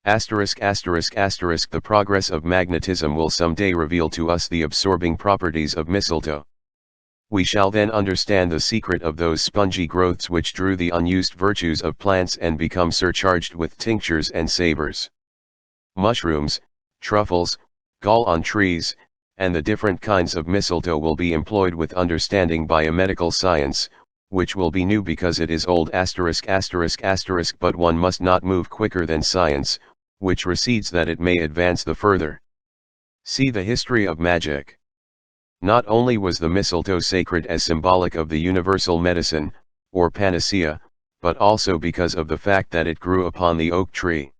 The progress of magnetism will someday reveal to us the absorbing properties of mistletoe. We shall then understand the secret of those spongy growths which drew the unused virtues of plants and become surcharged with tinctures and savors. Mushrooms, truffles, gall on trees, and the different kinds of mistletoe will be employed with understanding by a medical science, which will be new because it is old. But one must not move quicker than science, which recedes that it may advance the further. See the history of magic. Not only was the mistletoe sacred as symbolic of the universal medicine, or panacea, but also because of the fact that it grew upon the oak tree.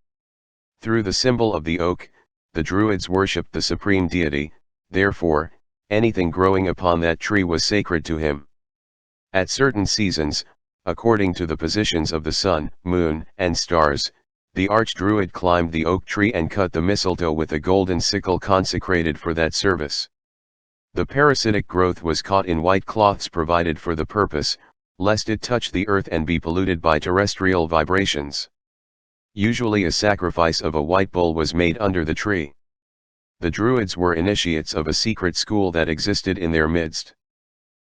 Through the symbol of the oak, the Druids worshipped the supreme deity, therefore, anything growing upon that tree was sacred to him. At certain seasons, according to the positions of the sun, moon, and stars, the archdruid climbed the oak tree and cut the mistletoe with a golden sickle consecrated for that service. The parasitic growth was caught in white cloths provided for the purpose, lest it touch the earth and be polluted by terrestrial vibrations. Usually a sacrifice of a white bull was made under the tree. The Druids were initiates of a secret school that existed in their midst.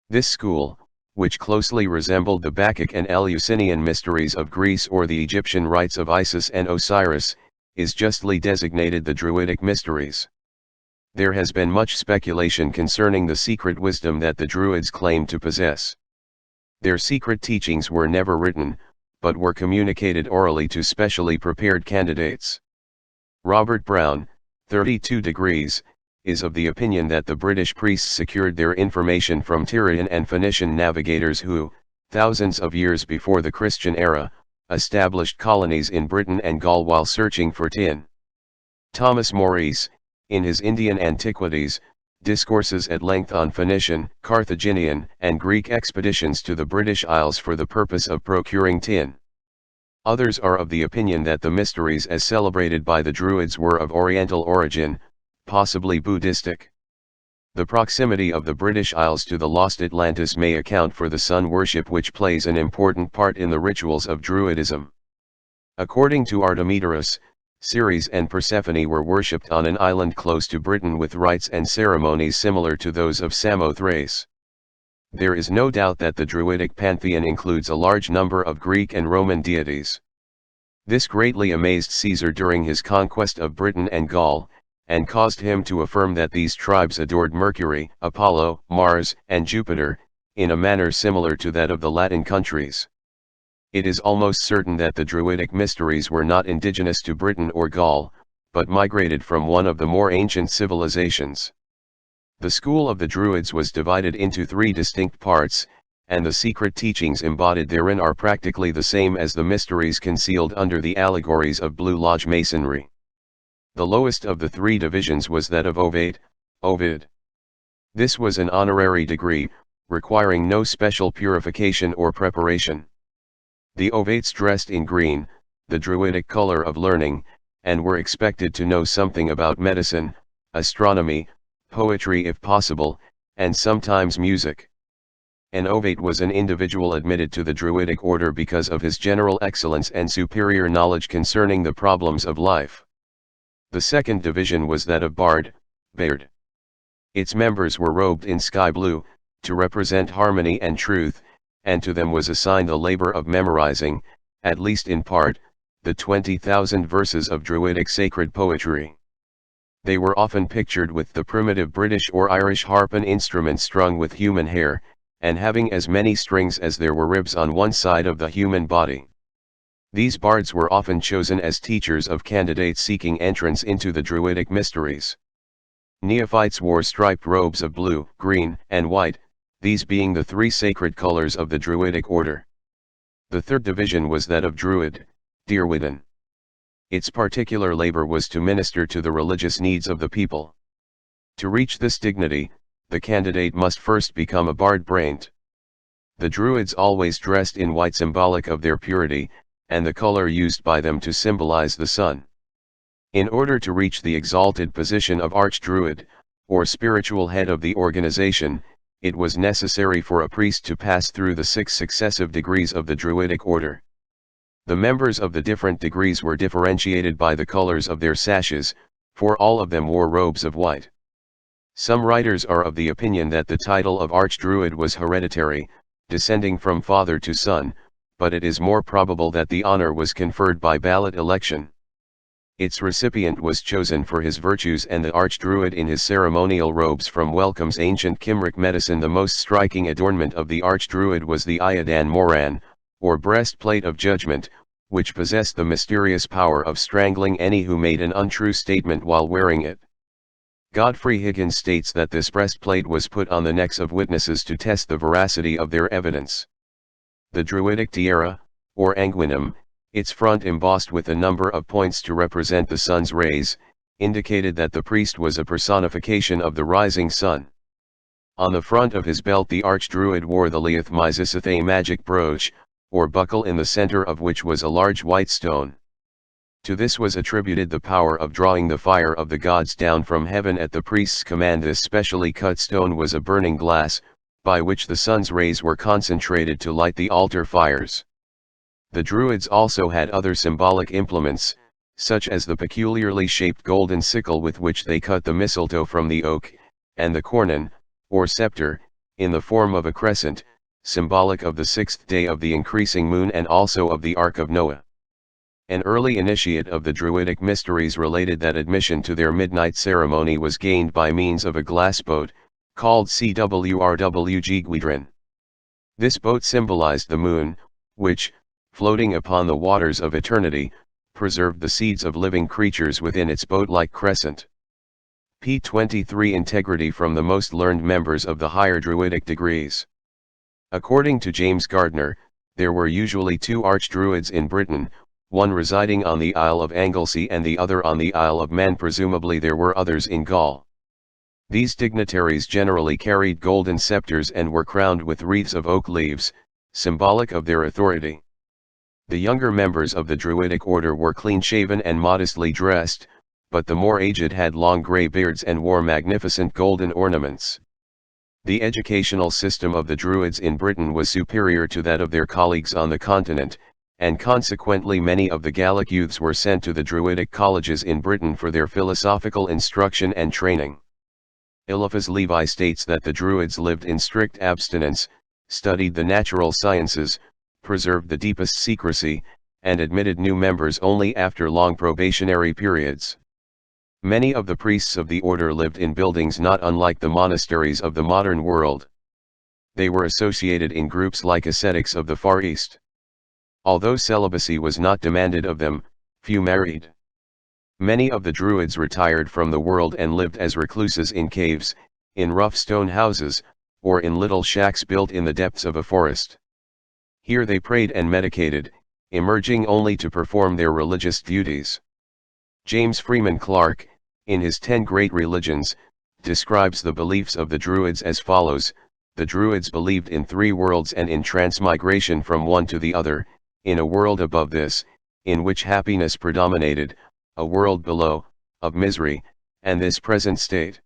This school, which closely resembled the Bacchic and Eleusinian mysteries of Greece or the Egyptian rites of Isis and Osiris, is justly designated the Druidic mysteries. There has been much speculation concerning the secret wisdom that the Druids claimed to possess. Their secret teachings were never written, but were communicated orally to specially prepared candidates. Robert Brown, 32 degrees, is of the opinion that the British priests secured their information from Tyrian and Phoenician navigators who, thousands of years before the Christian era, established colonies in Britain and Gaul while searching for tin. Thomas Maurice, in his Indian Antiquities, discourses at length on Phoenician, Carthaginian, and Greek expeditions to the British Isles for the purpose of procuring tin. Others are of the opinion that the mysteries as celebrated by the Druids were of Oriental origin, possibly Buddhistic. The proximity of the British Isles to the lost Atlantis may account for the sun worship which plays an important part in the rituals of Druidism. According to Artemidorus, Ceres and Persephone were worshipped on an island close to Britain with rites and ceremonies similar to those of Samothrace. There is no doubt that the Druidic pantheon includes a large number of Greek and Roman deities. This greatly amazed Caesar during his conquest of Britain and Gaul, and caused him to affirm that these tribes adored Mercury, Apollo, Mars, and Jupiter, in a manner similar to that of the Latin countries. It is almost certain that the Druidic mysteries were not indigenous to Britain or Gaul, but migrated from one of the more ancient civilizations. The school of the Druids was divided into 3 distinct parts, and the secret teachings embodied therein are practically the same as the mysteries concealed under the allegories of Blue Lodge Masonry. The lowest of the 3 divisions was that of Ovate, Ovid. This was an honorary degree, requiring no special purification or preparation. The Ovates dressed in green, the Druidic color of learning, and were expected to know something about medicine, astronomy, poetry if possible, and sometimes music. An Ovate was an individual admitted to the Druidic order because of his general excellence and superior knowledge concerning the problems of life. The second division was that of Bard, Baird. Its members were robed in sky blue, to represent harmony and truth, and to them was assigned the labor of memorizing, at least in part, the 20,000 verses of Druidic sacred poetry. They were often pictured with the primitive British or Irish harp, an instrument strung with human hair, and having as many strings as there were ribs on one side of the human body. These bards were often chosen as teachers of candidates seeking entrance into the Druidic mysteries. Neophytes wore striped robes of blue, green, and white, these being the 3 sacred colors of the Druidic order. The third division was that of Druid, Dirwidden. Its particular labor was to minister to the religious needs of the people. To reach this dignity, the candidate must first become a bard-brained. The Druids always dressed in white, symbolic of their purity, and the color used by them to symbolize the sun. In order to reach the exalted position of Archdruid, or spiritual head of the organization, it was necessary for a priest to pass through the 6 successive degrees of the Druidic order. The members of the different degrees were differentiated by the colors of their sashes, for all of them wore robes of white. Some writers are of the opinion that the title of Archdruid was hereditary, descending from father to son, but it is more probable that the honor was conferred by ballot election. Its recipient was chosen for his virtues, and the Archdruid in his ceremonial robes from welcomes ancient Cymric medicine. The most striking adornment of the Archdruid was the Iadan Moran, or breastplate of judgment, which possessed the mysterious power of strangling any who made an untrue statement while wearing it. Godfrey Higgins states that this breastplate was put on the necks of witnesses to test the veracity of their evidence. The Druidic tiara, or anguinum, its front embossed with a number of points to represent the sun's rays, indicated that the priest was a personification of the rising sun. On the front of his belt the Archdruid wore the Leath Mysiceth, a magic brooch, or buckle, in the center of which was a large white stone. To this was attributed the power of drawing the fire of the gods down from heaven at the priest's command. This specially cut stone was a burning glass, by which the sun's rays were concentrated to light the altar fires. The Druids also had other symbolic implements, such as the peculiarly shaped golden sickle with which they cut the mistletoe from the oak, and the cornon, or scepter, in the form of a crescent, symbolic of the sixth day of the increasing moon and also of the Ark of Noah. An early initiate of the Druidic mysteries related that admission to their midnight ceremony was gained by means of a glass boat, called Cwrwg. This boat symbolized the moon, which, floating upon the waters of eternity, preserved the seeds of living creatures within its boat-like crescent. p. 23 Integrity from the most learned members of the higher Druidic degrees. According to James Gardner, there were usually two archdruids in Britain, one residing on the Isle of Anglesey and the other on the Isle of Man. Presumably there were others in Gaul. These dignitaries generally carried golden scepters and were crowned with wreaths of oak leaves, symbolic of their authority. The younger members of the Druidic order were clean-shaven and modestly dressed, but the more aged had long grey beards and wore magnificent golden ornaments. The educational system of the Druids in Britain was superior to that of their colleagues on the continent, and consequently many of the Gallic youths were sent to the Druidic colleges in Britain for their philosophical instruction and training. Eliphas Levi states that the Druids lived in strict abstinence, studied the natural sciences, preserved the deepest secrecy, and admitted new members only after long probationary periods. Many of the priests of the order lived in buildings not unlike the monasteries of the modern world. They were associated in groups like ascetics of the Far East. Although celibacy was not demanded of them, few married. Many of the Druids retired from the world and lived as recluses in caves, in rough stone houses, or in little shacks built in the depths of a forest. Here they prayed and meditated, emerging only to perform their religious duties. James Freeman Clarke, in his 10 Great Religions, describes the beliefs of the Druids as follows: the Druids believed in 3 worlds and in transmigration from one to the other, in a world above this, in which happiness predominated, a world below, of misery, and this present state.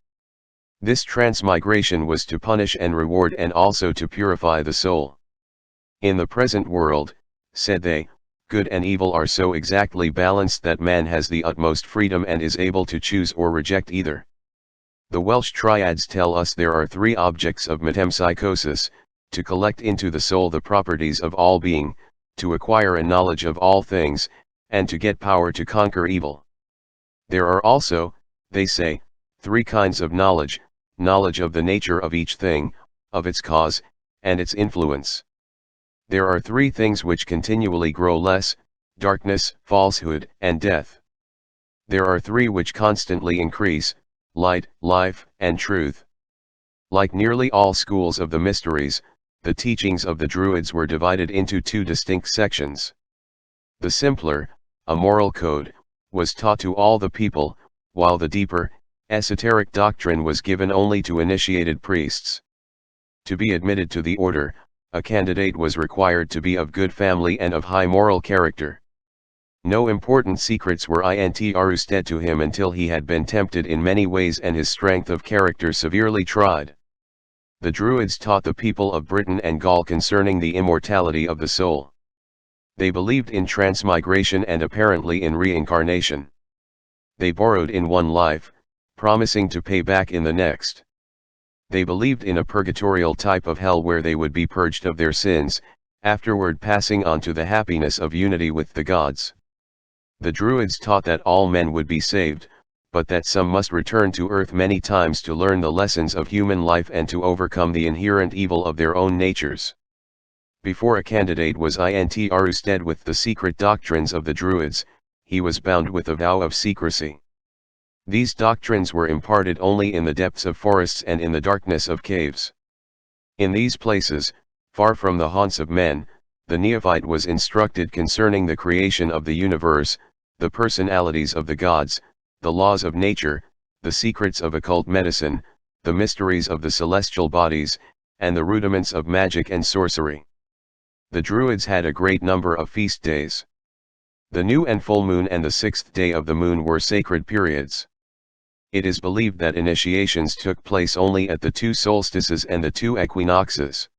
This transmigration was to punish and reward and also to purify the soul. In the present world, said they, good and evil are so exactly balanced that man has the utmost freedom and is able to choose or reject either. The Welsh triads tell us there are 3 objects of metempsychosis: to collect into the soul the properties of all being, to acquire a knowledge of all things, and to get power to conquer evil. There are also, they say, 3 kinds of knowledge: knowledge of the nature of each thing, of its cause, and its influence. There are 3 things which continually grow less: darkness, falsehood, and death. There are 3 which constantly increase: light, life, and truth. Like nearly all schools of the mysteries, the teachings of the Druids were divided into 2 distinct sections. The simpler, a moral code, was taught to all the people, while the deeper, esoteric doctrine was given only to initiated priests. To be admitted to the order, a candidate was required to be of good family and of high moral character. No important secrets were intrusted to him until he had been tempted in many ways and his strength of character severely tried. The Druids taught the people of Britain and Gaul concerning the immortality of the soul. They believed in transmigration and apparently in reincarnation. They borrowed in one life, promising to pay back in the next. They believed in a purgatorial type of hell where they would be purged of their sins, afterward passing on to the happiness of unity with the gods. The Druids taught that all men would be saved, but that some must return to earth many times to learn the lessons of human life and to overcome the inherent evil of their own natures. Before a candidate was intrusted with the secret doctrines of the Druids, he was bound with a vow of secrecy. These doctrines were imparted only in the depths of forests and in the darkness of caves. In these places, far from the haunts of men, the neophyte was instructed concerning the creation of the universe, the personalities of the gods, the laws of nature, the secrets of occult medicine, the mysteries of the celestial bodies, and the rudiments of magic and sorcery. The Druids had a great number of feast days. The new and full moon and the 6th day of the moon were sacred periods. It is believed that initiations took place only at the 2 solstices and the 2 equinoxes.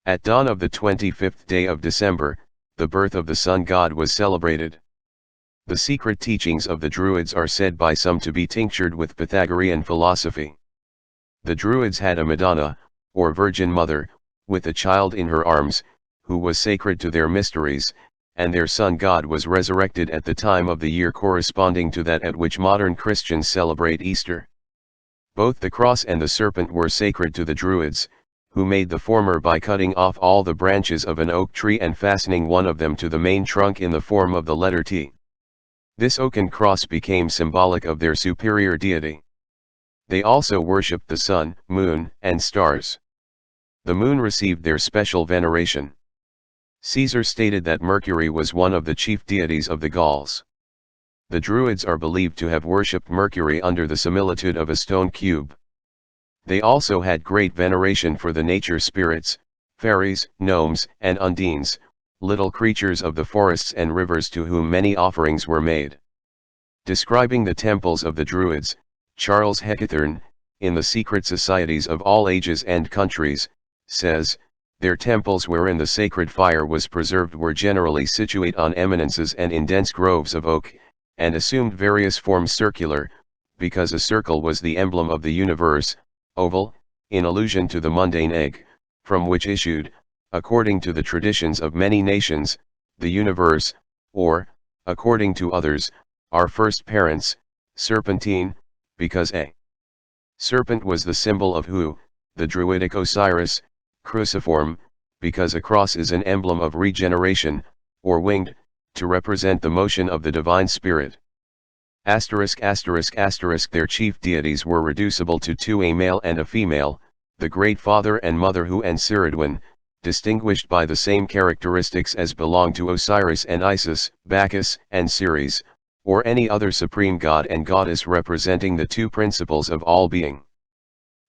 At dawn of the 25th day of December, the birth of the sun god was celebrated. The secret teachings of the Druids are said by some to be tinctured with Pythagorean philosophy. The Druids had a Madonna, or Virgin Mother, with a child in her arms, who was sacred to their mysteries, and their Son God was resurrected at the time of the year corresponding to that at which modern Christians celebrate Easter. Both the cross and the serpent were sacred to the Druids, who made the former by cutting off all the branches of an oak tree and fastening one of them to the main trunk in the form of the letter T. This oaken cross became symbolic of their superior deity. They also worshipped the sun, moon, and stars. The moon received their special veneration. Caesar stated that Mercury was one of the chief deities of the Gauls. The Druids are believed to have worshipped Mercury under the similitude of a stone cube. They also had great veneration for the nature spirits, fairies, gnomes, and undines, little creatures of the forests and rivers to whom many offerings were made. Describing the temples of the Druids, Charles Heckathorne, in the Secret Societies of All Ages and Countries, says, their temples wherein the sacred fire was preserved were generally situate on eminences and in dense groves of oak, and assumed various forms circular, because a circle was the emblem of the universe, oval, in allusion to the mundane egg, from which issued, according to the traditions of many nations, the universe, or, according to others, our first parents, serpentine, because a serpent was the symbol of Hu, the Druidic Osiris, cruciform, because a cross is an emblem of regeneration, or winged, to represent the motion of the divine spirit. Their chief deities were reducible to two, a male and a female, the great father and mother Hu and Ceridwen, distinguished by the same characteristics as belong to Osiris and Isis, Bacchus and Ceres, or any other supreme god and goddess representing the two principles of all being.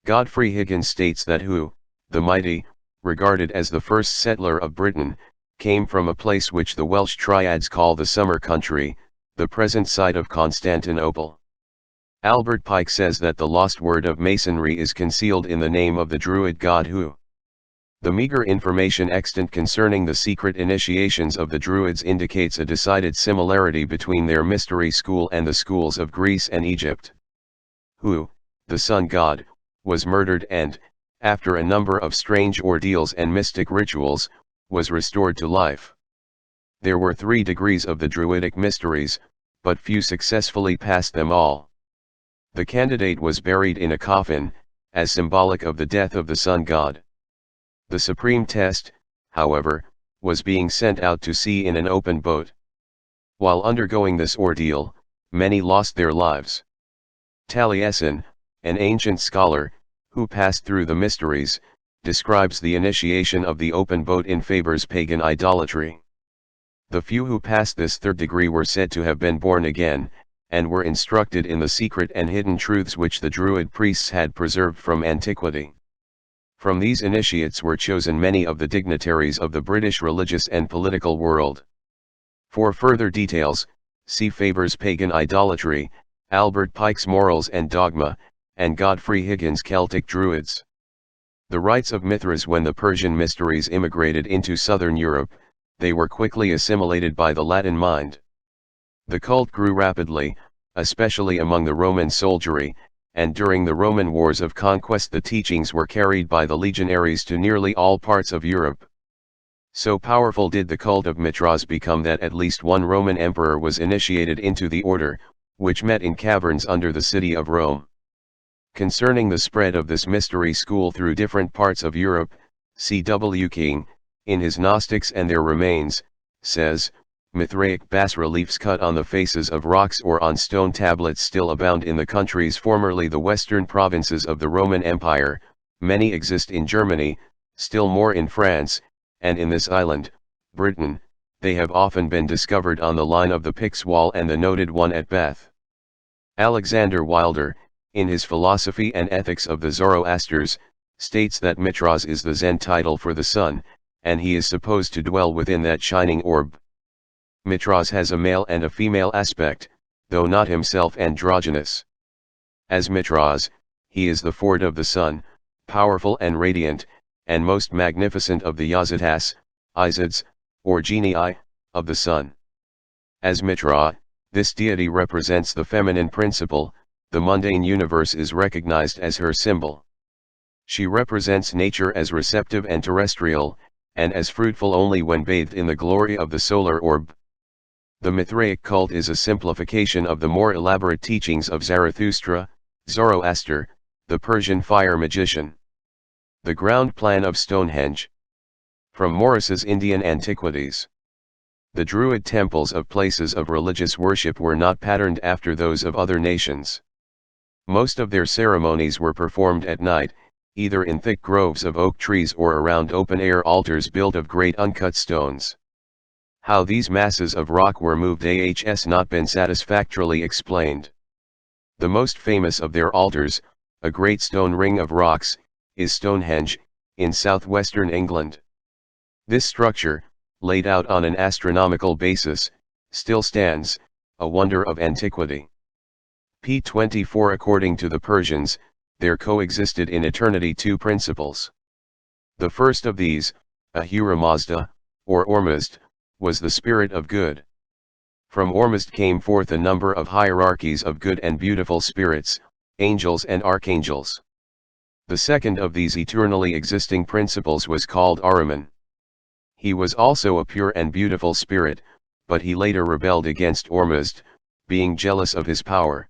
Godfrey Higgins states that Hu, the mighty, regarded as the first settler of Britain, came from a place which the Welsh triads call the Summer Country, the present site of Constantinople. Albert Pike says that the lost word of masonry is concealed in the name of the Druid god Hu. The meager information extant concerning the secret initiations of the Druids indicates a decided similarity between their mystery school and the schools of Greece and Egypt. Hu, the sun god, was murdered and, after a number of strange ordeals and mystic rituals, was restored to life. There were 3 degrees of the Druidic mysteries, but few successfully passed them all. The candidate was buried in a coffin, as symbolic of the death of the sun god. The supreme test, however, was being sent out to sea in an open boat. While undergoing this ordeal, many lost their lives. Taliesin, an ancient scholar, who passed through the mysteries, describes the initiation of the open boat in Faber's pagan idolatry. The few who passed this 3rd degree were said to have been born again, and were instructed in the secret and hidden truths which the Druid priests had preserved from antiquity. From these initiates were chosen many of the dignitaries of the British religious and political world. For further details, see Faber's Pagan Idolatry, Albert Pike's Morals and Dogma, and Godfrey Higgins' Celtic Druids. The rites of Mithras. When the Persian mysteries immigrated into southern Europe, they were quickly assimilated by the Latin mind. The cult grew rapidly, especially among the Roman soldiery, and during the Roman wars of conquest the teachings were carried by the legionaries to nearly all parts of Europe. So powerful did the cult of Mithras become that at least one Roman emperor was initiated into the order, which met in caverns under the city of Rome. Concerning the spread of this mystery school through different parts of Europe, C.W. King, in his Gnostics and Their Remains, says, Mithraic bas-reliefs cut on the faces of rocks or on stone tablets still abound in the countries formerly the western provinces of the Roman Empire. Many exist in Germany, still more in France, and in this island, Britain, they have often been discovered on the line of the Picts Wall and the noted one at Bath. Alexander Wilder, in his Philosophy and Ethics of the Zoroasters, states that Mithras is the Zen title for the sun, and he is supposed to dwell within that shining orb. Mithras has a male and a female aspect, though not himself androgynous. As Mithras, he is the fort of the sun, powerful and radiant, and most magnificent of the Yazitas, Isids, or genii, of the sun. As Mitra, this deity represents the feminine principle, the mundane universe is recognized as her symbol. She represents nature as receptive and terrestrial, and as fruitful only when bathed in the glory of the solar orb. The Mithraic cult is a simplification of the more elaborate teachings of Zarathustra, Zoroaster, the Persian fire magician. The ground plan of Stonehenge. From Morris's Indian Antiquities. The Druid temples of places of religious worship were not patterned after those of other nations. Most of their ceremonies were performed at night, either in thick groves of oak trees or around open-air altars built of great uncut stones. How these masses of rock were moved has not been satisfactorily explained. The most famous of their altars, a great stone ring of rocks, is Stonehenge, in southwestern England. This structure, laid out on an astronomical basis, still stands, a wonder of antiquity. p. 24. According to the Persians, there coexisted in eternity two principles. The first of these, Ahura Mazda, or Ormuzd, was the spirit of good. From Ormuzd came forth a number of hierarchies of good and beautiful spirits, angels and archangels. The second of these eternally existing principles was called Ahriman. He was also a pure and beautiful spirit, but he later rebelled against Ormuzd, being jealous of his power.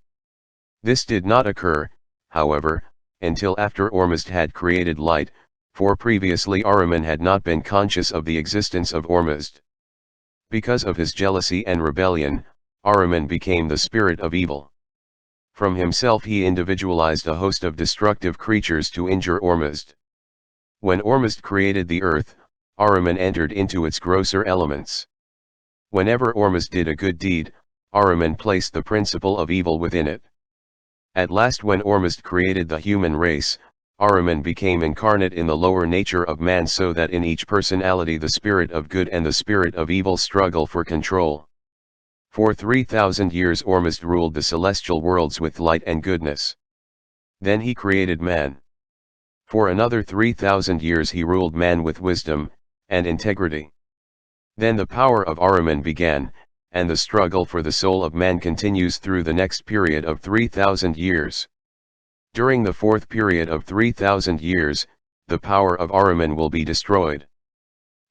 This did not occur, however, until after Ormuzd had created light, for previously Ahriman had not been conscious of the existence of Ormuzd. Because of his jealousy and rebellion, Ahriman became the spirit of evil. From himself he individualized a host of destructive creatures to injure Ormuzd. When Ormuzd created the earth, Ahriman entered into its grosser elements. Whenever Ormuzd did a good deed, Ahriman placed the principle of evil within it. At last, when Ormuzd created the human race, Ahriman became incarnate in the lower nature of man, so that in each personality the spirit of good and the spirit of evil struggle for control. For 3,000 years Ormuzd ruled the celestial worlds with light and goodness. Then he created man. For another 3,000 years he ruled man with wisdom and integrity. Then the power of Ahriman began, and the struggle for the soul of man continues through the next period of 3,000 years. During the fourth period of 3,000 years, the power of Ahriman will be destroyed.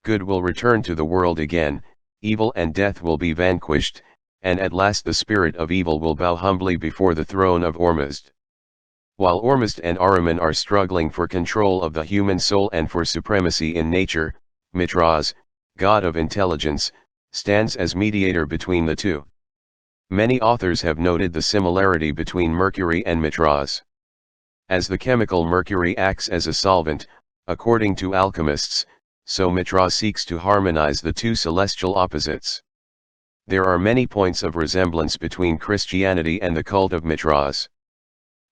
Good will return to the world again, evil and death will be vanquished, and at last the spirit of evil will bow humbly before the throne of Ormuzd. While Ormuzd and Ahriman are struggling for control of the human soul and for supremacy in nature, Mitras, god of intelligence, stands as mediator between the two. Many authors have noted the similarity between Mercury and Mitras. As the chemical mercury acts as a solvent, according to alchemists, so Mitras seeks to harmonize the two celestial opposites. There are many points of resemblance between Christianity and the cult of Mitras.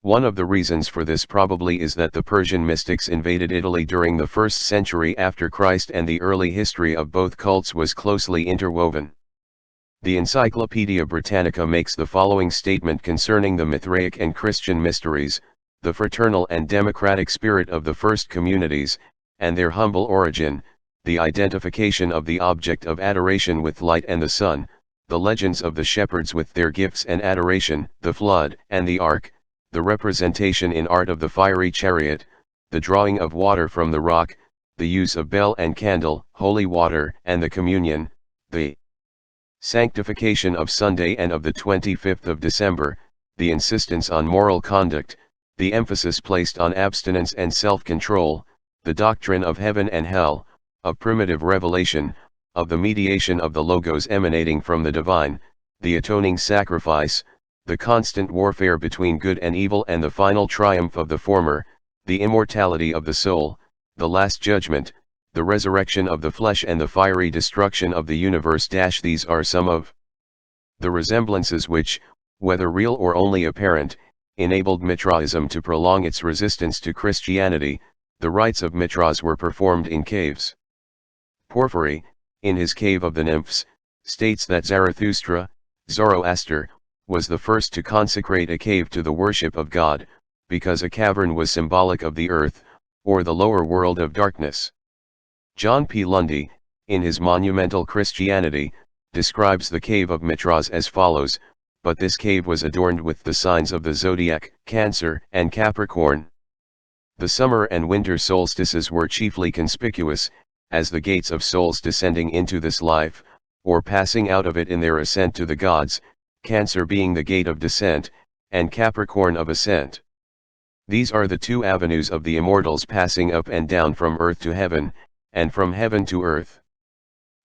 One of the reasons for this probably is that the Persian mystics invaded Italy during the 1st century after Christ, and the early history of both cults was closely interwoven. The Encyclopaedia Britannica makes the following statement concerning the Mithraic and Christian mysteries: the fraternal and democratic spirit of the first communities, and their humble origin, the identification of the object of adoration with light and the sun, the legends of the shepherds with their gifts and adoration, the flood and the ark, the representation in art of the fiery chariot, the drawing of water from the rock, the use of bell and candle, holy water and the communion, the sanctification of Sunday and of the 25th of December, the insistence on moral conduct, the emphasis placed on abstinence and self-control, the doctrine of heaven and hell, of primitive revelation, of the mediation of the Logos emanating from the divine, the atoning sacrifice, the constant warfare between good and evil and the final triumph of the former, the immortality of the soul, the last judgment, the resurrection of the flesh and the fiery destruction of the universe. These are some of the resemblances which, whether real or only apparent, enabled Mitraism to prolong its resistance to Christianity. The rites of Mitras were performed in caves. Porphyry, in his Cave of the Nymphs, states that Zarathustra, Zoroaster, was the first to consecrate a cave to the worship of God, because a cavern was symbolic of the earth, or the lower world of darkness. John P. Lundy, in his monumental Christianity, describes the Cave of Mitras as follows: but this cave was adorned with the signs of the zodiac, Cancer and Capricorn. The summer and winter solstices were chiefly conspicuous, as the gates of souls descending into this life, or passing out of it in their ascent to the gods, Cancer being the gate of descent, and Capricorn of ascent. These are the two avenues of the immortals passing up and down from earth to heaven, and from heaven to earth.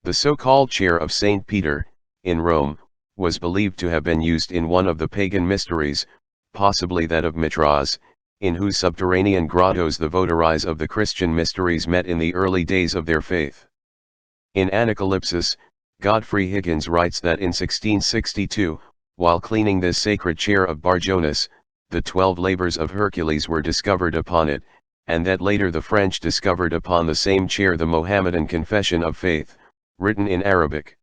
The so-called chair of Saint Peter, in Rome, was believed to have been used in one of the pagan mysteries, possibly that of Mitras, in whose subterranean grottos the votaries of the Christian mysteries met in the early days of their faith. In Anacalypsis, Godfrey Higgins writes that in 1662, while cleaning this sacred chair of Barjonas, the 12 labors of Hercules were discovered upon it, and that later the French discovered upon the same chair the Mohammedan Confession of Faith, written in Arabic.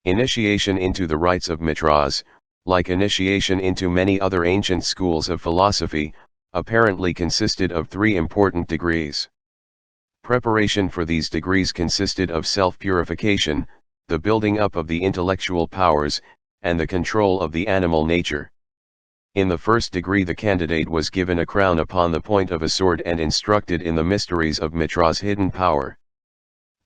Initiation into the rites of Mitras, like initiation into many other ancient schools of philosophy, apparently consisted of 3 important degrees. Preparation for these degrees consisted of self-purification, the building up of the intellectual powers, and the control of the animal nature. In the first degree the candidate was given a crown upon the point of a sword and instructed in the mysteries of Mitra's hidden power.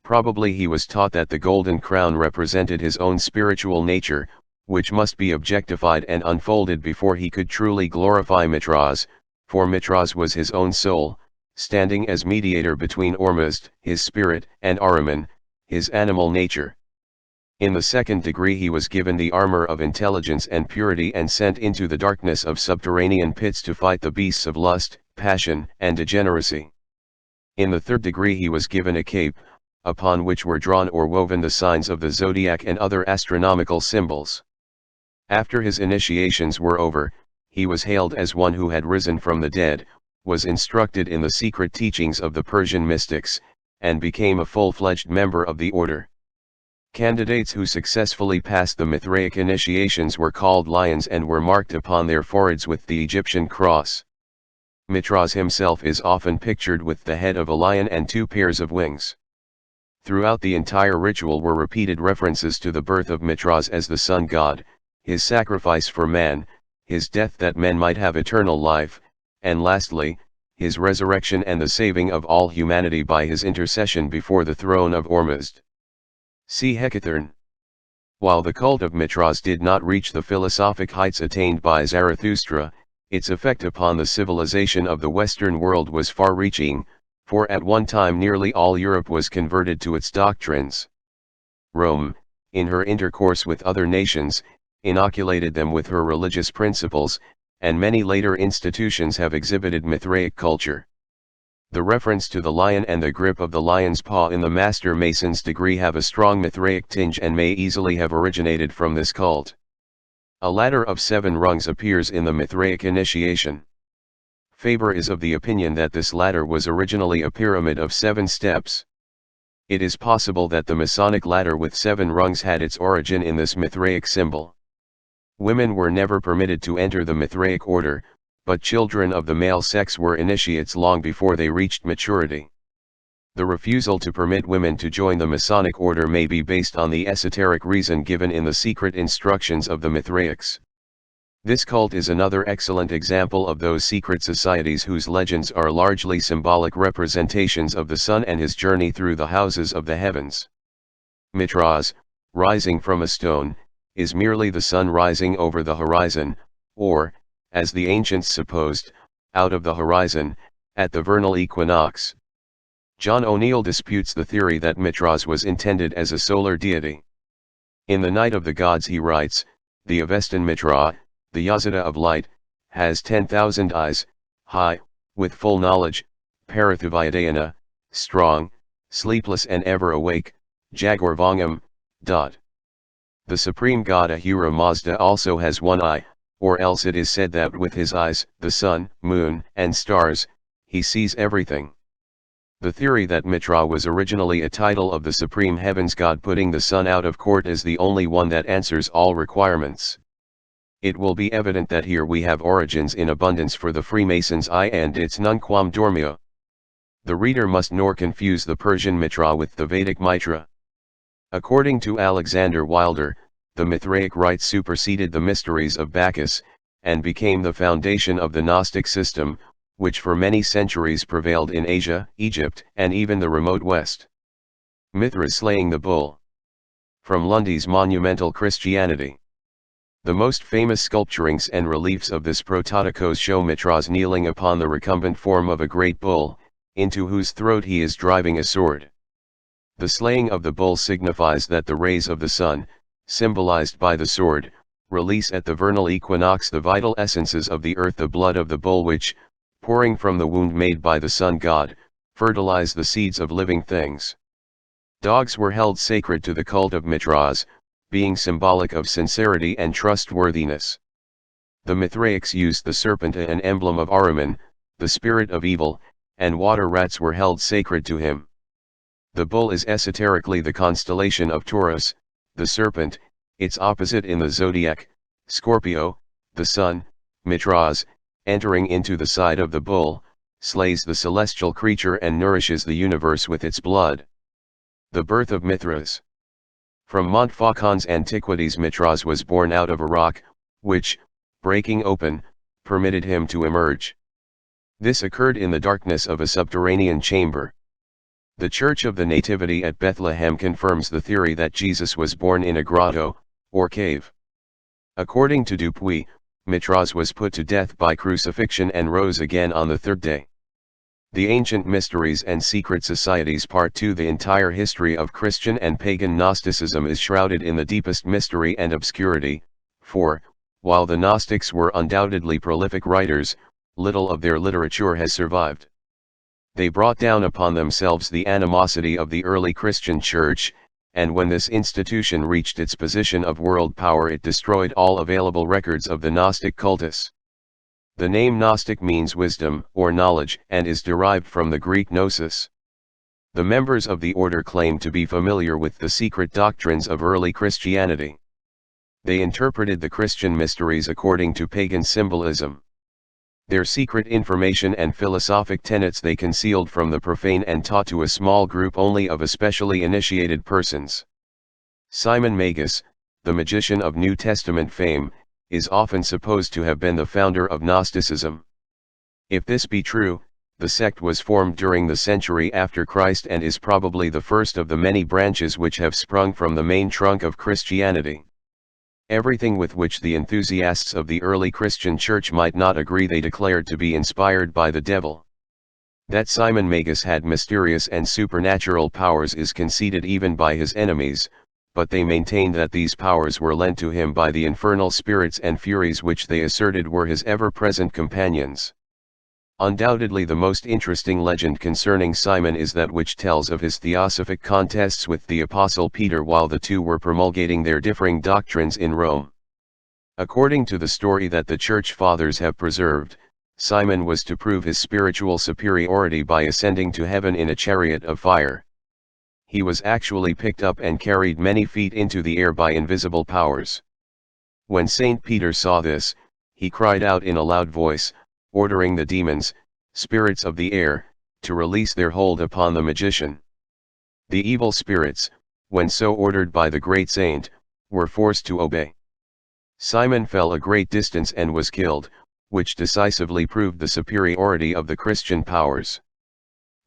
Probably he was taught that the golden crown represented his own spiritual nature, which must be objectified and unfolded before he could truly glorify Mitras, for Mitras was his own soul, standing as mediator between Ormuzd, his spirit, and Ahriman, his animal nature. In the second degree he was given the armor of intelligence and purity and sent into the darkness of subterranean pits to fight the beasts of lust, passion, and degeneracy. In the third degree he was given a cape, upon which were drawn or woven the signs of the zodiac and other astronomical symbols. After his initiations were over, he was hailed as one who had risen from the dead, was instructed in the secret teachings of the Persian mystics, and became a full-fledged member of the order. Candidates who successfully passed the Mithraic initiations were called lions and were marked upon their foreheads with the Egyptian cross. Mitras himself is often pictured with the head of a lion and 2 pairs of wings. Throughout the entire ritual were repeated references to the birth of Mitras as the sun god, his sacrifice for man, his death that men might have eternal life, and lastly, his resurrection and the saving of all humanity by his intercession before the throne of Ormuzd. See Hecathorn. While the cult of Mitras did not reach the philosophic heights attained by Zarathustra, its effect upon the civilization of the Western world was far-reaching, for at one time nearly all Europe was converted to its doctrines. Rome, in her intercourse with other nations, inoculated them with her religious principles, and many later institutions have exhibited Mithraic culture. The reference to the lion and the grip of the lion's paw in the Master Mason's degree have a strong Mithraic tinge and may easily have originated from this cult. A ladder of 7 rungs appears in the Mithraic initiation. Faber is of the opinion that this ladder was originally a pyramid of 7 steps. It is possible that the Masonic ladder with 7 rungs had its origin in this Mithraic symbol. Women were never permitted to enter the Mithraic order, but children of the male sex were initiates long before they reached maturity. The refusal to permit women to join the Masonic order may be based on the esoteric reason given in the secret instructions of the Mithraics. This cult is another excellent example of those secret societies whose legends are largely symbolic representations of the sun and his journey through the houses of the heavens. Mitras, rising from a stone, is merely the sun rising over the horizon, or, as the ancients supposed, out of the horizon, at the vernal equinox. John O'Neill disputes the theory that Mitras was intended as a solar deity. In The Night of the Gods he writes, "The Avestan Mitra, the Yazida of light, has 10,000 eyes, high, with full knowledge, Parathavyadayana, strong, sleepless and ever awake, Jagorvangam. The supreme god Ahura Mazda also has 1 eye, or else it is said that with his eyes, the sun, moon, and stars, he sees everything." The theory that Mitra was originally a title of the supreme heavens god putting the sun out of court is the only one that answers all requirements. It will be evident that here we have origins in abundance for the Freemason's eye and its nunquam dormio. The reader must nor confuse the Persian Mitra with the Vedic Mitra. According to Alexander Wilder, the Mithraic rite superseded the mysteries of Bacchus, and became the foundation of the Gnostic system, which for many centuries prevailed in Asia, Egypt, and even the remote West. Mithras slaying the bull. From Lundy's Monumental Christianity. The most famous sculpturings and reliefs of this Prototokos show Mithras kneeling upon the recumbent form of a great bull, into whose throat he is driving a sword. The slaying of the bull signifies that the rays of the sun, symbolized by the sword, release at the vernal equinox the vital essences of the earth, the blood of the bull which, pouring from the wound made by the sun god, fertilize the seeds of living things. Dogs were held sacred to the cult of Mithras, being symbolic of sincerity and trustworthiness. The Mithraics used the serpent, an emblem of Ahriman, the spirit of evil, and water rats were held sacred to him. The bull is esoterically the constellation of Taurus, the serpent, its opposite in the zodiac, Scorpio. The sun, Mithras, entering into the side of the bull, slays the celestial creature and nourishes the universe with its blood. The birth of Mithras. From Montfaucon's Antiquities, Mithras was born out of a rock, which, breaking open, permitted him to emerge. This occurred in the darkness of a subterranean chamber. The Church of the Nativity at Bethlehem confirms the theory that Jesus was born in a grotto, or cave. According to Dupuy, Mithras was put to death by crucifixion and rose again on the third day. The Ancient Mysteries and Secret Societies Part 2. The entire history of Christian and pagan Gnosticism is shrouded in the deepest mystery and obscurity, for, while the Gnostics were undoubtedly prolific writers, little of their literature has survived. They brought down upon themselves the animosity of the early Christian Church, and when this institution reached its position of world power, it destroyed all available records of the Gnostic cultus. The name Gnostic means wisdom or knowledge and is derived from the Greek gnosis. The members of the order claim to be familiar with the secret doctrines of early Christianity. They interpreted the Christian mysteries according to pagan symbolism. Their secret information and philosophic tenets they concealed from the profane and taught to a small group only of especially initiated persons. Simon Magus, the magician of New Testament fame, is often supposed to have been the founder of Gnosticism. If this be true, the sect was formed during the century after Christ and is probably the first of the many branches which have sprung from the main trunk of Christianity. Everything with which the enthusiasts of the early Christian church might not agree they declared to be inspired by the devil. That Simon Magus had mysterious and supernatural powers is conceded even by his enemies, but they maintained that these powers were lent to him by the infernal spirits and furies which they asserted were his ever-present companions. Undoubtedly the most interesting legend concerning Simon is that which tells of his theosophic contests with the Apostle Peter while the two were promulgating their differing doctrines in Rome. According to the story that the Church Fathers have preserved, Simon was to prove his spiritual superiority by ascending to heaven in a chariot of fire. He was actually picked up and carried many feet into the air by invisible powers. When Saint Peter saw this, he cried out in a loud voice, ordering the demons, spirits of the air, to release their hold upon the magician. The evil spirits, when so ordered by the great saint, were forced to obey. Simon fell a great distance and was killed, which decisively proved the superiority of the Christian powers.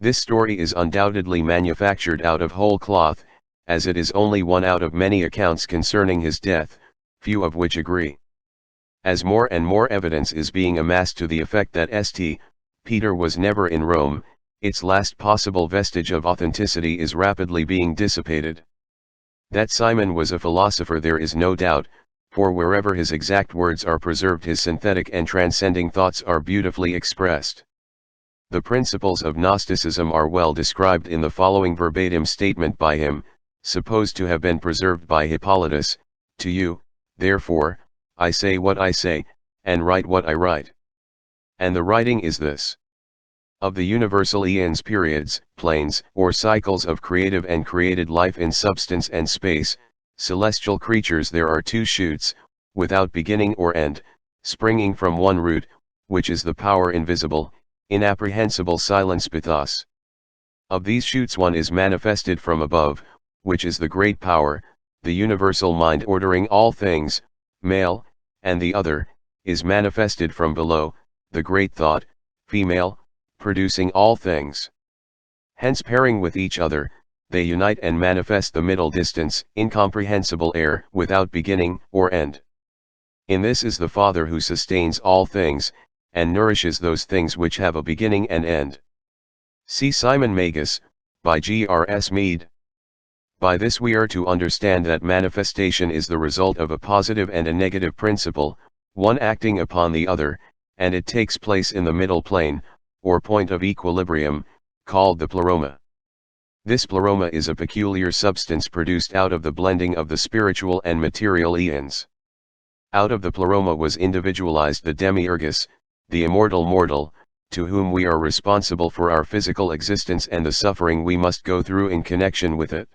This story is undoubtedly manufactured out of whole cloth, as it is only one out of many accounts concerning his death, few of which agree. As more and more evidence is being amassed to the effect that St. Peter was never in Rome, its last possible vestige of authenticity is rapidly being dissipated. That Simon was a philosopher there is no doubt, for wherever his exact words are preserved his synthetic and transcending thoughts are beautifully expressed. The principles of Gnosticism are well described in the following verbatim statement by him, supposed to have been preserved by Hippolytus: "To you, therefore, I say what I say, and write what I write." And the writing is this. Of the universal eons, periods, planes, or cycles of creative and created life in substance and space, celestial creatures, there are two shoots, without beginning or end, springing from one root, which is the power invisible, inapprehensible silence pathos. Of these shoots one is manifested from above, which is the great power, the universal mind ordering all things, male, and the other, is manifested from below, the great thought, female, producing all things. Hence pairing with each other, they unite and manifest the middle distance, incomprehensible air, without beginning or end. In this is the Father who sustains all things, and nourishes those things which have a beginning and end. See Simon Magus, by G.R.S. Mead. By this we are to understand that manifestation is the result of a positive and a negative principle, one acting upon the other, and it takes place in the middle plane, or point of equilibrium, called the pleroma. This pleroma is a peculiar substance produced out of the blending of the spiritual and material aeons. Out of the pleroma was individualized the demiurgus, the immortal mortal, to whom we are responsible for our physical existence and the suffering we must go through in connection with it.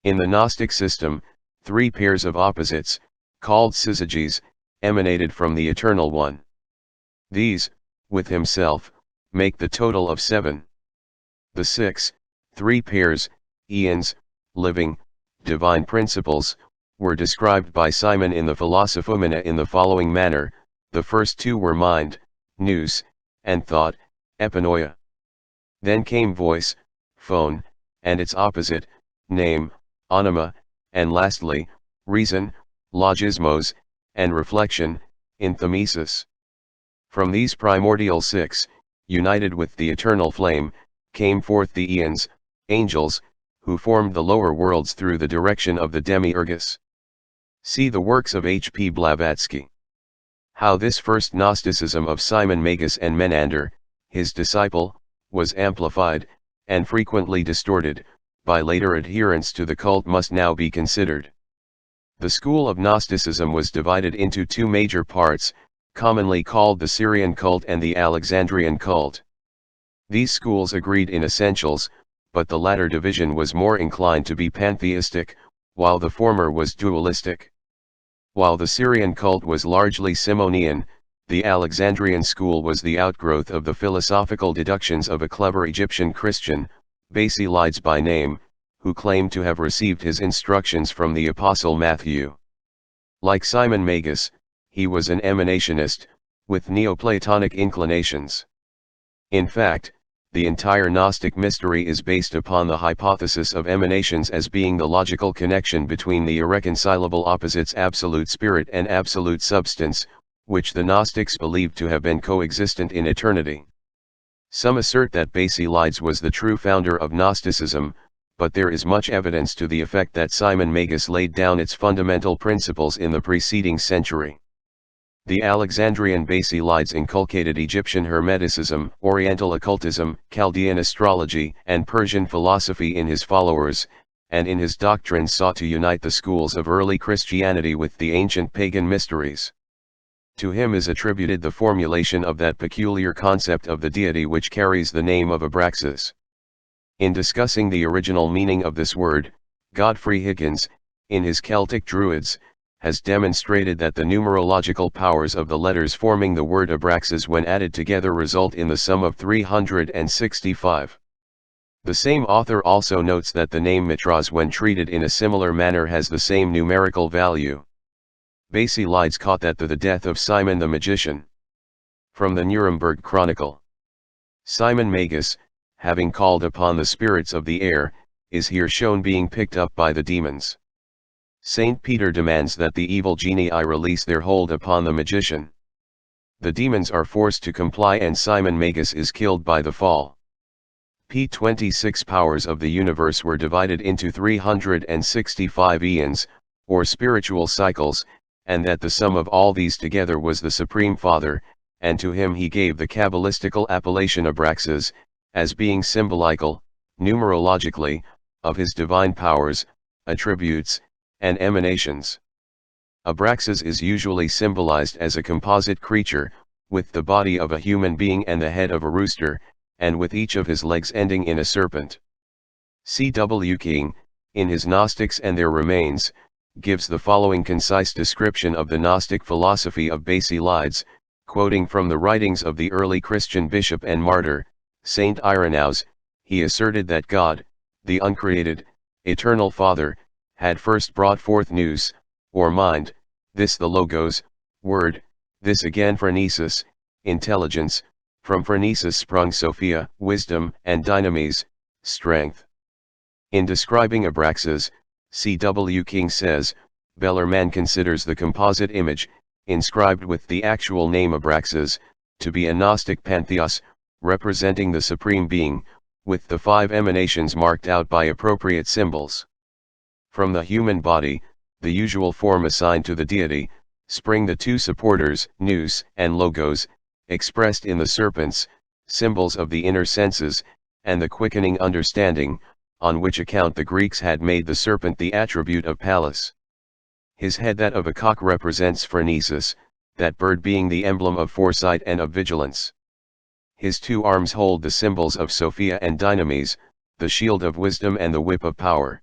In the Gnostic system, 3 pairs of opposites, called syzygies, emanated from the Eternal One. These, with himself, make the total of 7. The 3 pairs, eons, living, divine principles, were described by Simon in the Philosophomena in the following manner: the first 2 were mind, nous, and thought, epinoia. Then came voice, phone, and its opposite, name, anima, and lastly, reason, logismos, and reflection, enthemesis. From these primordial 6, united with the eternal flame, came forth the eons, angels, who formed the lower worlds through the direction of the demiurgus. See the works of H.P. Blavatsky. How this first Gnosticism of Simon Magus and Menander, his disciple, was amplified, and frequently distorted, by later adherents to the cult must now be considered. The school of Gnosticism was divided into 2 major parts, commonly called the Syrian cult and the Alexandrian cult. These schools agreed in essentials, but the latter division was more inclined to be pantheistic, while the former was dualistic. While the Syrian cult was largely Simonian, the Alexandrian school was the outgrowth of the philosophical deductions of a clever Egyptian Christian, Basilides by name, who claimed to have received his instructions from the Apostle Matthew. Like Simon Magus, he was an emanationist, with Neoplatonic inclinations. In fact, the entire Gnostic mystery is based upon the hypothesis of emanations as being the logical connection between the irreconcilable opposites absolute spirit and absolute substance, which the Gnostics believed to have been coexistent in eternity. Some assert that Basilides was the true founder of Gnosticism, but there is much evidence to the effect that Simon Magus laid down its fundamental principles in the preceding century. The Alexandrian Basilides inculcated Egyptian Hermeticism, Oriental occultism, Chaldean astrology, and Persian philosophy in his followers, and in his doctrines sought to unite the schools of early Christianity with the ancient pagan mysteries. To him is attributed the formulation of that peculiar concept of the deity which carries the name of Abraxas. In discussing the original meaning of this word, Godfrey Higgins, in his Celtic Druids, has demonstrated that the numerological powers of the letters forming the word Abraxas when added together result in the sum of 365. The same author also notes that the name Mitras when treated in a similar manner has the same numerical value. Basilides caught that to the death of Simon the magician. From the Nuremberg Chronicle. Simon Magus, having called upon the spirits of the air, is here shown being picked up by the demons. Saint Peter demands that the evil genii release their hold upon the magician. The demons are forced to comply and Simon Magus is killed by the fall. P26 powers of the universe were divided into 365 eons, or spiritual cycles, and that the sum of all these together was the Supreme Father, and to him he gave the Kabbalistical appellation Abraxas, as being symbolical, numerologically, of his divine powers, attributes, and emanations. Abraxas is usually symbolized as a composite creature, with the body of a human being and the head of a rooster, and with each of his legs ending in a serpent. C.W. King, in his Gnostics and Their Remains, gives the following concise description of the Gnostic philosophy of Basilides, quoting from the writings of the early Christian bishop and martyr, Saint Irenaeus. He asserted that God, the uncreated, eternal Father, had first brought forth nous, or mind, this the logos, word, this again phronesis, intelligence, From phronesis sprung Sophia, wisdom, and dynamis, strength. In describing Abraxas, C.W. King says, Bellarmine considers the composite image, inscribed with the actual name Abraxas, to be a Gnostic pantheos, representing the Supreme Being, with the 5 emanations marked out by appropriate symbols. From the human body, the usual form assigned to the deity, spring the 2 supporters, nous and logos, expressed in the serpents, symbols of the inner senses, and the quickening understanding, on which account the Greeks had made the serpent the attribute of Pallas. His head, that of a cock, represents phronesis, that bird being the emblem of foresight and of vigilance. His 2 arms hold the symbols of Sophia and dynamis, the shield of wisdom and the whip of power.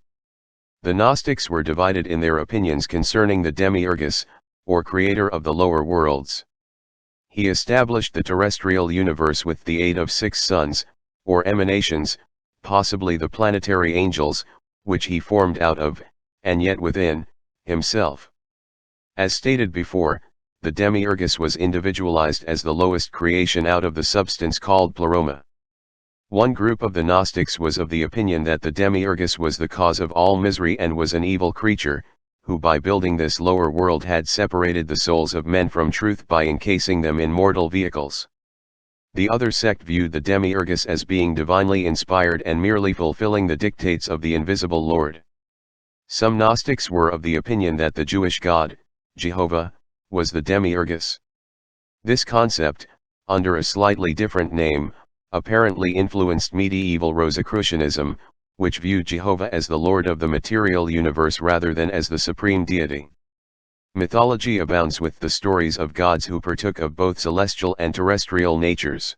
The Gnostics were divided in their opinions concerning the Demiurgus, or creator of the lower worlds. He established the terrestrial universe with the aid of 6 suns, or emanations, possibly the planetary angels, which he formed out of, and yet within, himself. As stated before, the Demiurgus was individualized as the lowest creation out of the substance called pleroma. One group of the Gnostics was of the opinion that the Demiurgus was the cause of all misery and was an evil creature, who by building this lower world had separated the souls of men from truth by encasing them in mortal vehicles. The other sect viewed the Demiurgus as being divinely inspired and merely fulfilling the dictates of the invisible Lord. Some Gnostics were of the opinion that the Jewish God, Jehovah, was the Demiurgus. This concept, under a slightly different name, apparently influenced medieval Rosicrucianism, which viewed Jehovah as the Lord of the material universe rather than as the supreme deity. Mythology abounds with the stories of gods who partook of both celestial and terrestrial natures.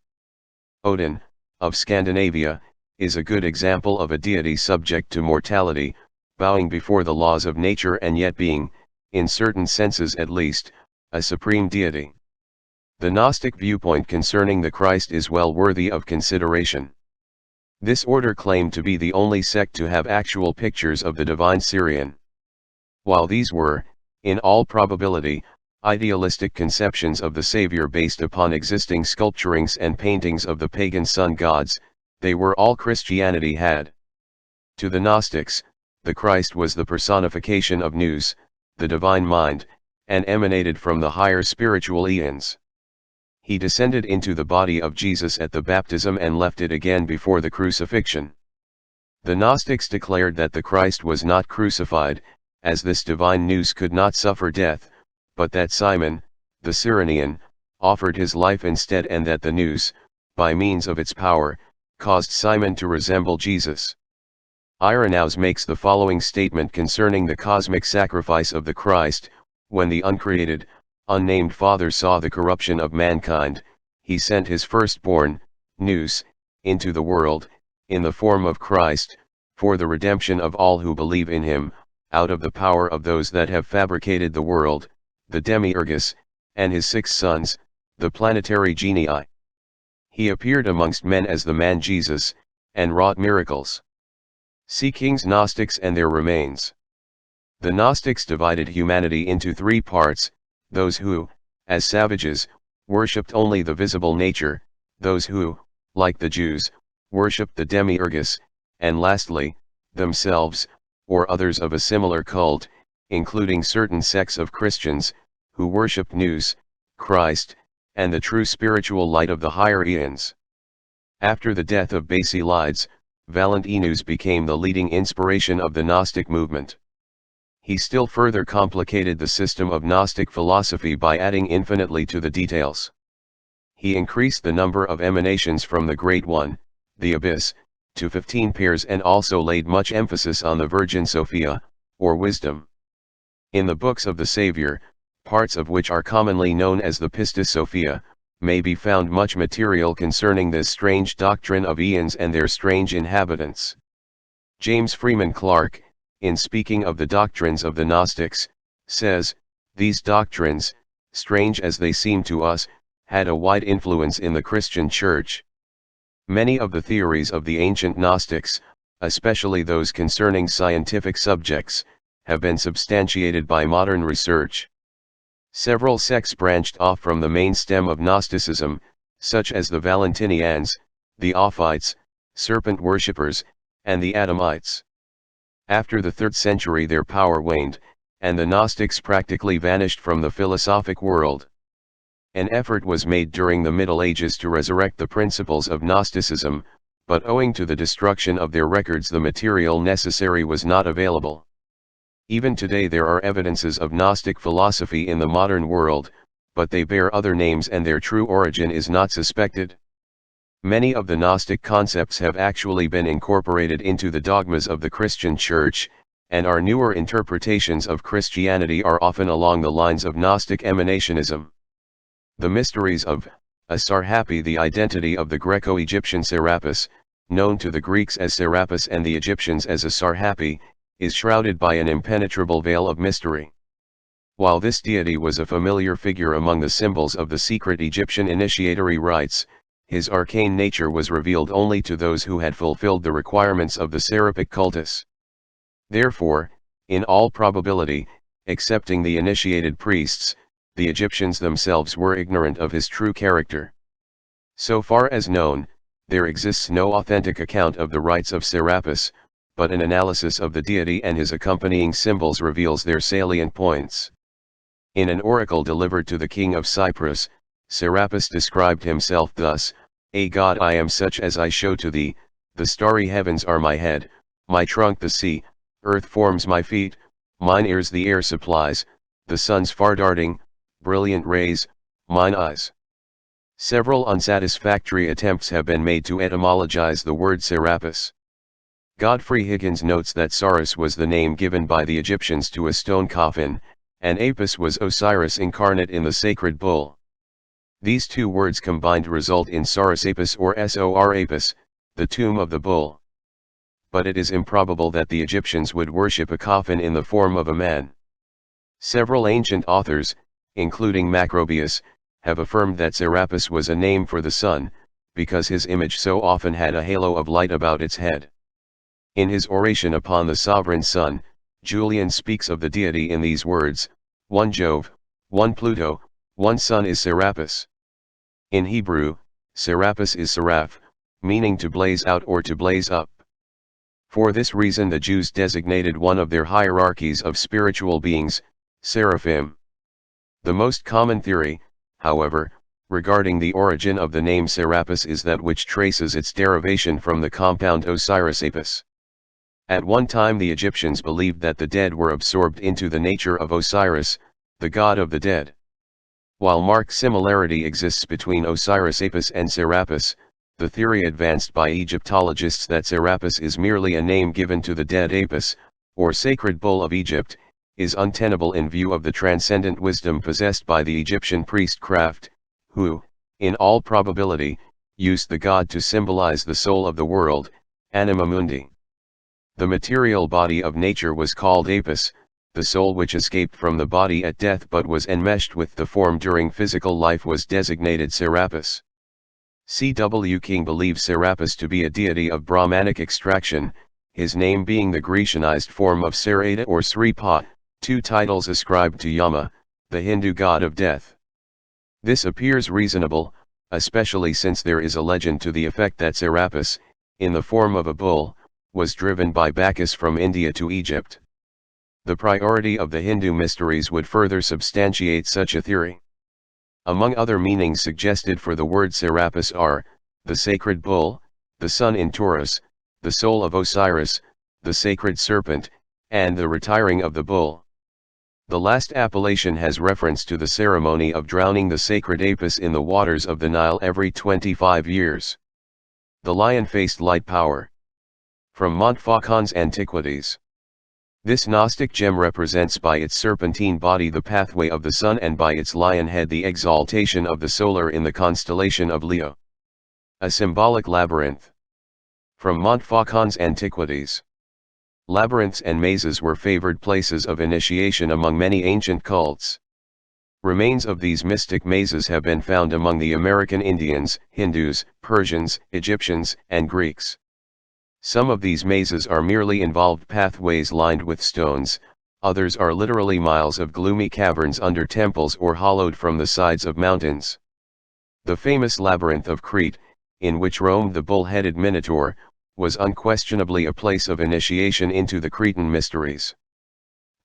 Odin, of Scandinavia, is a good example of a deity subject to mortality, bowing before the laws of nature and yet being, in certain senses at least, a supreme deity. The Gnostic viewpoint concerning the Christ is well worthy of consideration. This order claimed to be the only sect to have actual pictures of the divine Syrian. While these were, in all probability, idealistic conceptions of the Savior based upon existing sculpturings and paintings of the pagan sun gods, they were all Christianity had. To the Gnostics, the Christ was the personification of nous, the divine mind, and emanated from the higher spiritual eons. He descended into the body of Jesus at the baptism and left it again before the crucifixion. The Gnostics declared that the Christ was not crucified, as this divine nous could not suffer death, but that Simon, the Cyrenian, offered his life instead, and that the nous, by means of its power, caused Simon to resemble Jesus. Irenaeus makes the following statement concerning the cosmic sacrifice of the Christ: when the uncreated, unnamed Father saw the corruption of mankind, he sent his firstborn, nous, into the world, in the form of Christ, for the redemption of all who believe in him, out of the power of those that have fabricated the world, the Demiurgus, and his 6 sons, the planetary genii. He appeared amongst men as the man Jesus, and wrought miracles. See King's Gnostics and their remains. The Gnostics divided humanity into 3 parts: those who, as savages, worshipped only the visible nature, those who, like the Jews, worshipped the Demiurgus, and lastly, themselves, or others of a similar cult, including certain sects of Christians, who worshipped nous, Christ, and the true spiritual light of the higher eons. After the death of Basilides, Valentinus became the leading inspiration of the Gnostic movement. He still further complicated the system of Gnostic philosophy by adding infinitely to the details. He increased the number of emanations from the Great One, the Abyss, to 15 pairs, and also laid much emphasis on the Virgin Sophia, or wisdom. In the books of the Savior, parts of which are commonly known as the Pistis Sophia, may be found much material concerning this strange doctrine of eons and their strange inhabitants. James Freeman Clarke, in speaking of the doctrines of the Gnostics, says, "These doctrines, strange as they seem to us, had a wide influence in the Christian Church. Many of the theories of the ancient Gnostics, especially those concerning scientific subjects, have been substantiated by modern research. Several sects branched off from the main stem of Gnosticism, such as the Valentinians, the Ophites, serpent worshippers, and the Adamites. After the 3rd century their power waned, and the Gnostics practically vanished from the philosophic world. An effort was made during the Middle Ages to resurrect the principles of Gnosticism, but owing to the destruction of their records the material necessary was not available. Even today there are evidences of Gnostic philosophy in the modern world, but they bear other names and their true origin is not suspected. Many of the Gnostic concepts have actually been incorporated into the dogmas of the Christian Church, and our newer interpretations of Christianity are often along the lines of Gnostic emanationism. The mysteries of Asar-Hapi, the identity of the Greco-Egyptian Serapis, known to the Greeks as Serapis and the Egyptians as Asar-Hapi, is shrouded by an impenetrable veil of mystery. While this deity was a familiar figure among the symbols of the secret Egyptian initiatory rites, his arcane nature was revealed only to those who had fulfilled the requirements of the Serapic cultus. Therefore, in all probability, excepting the initiated priests, the Egyptians themselves were ignorant of his true character. So far as known, there exists no authentic account of the rites of Serapis, but an analysis of the deity and his accompanying symbols reveals their salient points. In an oracle delivered to the king of Cyprus, Serapis described himself thus: "A god I am such as I show to thee, the starry heavens are my head, my trunk the sea, earth forms my feet, mine ears the air supplies, the sun's far darting, brilliant rays, mine eyes." Several unsatisfactory attempts have been made to etymologize the word Serapis. Godfrey Higgins notes that Saras was the name given by the Egyptians to a stone coffin, and Apis was Osiris incarnate in the sacred bull. These two words combined result in Saras Apis or Sor Apis, the tomb of the bull. But it is improbable that the Egyptians would worship a coffin in the form of a man. Several ancient authors, including Macrobius, have affirmed that Serapis was a name for the sun, because his image so often had a halo of light about its head. In his oration upon the sovereign sun, Julian speaks of the deity in these words: "One Jove, one Pluto, one sun is Serapis." In Hebrew, Serapis is seraph, meaning to blaze out or to blaze up. For this reason the Jews designated one of their hierarchies of spiritual beings, seraphim. The most common theory, however, regarding the origin of the name Serapis is that which traces its derivation from the compound Osiris Apis. At one time the Egyptians believed that the dead were absorbed into the nature of Osiris, the god of the dead. While marked similarity exists between Osiris Apis and Serapis, the theory advanced by Egyptologists that Serapis is merely a name given to the dead Apis, or sacred bull of Egypt, is untenable in view of the transcendent wisdom possessed by the Egyptian priestcraft, who, in all probability, used the god to symbolize the soul of the world, anima mundi. The material body of nature was called Apis, the soul which escaped from the body at death but was enmeshed with the form during physical life was designated Serapis. C.W. King believes Serapis to be a deity of Brahmanic extraction, his name being the Grecianized form of Sarada or Sripa, two titles ascribed to Yama, the Hindu god of death. This appears reasonable, especially since there is a legend to the effect that Serapis, in the form of a bull, was driven by Bacchus from India to Egypt. The priority of the Hindu mysteries would further substantiate such a theory. Among other meanings suggested for the word Serapis are, the sacred bull, the sun in Taurus, the soul of Osiris, the sacred serpent, and the retiring of the bull. The last appellation has reference to the ceremony of drowning the sacred Apis in the waters of the Nile every 25 years. The lion-faced light power. From Montfaucon's Antiquities. This Gnostic gem represents by its serpentine body the pathway of the sun and by its lion head the exaltation of the solar in the constellation of Leo. A symbolic labyrinth. From Montfaucon's Antiquities. Labyrinths and mazes were favored places of initiation among many ancient cults. Remains of these mystic mazes have been found among the American Indians, Hindus, Persians, Egyptians, and Greeks. Some of these mazes are merely involved pathways lined with stones, others are literally miles of gloomy caverns under temples or hollowed from the sides of mountains. The famous labyrinth of Crete, in which roamed the bull-headed Minotaur, was unquestionably a place of initiation into the Cretan mysteries.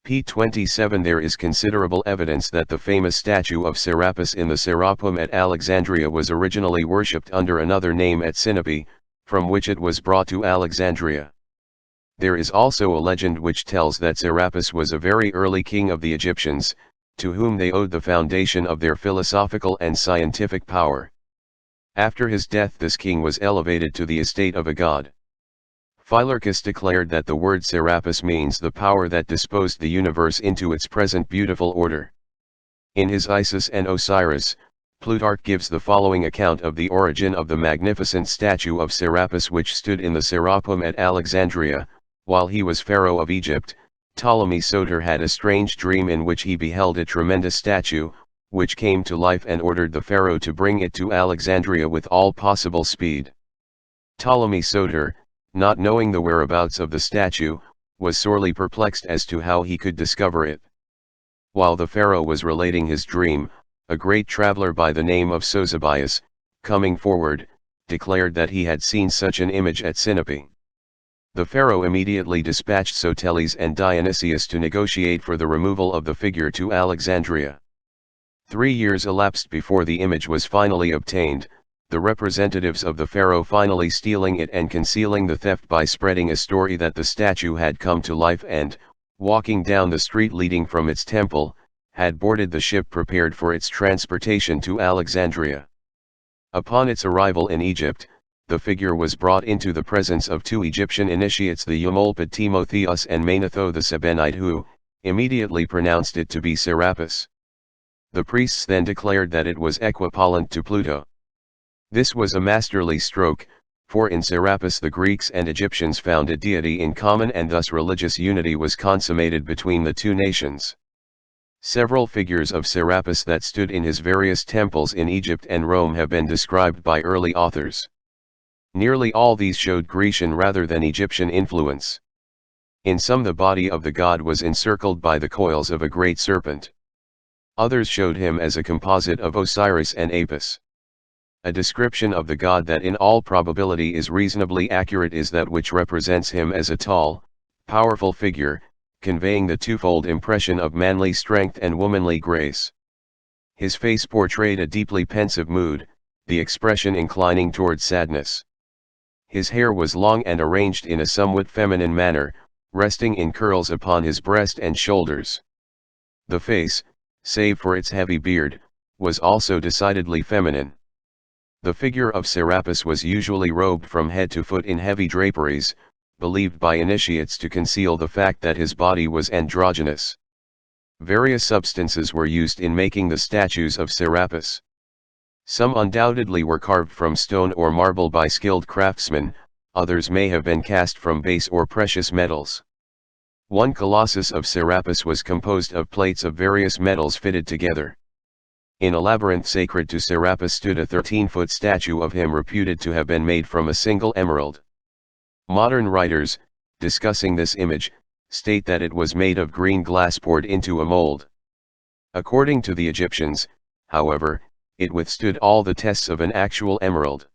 p. 27 There is considerable evidence that the famous statue of Serapis in the Serapum at Alexandria was originally worshipped under another name at Sinope, from which it was brought to Alexandria. There is also a legend which tells that Serapis was a very early king of the Egyptians, to whom they owed the foundation of their philosophical and scientific power. After his death this king was elevated to the estate of a god. Philorcus declared that the word Serapis means the power that disposed the universe into its present beautiful order. In his Isis and Osiris, Plutarch gives the following account of the origin of the magnificent statue of Serapis which stood in the Serapum at Alexandria. While he was pharaoh of Egypt, Ptolemy Soter had a strange dream in which he beheld a tremendous statue, which came to life and ordered the pharaoh to bring it to Alexandria with all possible speed. Ptolemy Soter, not knowing the whereabouts of the statue, was sorely perplexed as to how he could discover it. While the pharaoh was relating his dream, a great traveler by the name of Sozobius, coming forward, declared that he had seen such an image at Sinope. The pharaoh immediately dispatched Soteles and Dionysius to negotiate for the removal of the figure to Alexandria. 3 years elapsed before the image was finally obtained, the representatives of the pharaoh finally stealing it and concealing the theft by spreading a story that the statue had come to life and, walking down the street leading from its temple, had boarded the ship prepared for its transportation to Alexandria. Upon its arrival in Egypt, the figure was brought into the presence of 2 Egyptian initiates, the Eumolpid Timotheus and Manetho the Sabenite, who immediately pronounced it to be Serapis. The priests then declared that it was equivalent to Pluto. This was a masterly stroke, for in Serapis the Greeks and Egyptians found a deity in common and thus religious unity was consummated between the 2 nations. Several figures of Serapis that stood in his various temples in Egypt and Rome have been described by early authors. Nearly all these showed Grecian rather than Egyptian influence. In some the body of the god was encircled by the coils of a great serpent. Others showed him as a composite of Osiris and Apis. A description of the god that in all probability is reasonably accurate is that which represents him as a tall, powerful figure, conveying the twofold impression of manly strength and womanly grace. His face portrayed a deeply pensive mood, the expression inclining toward sadness. His hair was long and arranged in a somewhat feminine manner, resting in curls upon his breast and shoulders. The face, save for its heavy beard, was also decidedly feminine. The figure of Serapis was usually robed from head to foot in heavy draperies, believed by initiates to conceal the fact that his body was androgynous. Various substances were used in making the statues of Serapis. Some undoubtedly were carved from stone or marble by skilled craftsmen, others may have been cast from base or precious metals. One colossus of Serapis was composed of plates of various metals fitted together. In a labyrinth sacred to Serapis stood a 13-foot statue of him reputed to have been made from a single emerald. Modern writers, discussing this image, state that it was made of green glass poured into a mold. According to the Egyptians, however, it withstood all the tests of an actual emerald.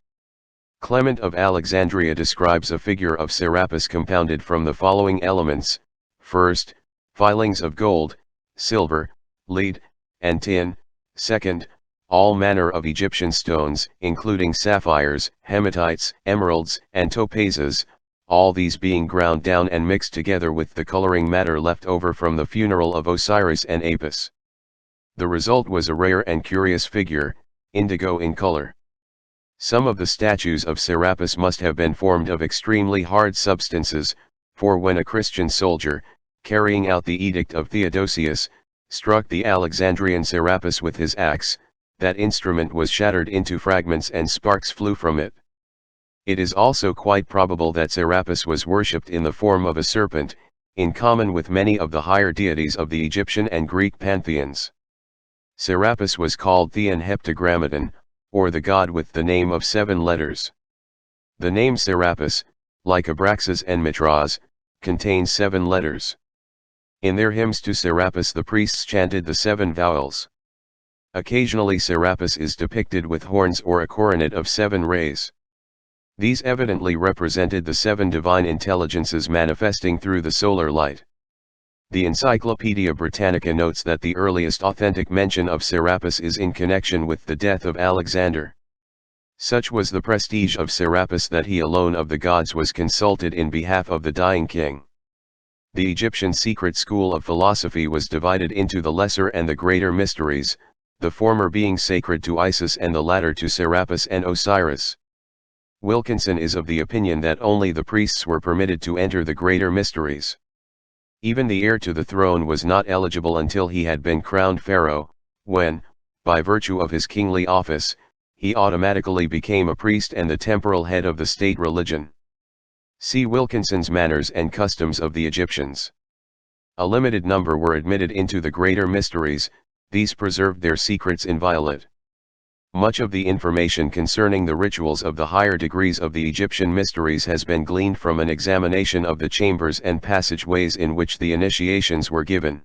Clement of Alexandria describes a figure of Serapis compounded from the following elements: first, filings of gold, silver, lead, and tin; second, all manner of Egyptian stones, including sapphires, hematites, emeralds, and topazes, all these being ground down and mixed together with the coloring matter left over from the funeral of Osiris and Apis. The result was a rare and curious figure, indigo in color. Some of the statues of Serapis must have been formed of extremely hard substances, for when a Christian soldier, carrying out the edict of Theodosius, struck the Alexandrian Serapis with his axe, that instrument was shattered into fragments and sparks flew from it. It is also quite probable that Serapis was worshipped in the form of a serpent, in common with many of the higher deities of the Egyptian and Greek pantheons. Serapis was called Theon Heptagrammaton, or the god with the name of 7 letters. The name Serapis, like Abraxas and Mitras, contains 7 letters. In their hymns to Serapis the priests chanted the 7 vowels. Occasionally Serapis is depicted with horns or a coronet of 7 rays. These evidently represented the 7 divine intelligences manifesting through the solar light. The Encyclopaedia Britannica notes that the earliest authentic mention of Serapis is in connection with the death of Alexander. Such was the prestige of Serapis that he alone of the gods was consulted in behalf of the dying king. The Egyptian secret school of philosophy was divided into the lesser and the greater mysteries, the former being sacred to Isis and the latter to Serapis and Osiris. Wilkinson is of the opinion that only the priests were permitted to enter the greater mysteries. Even the heir to the throne was not eligible until he had been crowned pharaoh, when, by virtue of his kingly office, he automatically became a priest and the temporal head of the state religion. See Wilkinson's Manners and Customs of the Egyptians. A limited number were admitted into the greater mysteries, these preserved their secrets inviolate. Much of the information concerning the rituals of the higher degrees of the Egyptian mysteries has been gleaned from an examination of the chambers and passageways in which the initiations were given.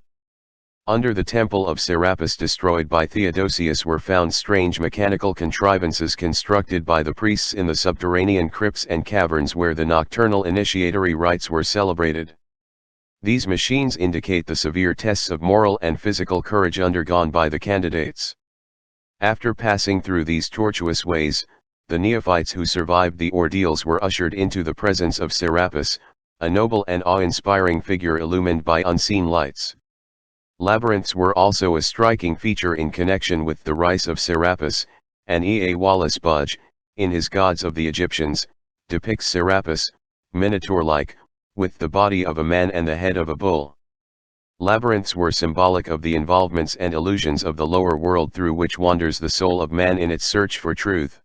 Under the temple of Serapis destroyed by Theodosius were found strange mechanical contrivances constructed by the priests in the subterranean crypts and caverns where the nocturnal initiatory rites were celebrated. These machines indicate the severe tests of moral and physical courage undergone by the candidates. After passing through these tortuous ways, the neophytes who survived the ordeals were ushered into the presence of Serapis, a noble and awe-inspiring figure illumined by unseen lights. Labyrinths were also a striking feature in connection with the rites of Serapis, and E. A. Wallace Budge, in his Gods of the Egyptians, depicts Serapis, minotaur-like, with the body of a man and the head of a bull. Labyrinths were symbolic of the involvements and illusions of the lower world through which wanders the soul of man in its search for truth.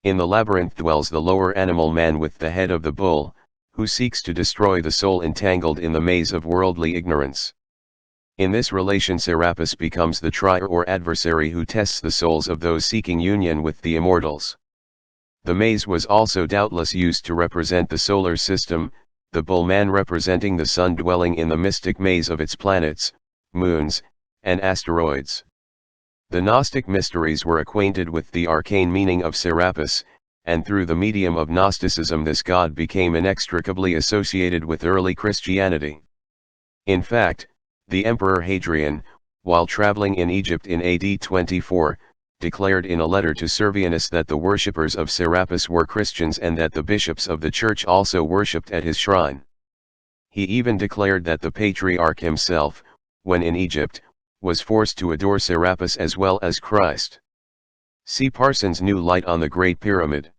In the labyrinth dwells the lower animal man with the head of the bull, who seeks to destroy the soul entangled in the maze of worldly ignorance. In this relation Serapis becomes the trier or adversary who tests the souls of those seeking union with the immortals. The maze was also doubtless used to represent the solar system, the bull man representing the sun dwelling in the mystic maze of its planets, moons, and asteroids. The Gnostic mysteries were acquainted with the arcane meaning of Serapis, and through the medium of Gnosticism this god became inextricably associated with early Christianity. In fact, the Emperor Hadrian, while traveling in Egypt in AD 24, declared in a letter to Servianus that the worshippers of Serapis were Christians and that the bishops of the church also worshipped at his shrine. He even declared that the patriarch himself, when in Egypt, was forced to adore Serapis as well as Christ. See Parsons' New Light on the Great Pyramid.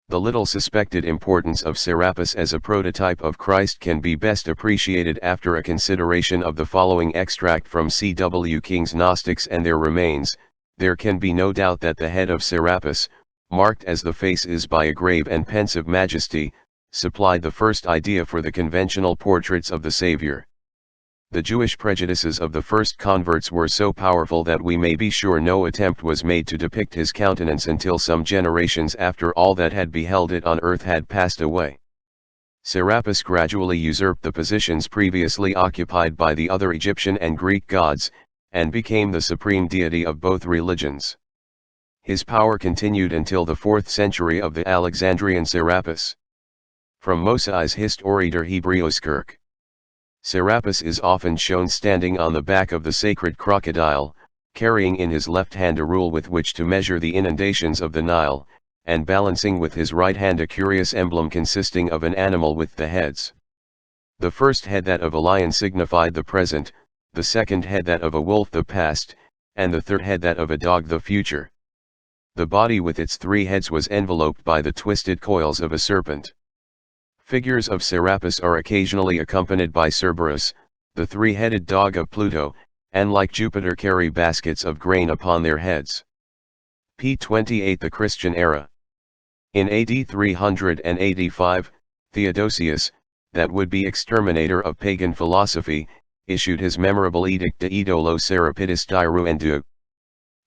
The little suspected importance of Serapis as a prototype of Christ can be best appreciated after a consideration of the following extract from C. W. King's Gnostics and Their Remains. There can be no doubt that the head of Serapis, marked as the face is by a grave and pensive majesty, supplied the first idea for the conventional portraits of the Savior. The Jewish prejudices of the first converts were so powerful that we may be sure no attempt was made to depict his countenance until some generations after all that had beheld it on earth had passed away. Serapis gradually usurped the positions previously occupied by the other Egyptian and Greek gods, and became the supreme deity of both religions. His power continued until the 4th century of the Alexandrian Serapis. From Mosai's Histoire der Hebräuskirche. Serapis is often shown standing on the back of the sacred crocodile, carrying in his left hand a rule with which to measure the inundations of the Nile, and balancing with his right hand a curious emblem consisting of an animal with the heads. The first head, that of a lion, signified the present, the second head that of a wolf the past, and the third head that of a dog the future. The body with its 3 heads was enveloped by the twisted coils of a serpent. Figures of Serapis are occasionally accompanied by Cerberus, the 3-headed dog of Pluto, and like Jupiter carry baskets of grain upon their heads. p. 28 The Christian Era. In AD 385, Theodosius, that would-be exterminator of pagan philosophy, issued his memorable Edict de Idolo Serapidis Diruendu.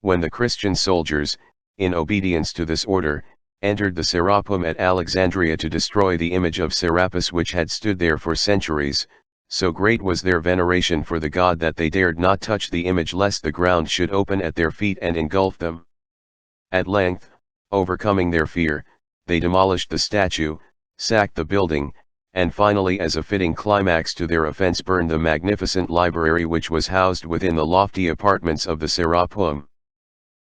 When the Christian soldiers, in obedience to this order, entered the Serapum at Alexandria to destroy the image of Serapis which had stood there for centuries, So great was their veneration for the god that they dared not touch the image lest the ground should open at their feet and engulf them. At length, overcoming their fear, they demolished the statue, sacked the building, and finally, as a fitting climax to their offense, burned the magnificent library which was housed within the lofty apartments of the Serapeum.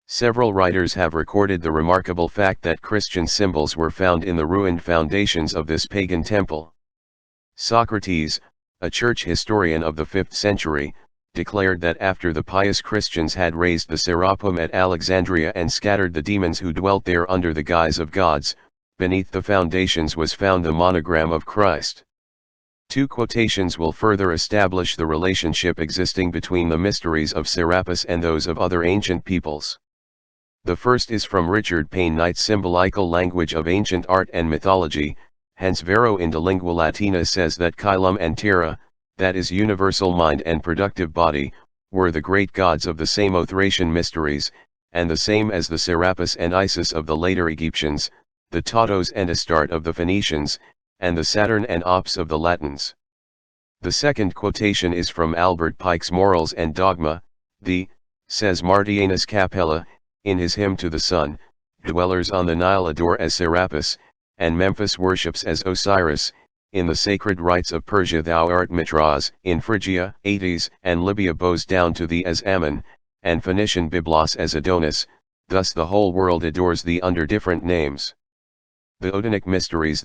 Several writers have recorded the remarkable fact that Christian symbols were found in the ruined foundations of this pagan temple. Socrates, a church historian of the 5th century, declared that after the pious Christians had raised the Serapeum at Alexandria and scattered the demons who dwelt there under the guise of gods, beneath the foundations was found the monogram of Christ. Two quotations will further establish the relationship existing between the mysteries of Serapis and those of other ancient peoples. The first is from Richard Payne Knight's Symbolical Language of Ancient Art and Mythology. Hence Vero in de Lingua Latina says that Caelum and Terra, that is universal mind and productive body, were the great gods of the Samothracian mysteries, and the same as the Serapis and Isis of the later Egyptians, the Tatos and Astarte of the Phoenicians, and the Saturn and Ops of the Latins. The second quotation is from Albert Pike's Morals and Dogma. Says Martianus Capella, in his hymn to the sun, dwellers on the Nile adore as Serapis, and Memphis worships as Osiris. In the sacred rites of Persia thou art Mithras, in Phrygia, Ates, and Libya bows down to thee as Ammon, and Phoenician Byblos as Adonis, thus the whole world adores thee under different names. The Odinic mysteries.